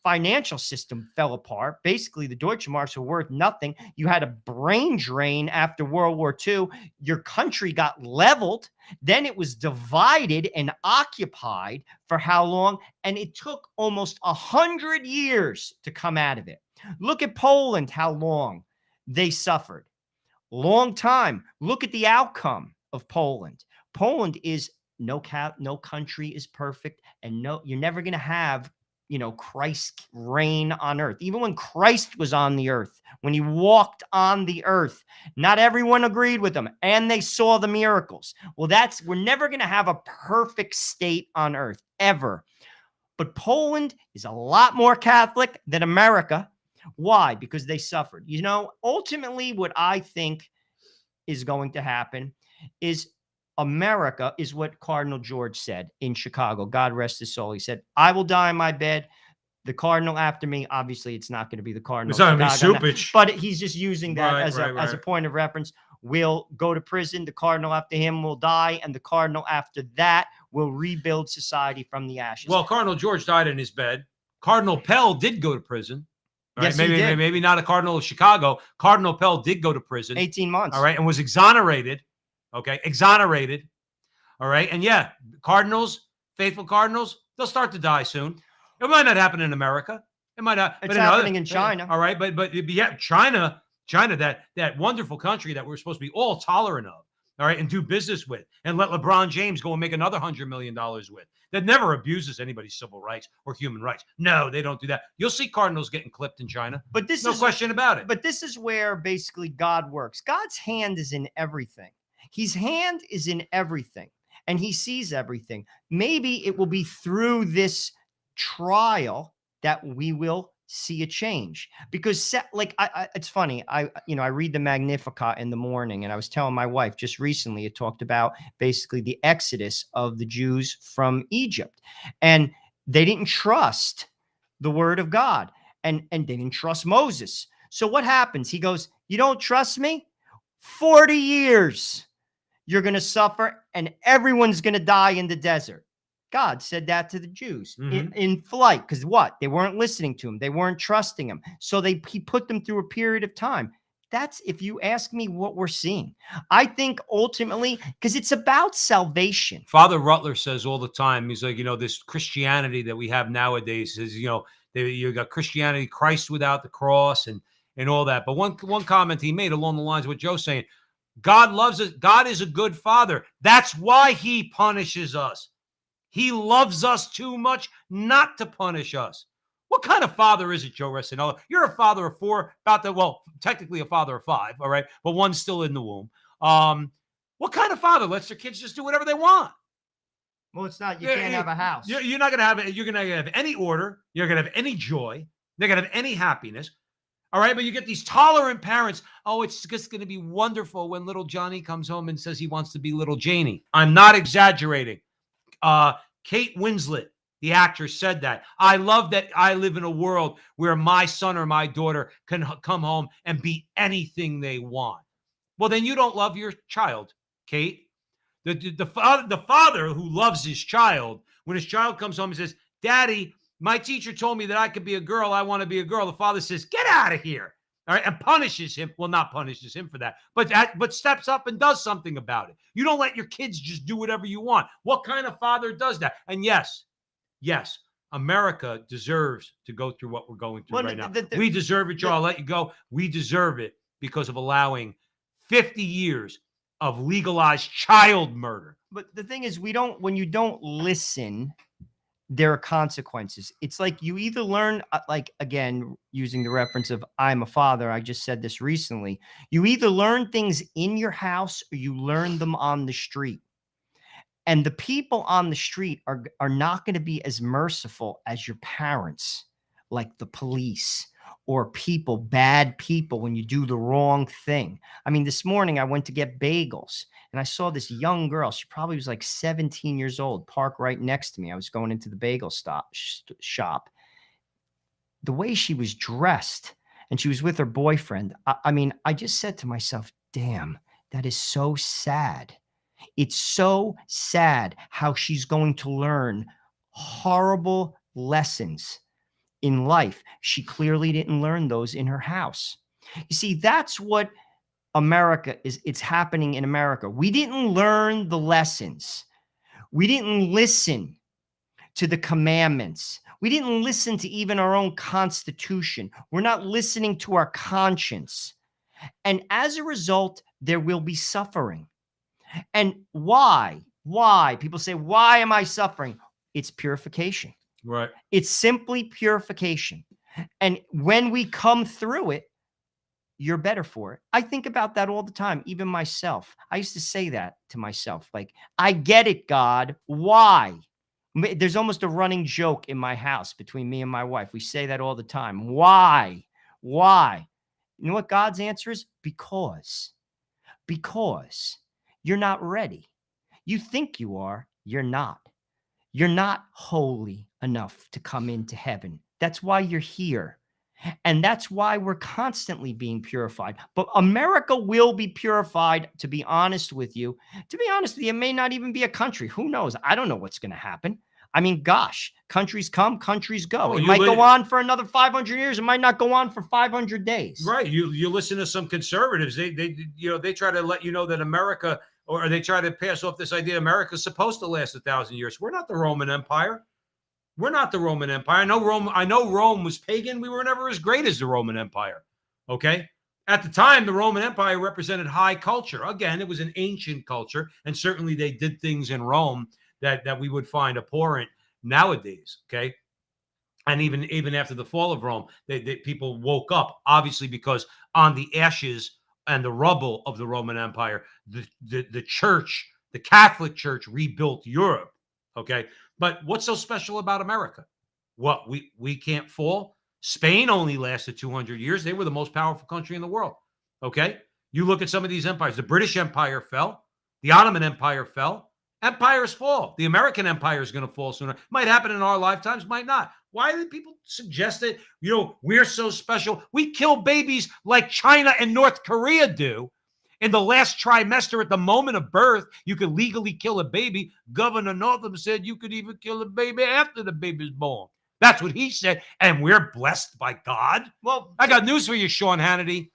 financial system fell apart. Basically, the Deutschmarks were worth nothing. You had a brain drain after World War II. Your country got leveled. Then it was divided and occupied for how long? And it took almost 100 years to come out of it. Look at Poland, how long they suffered. Long time. Look at the outcome of Poland. Poland is no country is perfect, and you're never going to have, Christ's reign on earth. Even when Christ was on the earth, when he walked on the earth, not everyone agreed with him, and they saw the miracles. Well, we're never going to have a perfect state on earth ever. But Poland is a lot more Catholic than America. Why? Because they suffered. Ultimately, what I think is going to happen is America is what Cardinal George said in Chicago. God rest his soul. He said, "I will die in my bed. The cardinal after me." Obviously, it's not going to be the cardinal. It's not going to be Supich. But he's just using that as a point of reference. Will go to prison. The cardinal after him will die. And the cardinal after that will rebuild society from the ashes. Well, Cardinal George died in his bed. Cardinal Pell did go to prison. Right? Yes, he did. Maybe not a Cardinal of Chicago. Cardinal Pell did go to prison. 18 months. All right. And was exonerated. Okay. Exonerated. All right. And yeah, Cardinals, faithful Cardinals, they'll start to die soon. It might not happen in America. It might not. It's happening in China. All right. But yeah, China, that wonderful country that we're supposed to be all tolerant of. all right, and do business with, and let LeBron James go and make another $100 million with, that never abuses anybody's civil rights or human rights. No, they don't do that. You'll see cardinals getting clipped in China. But this No is question about it. But this is where basically God works. God's hand is in everything. His hand is in everything, and he sees everything. Maybe it will be through this trial that we will see a change, because like it's funny. I read the Magnificat in the morning, and I was telling my wife just recently, it talked about basically the exodus of the Jews from Egypt, and they didn't trust the word of God, and they didn't trust Moses. So what happens? He goes, "You don't trust me? 40 years you're going to suffer, and everyone's going to die in the desert." God said that to the Jews in flight, because what? They weren't listening to him. They weren't trusting him. So he put them through a period of time. That's, if you ask me, what we're seeing. I think ultimately, because it's about salvation. Father Rutler says all the time, he's like, this Christianity that we have nowadays is, you got Christianity, Christ without the cross and all that. But one comment he made along the lines of what Joe's saying, God loves us. God is a good father. That's why he punishes us. He loves us too much not to punish us. What kind of father is it, Joe Resinello? You're a father of 4, technically a father of 5, all right? But one's still in the womb. What kind of father lets their kids just do whatever they want? Well, it's not. You can't have a house. You're not going to have it. You're going to have any order. You're going to have any joy. They're going to have any happiness. All right, but you get these tolerant parents. Oh, it's just going to be wonderful when little Johnny comes home and says he wants to be little Janie. I'm not exaggerating. Kate Winslet, the actress, said that. I love that I live in a world where my son or my daughter can come home and be anything they want. Well, then you don't love your child, Kate. The father who loves his child, when his child comes home and says, "Daddy, my teacher told me that I could be a girl. I want to be a girl." The father says, "Get out of here." All right, and punishes him. Well, not punishes him for that, but steps up and does something about it. You don't let your kids just do whatever you want. What kind of father does that? And yes, America deserves to go through what we're going through right now. We deserve it, Joe. I'll let you go. We deserve it because of allowing 50 years of legalized child murder. But the thing is, when you don't listen, there are consequences. It's like you either learn, like, again, using the reference of I'm a father, I just said this recently, you either learn things in your house or you learn them on the street. And the people on the street are not going to be as merciful as your parents, like the police or bad people, when you do the wrong thing. I mean, this morning I went to get bagels and I saw this young girl. She probably was like 17 years old, parked right next to me. I was going into the bagel shop. The way she was dressed, and she was with her boyfriend. I mean, I just said to myself, damn, that is so sad. It's so sad how she's going to learn horrible lessons in life. She clearly didn't learn those in her house. You see, that's what America is. It's happening in America. We didn't learn the lessons. We didn't listen to the commandments. We didn't listen to even our own Constitution. We're not listening to our conscience. And as a result, there will be suffering. And why? People say, why am I suffering? It's purification. Right. It's simply purification. And when we come through it, you're better for it. I think about that all the time, even myself. I used to say that to myself, like, I get it, God. Why? There's almost a running joke in my house between me and my wife. We say that all the time. Why? You know what God's answer is? Because you're not ready. You think you are, you're not. You're not holy enough to come into heaven. That's why you're here. And that's why we're constantly being purified. But America will be purified, to be honest with you. It may not even be a country. Who knows? I don't know what's going to happen. I mean, gosh, countries come, countries go. It might go on for another 500 years. It might not go on for 500 days. Right. You listen to some conservatives. They try to let you know that America, or they try to pass off this idea America's supposed to last 1,000 years. We're not the Roman Empire. I know Rome was pagan. We were never as great as the Roman Empire. Okay. At the time, the Roman Empire represented high culture. Again, it was an ancient culture, and certainly they did things in Rome that we would find abhorrent nowadays. Okay, and even after the fall of Rome, people woke up, obviously, because on the ashes and the rubble of the Roman Empire, the church, the Catholic Church, rebuilt Europe. Okay, but what's so special about America? What, we can't fall? Spain only lasted 200 years. They were the most powerful country in the world. Okay, you look at some of these empires. The British Empire fell. The Ottoman Empire fell. Empires fall. The American Empire is going to fall sooner. Might happen in our lifetimes, might not. Why do people suggest that, we're so special? We kill babies like China and North Korea do. In the last trimester, at the moment of birth, you could legally kill a baby. Governor Northam said you could even kill a baby after the baby's born. That's what he said. And we're blessed by God. Well, I got news for you, Sean Hannity.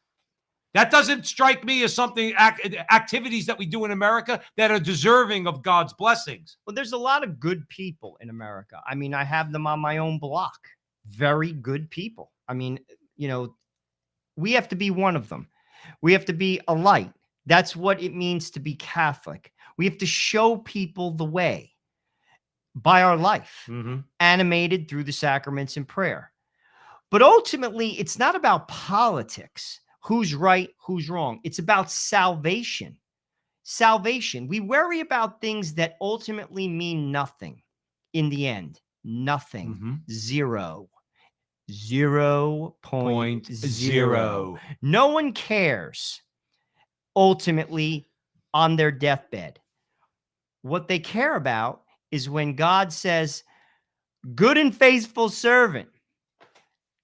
That doesn't strike me as something, activities that we do in America that are deserving of God's blessings. Well, there's a lot of good people in America. I mean, I have them on my own block. Very good people. I mean, we have to be one of them. We have to be a light. That's what it means to be Catholic. We have to show people the way by our life, animated through the sacraments and prayer. But ultimately, it's not about politics. Who's right, who's wrong. It's about salvation. Salvation. We worry about things that ultimately mean nothing in the end. Nothing. Zero. 0.0. No one cares ultimately on their deathbed. What they care about is when God says, good and faithful servant,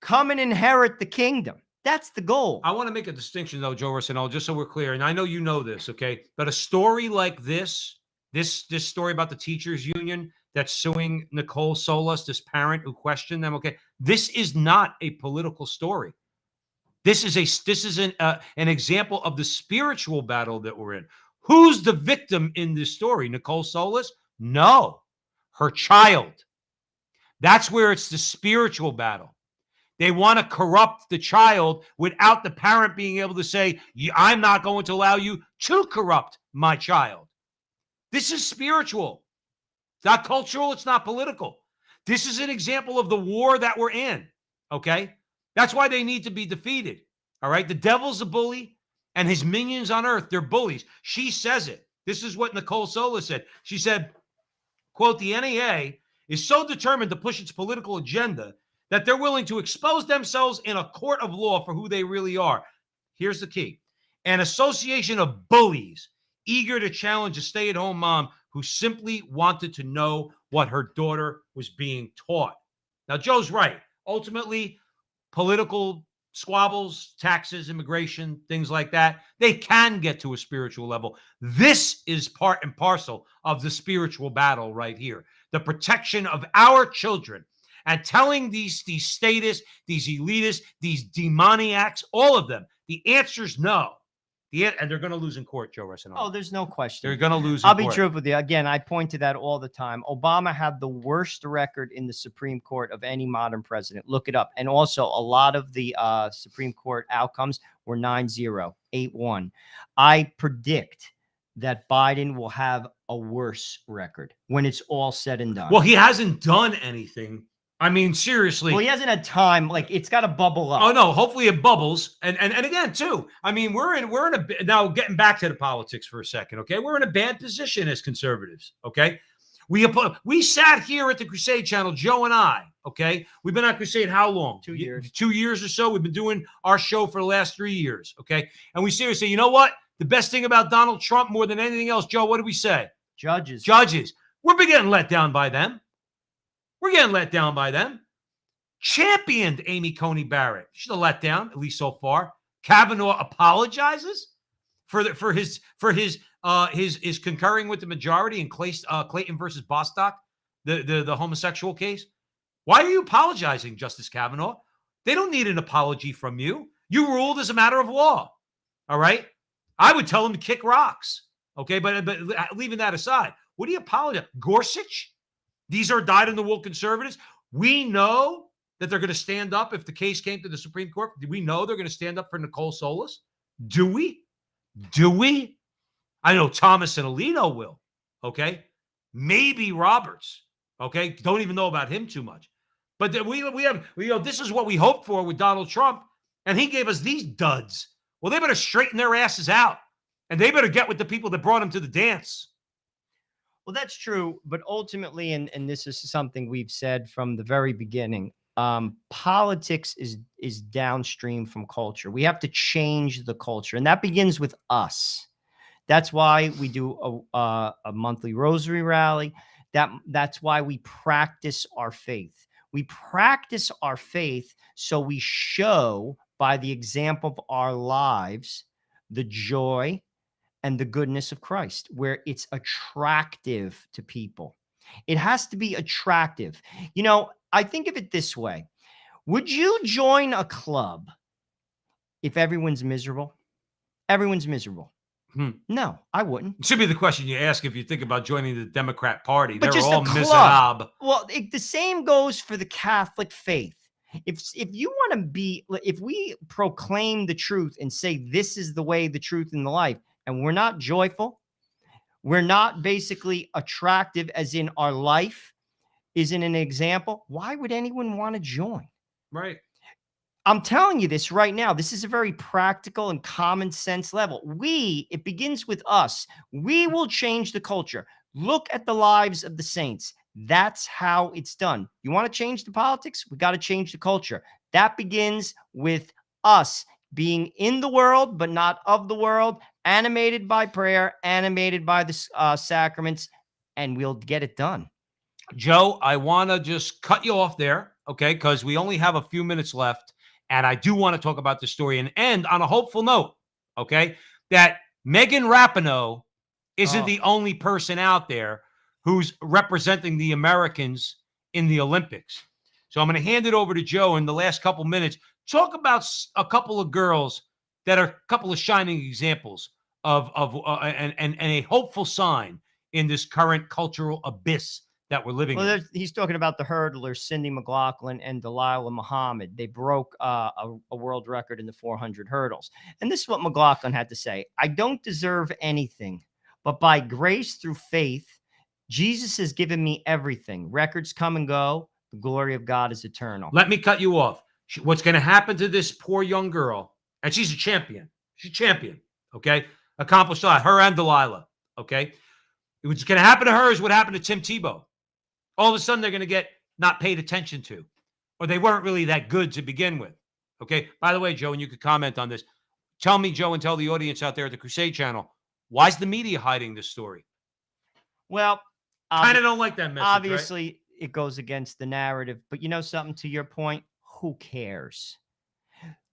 come and inherit the kingdom. That's the goal. I want to make a distinction, though, Joe Arsenal, just so we're clear. And I know you know this, okay? But a story like this story about the teachers union that's suing Nicole Solas, this parent who questioned them, okay? This is not a political story. This is an example of the spiritual battle that we're in. Who's the victim in this story? Nicole Solas? No, her child. That's where it's the spiritual battle. They want to corrupt the child without the parent being able to say, I'm not going to allow you to corrupt my child. This is spiritual. It's not cultural. It's not political. This is an example of the war that we're in, okay? That's why they need to be defeated, all right? The devil's a bully, and his minions on earth, they're bullies. She says it. This is what Nicole Solas said. She said, quote, the NEA is so determined to push its political agenda that they're willing to expose themselves in a court of law for who they really are. Here's the key. An association of bullies eager to challenge a stay-at-home mom who simply wanted to know what her daughter was being taught. Now, Joe's right. Ultimately, political squabbles, taxes, immigration, things like that, they can get to a spiritual level. This is part and parcel of the spiritual battle right here. The protection of our children. And telling these statists, these elitists, these demoniacs, all of them, the answer's no. And they're going to lose in court, Joe Arsenal. Oh, there's no question. They're going to lose in I'll court. be truthful with you. Again, I point to that all the time. Obama had the worst record in the Supreme Court of any modern president. Look it up. And also, a lot of the Supreme Court outcomes were 9-0, 8-1. I predict that Biden will have a worse record when it's all said and done. Well, he hasn't done anything. I mean, seriously. Well, he hasn't had time. Like, it's got to bubble up. Oh no, hopefully it bubbles. And again, too. I mean, we're in a now getting back to the politics for a second, okay? We're in a bad position as conservatives, okay? We sat here at the Crusade channel, Joe and I, okay? We've been on Crusade how long? 2 years. 2 years or so. We've been doing our show for the last 3 years, okay? And we seriously, you know what? The best thing about Donald Trump more than anything else, Joe, what did we say? Judges. We're getting let down by them. We're getting let down by them. Championed Amy Coney Barrett. She's a letdown, at least so far. Kavanaugh apologizes for his concurring with the majority in Clayton versus Bostock, the homosexual case. Why are you apologizing, Justice Kavanaugh? They don't need an apology from you. You ruled as a matter of law. All right. I would tell him to kick rocks. Okay, but leaving that aside, what do you apologize? Gorsuch? These are dyed-in-the-wool conservatives. We know that they're going to stand up if the case came to the Supreme Court? Do we know they're going to stand up for Nicole Solis? Do we? Do we? I know Thomas and Alito will. Okay. Maybe Roberts. Okay. Don't even know about him too much. But this is what we hoped for with Donald Trump. And he gave us these duds. Well, they better straighten their asses out. And they better get with the people that brought him to the dance. Well, that's true. But ultimately, and this is something we've said from the very beginning, politics is downstream from culture. We have to change the culture. And that begins with us. That's why we do a monthly rosary rally. That's why we practice our faith. We practice our faith so we show by the example of our lives the joy and the goodness of Christ, where it's attractive to people. It has to be attractive. You know, I think of it this way. Would you join a club if everyone's miserable? Everyone's miserable. No, I wouldn't. It should be the question you ask if you think about joining the Democrat Party. But They're just all a club. miserable. Well, the same goes for the Catholic faith. If you want to be, if we proclaim the truth and say this is the way, the truth, and the life, and we're not joyful, we're not basically attractive, as in our life isn't an example, why would anyone want to join? Right. I'm telling you this right now. This is a very practical and common sense level. It begins with us. We will change the culture. Look at the lives of the saints. That's how it's done. You want to change the politics? We got to change the culture. That begins with us being in the world, but not of the world, animated by prayer, animated by the sacraments, and we'll get it done. Joe, I want to just cut you off there, okay, because we only have a few minutes left. And I do want to talk about the story and end on a hopeful note, okay, that Megan Rapinoe isn't the only person out there who's representing the Americans in the Olympics. So I'm going to hand it over to Joe in the last couple minutes. Talk about a couple of girls that are a couple of shining examples of a hopeful sign in this current cultural abyss that we're living in. He's talking about the hurdlers, Cindy McLaughlin and Delilah Muhammad. They broke a world record in the 400 hurdles. And this is what McLaughlin had to say. I don't deserve anything, but by grace through faith, Jesus has given me everything. Records come and go. The glory of God is eternal. Let me cut you off. What's going to happen to this poor young girl, and she's a champion. She's a champion, okay? Accomplished a lot. Her and Delilah, okay? What's going to happen to her is what happened to Tim Tebow. All of a sudden, they're going to get not paid attention to, or they weren't really that good to begin with. Okay. By the way, Joe, and you could comment on this. Tell me, Joe, and tell the audience out there at the Crusade Channel, why is the media hiding this story? Well, kind of don't like that message. Obviously, right? It goes against the narrative. But you know something, to your point, who cares?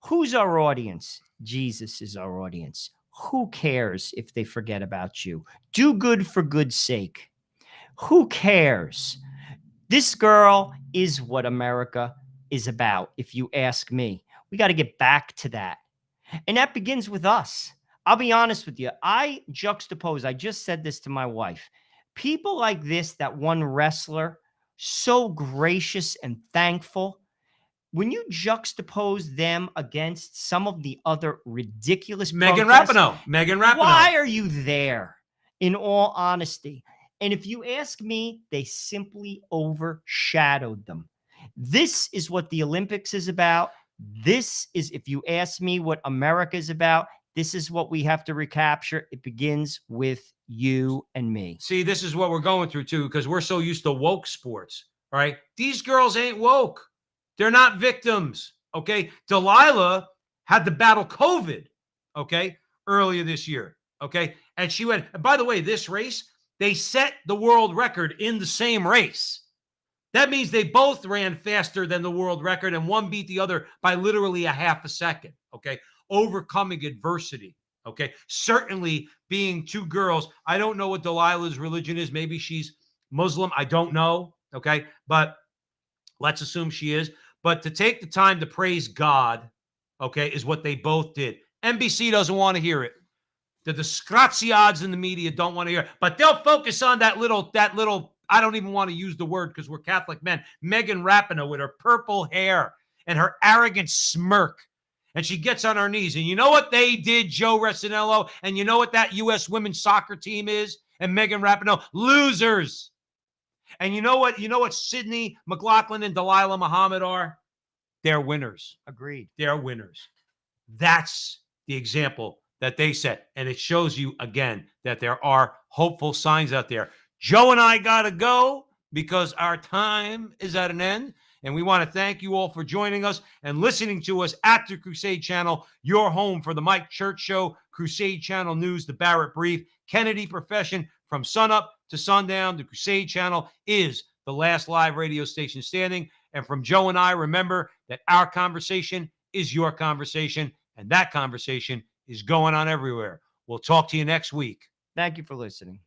Who's our audience? Jesus is our audience. Who cares if they forget about you? Do good for good's sake. Who cares? This girl is what America is about, if you ask me. We got to get back to that. And that begins with us. I'll be honest with you. I just said this to my wife. People like this, that one wrestler, so gracious and thankful. When you juxtapose them against some of the other ridiculous Megan Rapinoe. Why are you there, in all honesty? And if you ask me, they simply overshadowed them. This is what the Olympics is about. This is, if you ask me, what America is about. This is what we have to recapture. It begins with you and me. See, this is what we're going through, too, because we're so used to woke sports, all right? These girls ain't woke. They're not victims, okay? Delilah had to battle COVID, okay, earlier this year, okay? And she went, and by the way, this race, they set the world record in the same race. That means they both ran faster than the world record, and one beat the other by literally a half a second, okay? Overcoming adversity, okay? Certainly being two girls. I don't know what Delilah's religion is. Maybe she's Muslim. I don't know, okay? But let's assume she is. But to take the time to praise God, okay, is what they both did. NBC doesn't want to hear it. The disgraziads in the media don't want to hear it, but they'll focus on that little I don't even want to use the word because we're Catholic men. Megan Rapinoe with her purple hair and her arrogant smirk. And she gets on her knees. And you know what they did, Joe Resinello? And you know what that U.S. women's soccer team is? And Megan Rapinoe? Losers. And you know what? You know what Sydney McLaughlin and Delilah Muhammad are? They're winners. Agreed. They're winners. That's the example that they set. And it shows you, again, that there are hopeful signs out there. Joe and I got to go because our time is at an end. And we want to thank you all for joining us and listening to us at the Crusade Channel, your home for the Mike Church Show, Crusade Channel News, the Barrett Brief, Kennedy Profession. From sunup to sundown, the Crusade Channel is the last live radio station standing. And from Joe and I, remember that our conversation is your conversation, and that conversation is going on everywhere. We'll talk to you next week. Thank you for listening.